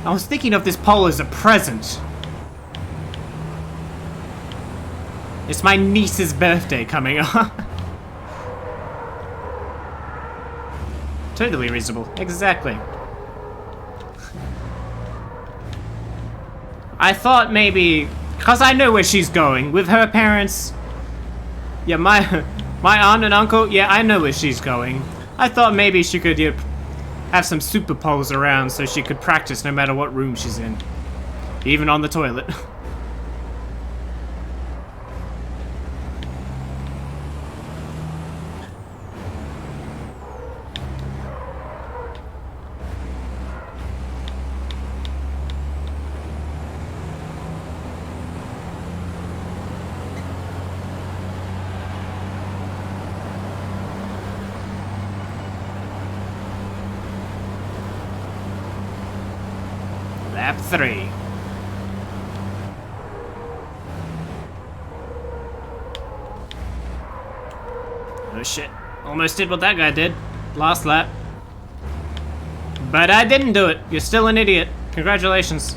I was thinking of this pole as a present. It's my niece's birthday coming up. Totally reasonable. Exactly. I thought maybe, cause I know where she's going with her parents. Yeah, my aunt and uncle. Yeah, I know where she's going. I thought maybe she could have some super poles around so she could practice no matter what room she's in. Even on the toilet. Lap 3. Oh shit. Almost did what that guy did. Last lap. But I didn't do it. You're still an idiot. Congratulations.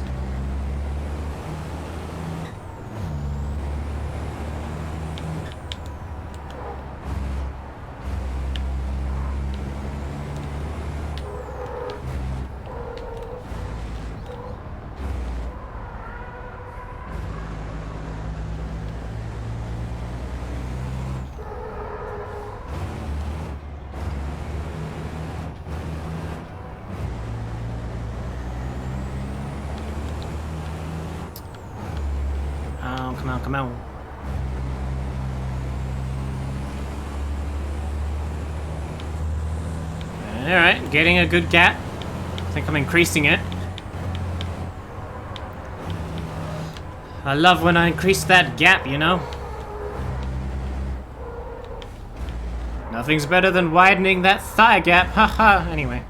Oh, come on, come on. Alright, getting a good gap. I think I'm increasing it. I love when I increase that gap, you know? Nothing's better than widening that thigh gap, haha. Anyway.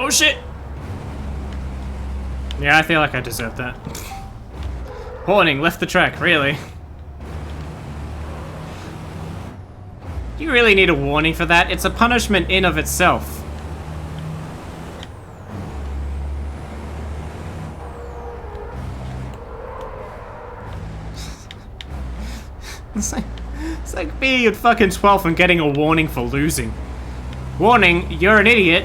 Oh shit! Yeah, I feel like I deserve that. Warning, left the track, really? Do you really need a warning for that? It's a punishment in of itself. It's like being at fucking 12th and getting a warning for losing. Warning, you're an idiot.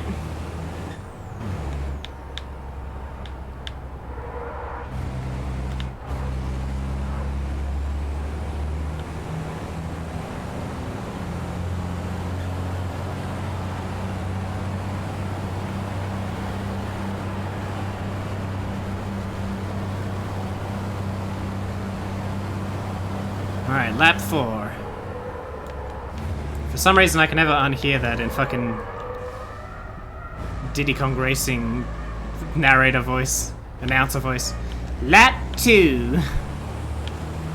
Alright, lap 4. For some reason I can never unhear that in fucking Diddy Kong Racing narrator voice, announcer voice. Lap 2.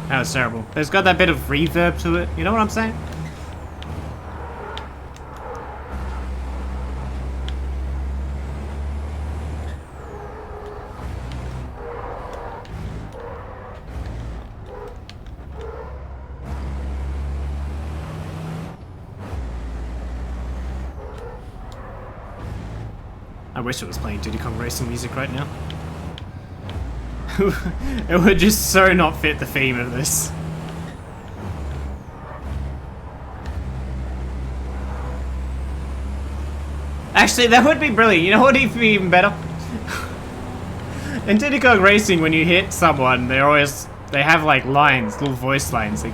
That was terrible. There's got that bit of reverb to it, you know what I'm saying? I wish it was playing Diddy Kong Racing music right now. It would just so not fit the theme of this. Actually, that would be brilliant. You know what would be even better? In Diddy Kong Racing, when you hit someone, they have like lines, little voice lines, like,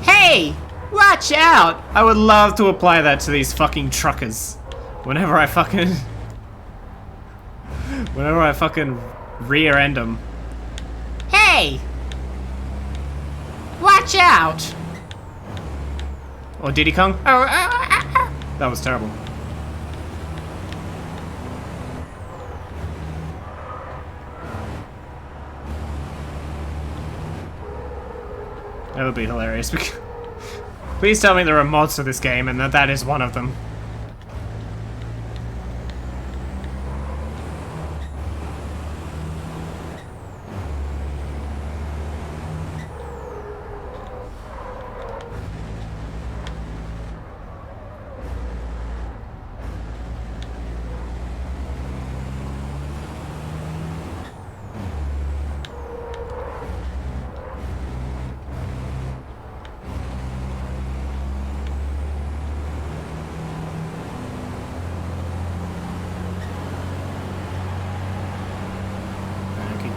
"Hey, watch out!" I would love to apply that to these fucking truckers. Whenever I fucking rear end them. Hey! Watch out! Or Diddy Kong. That was terrible. That would be hilarious. Please tell me there are mods for this game and that is one of them.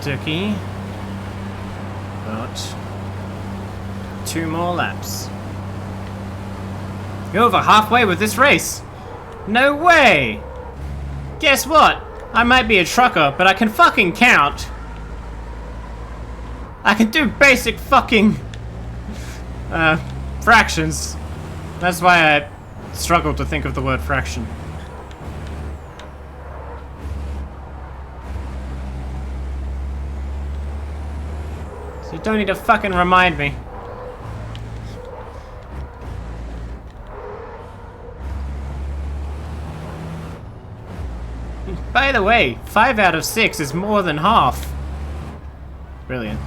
Turkey. Got 2 more laps. You're over halfway with this race. No way! Guess what? I might be a trucker, but I can fucking count. I can do basic fucking fractions. That's why I struggled to think of the word fraction. So you don't need to fucking remind me. By the way, 5 out of 6 is more than half. Brilliant.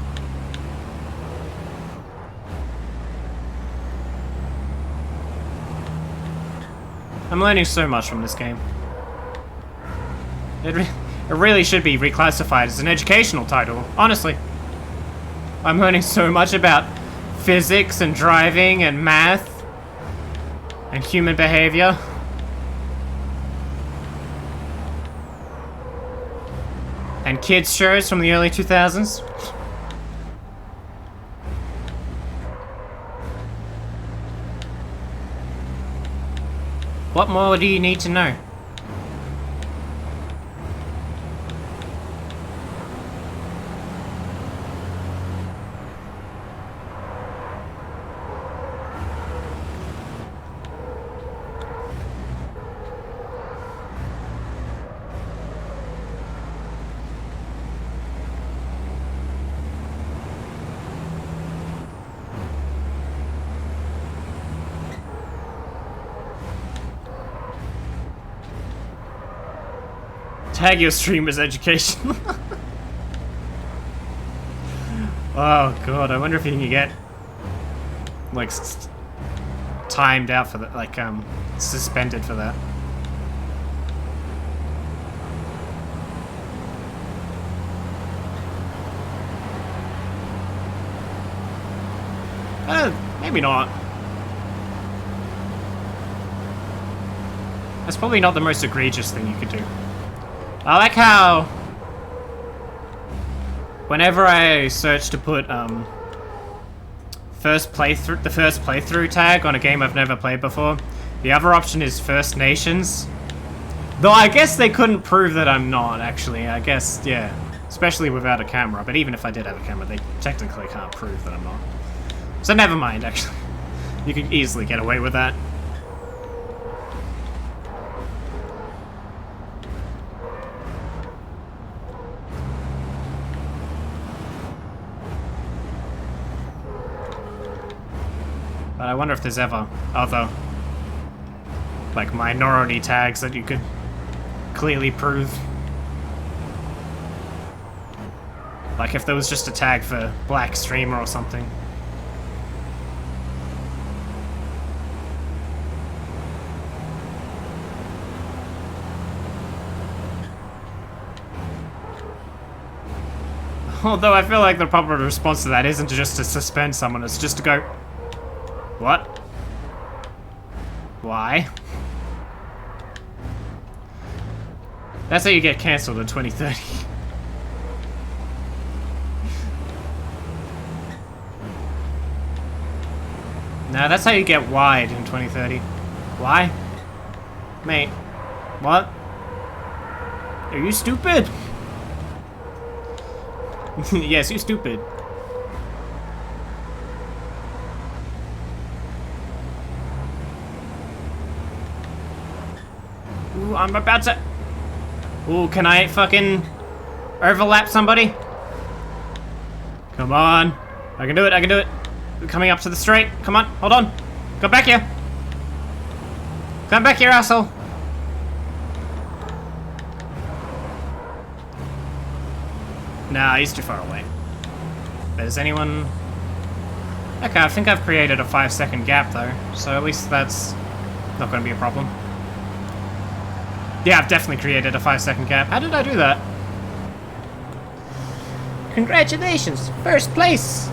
I'm learning so much from this game. It really should be reclassified as an educational title, honestly. I'm learning so much about physics and driving and math and human behavior. And kids shows from the early 2000s. What more do you need to know? Tag your streamer's education. Oh god, I wonder if you can get like timed out for that, like suspended for that. Maybe not. That's probably not the most egregious thing you could do. I like how whenever I search to put the first playthrough tag on a game I've never played before, the other option is First Nations. Though I guess they couldn't prove that I'm not, actually. I guess, yeah. Especially without a camera, but even if I did have a camera, they technically can't prove that I'm not. So never mind, actually. You could easily get away with that. But I wonder if there's ever other, like, minority tags that you could clearly prove. Like if there was just a tag for black streamer or something. Although I feel like the proper response to that isn't just to suspend someone, it's just to go, what? Why? That's how you get cancelled in 2030. No, that's how you get wide in 2030. Why? Mate. What? Are you stupid? Yes, you're stupid. Ooh, I'm about to... Ooh, can I fucking overlap somebody? Come on. I can do it, I can do it. We're coming up to the straight. Come on, hold on. Come back here. Come back here, asshole. Nah, he's too far away. But is anyone... Okay, I think I've created a 5-second gap though, so at least that's not going to be a problem. Yeah, I've definitely created a 5-second gap. How did I do that? Congratulations, first place!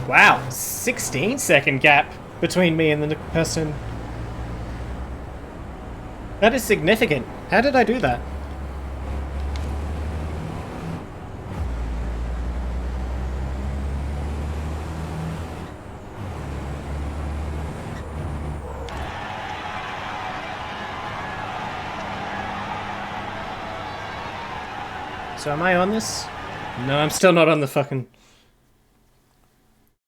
Wow, 16-second gap between me and the person. That is significant. How did I do that? So am I on this? No, I'm still not on the fucking...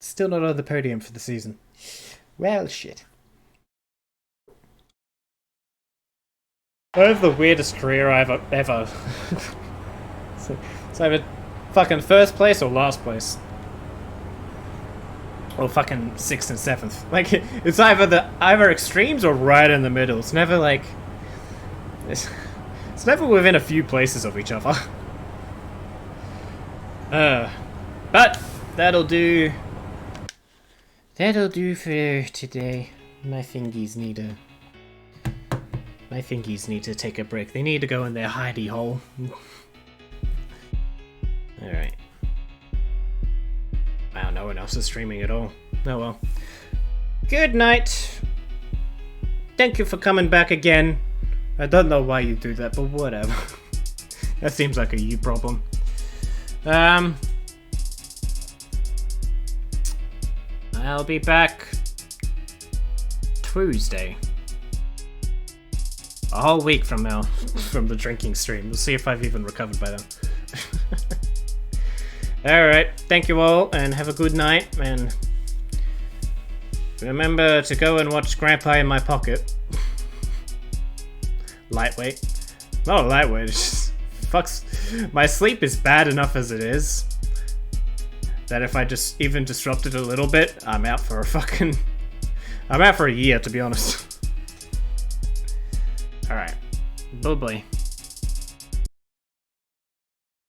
Still not on the podium for the season. Well, shit. I have the weirdest career I've ever... so either fucking first place or last place. Or fucking 6th and 7th. Like, it's either extremes or right in the middle. It's never like... It's never within a few places of each other. But that'll do. That'll do for today. My fingies need to take a break. They need to go in their hidey hole. Alright. Wow, no one else is streaming at all. Oh well. Good night. Thank you for coming back again. I don't know why you do that, but whatever. That seems like a you problem. I'll be back Tuesday. A whole week from now, from the drinking stream. We'll see if I've even recovered by then. Alright, thank you all, and have a good night, and remember to go and watch Grandpa in My Pocket. Lightweight. Not lightweight, it's just... Fucks. My sleep is bad enough as it is. That if I just even disrupt it a little bit, I'm out for a fucking... I'm out for a year, to be honest. Alright. Bye-bye.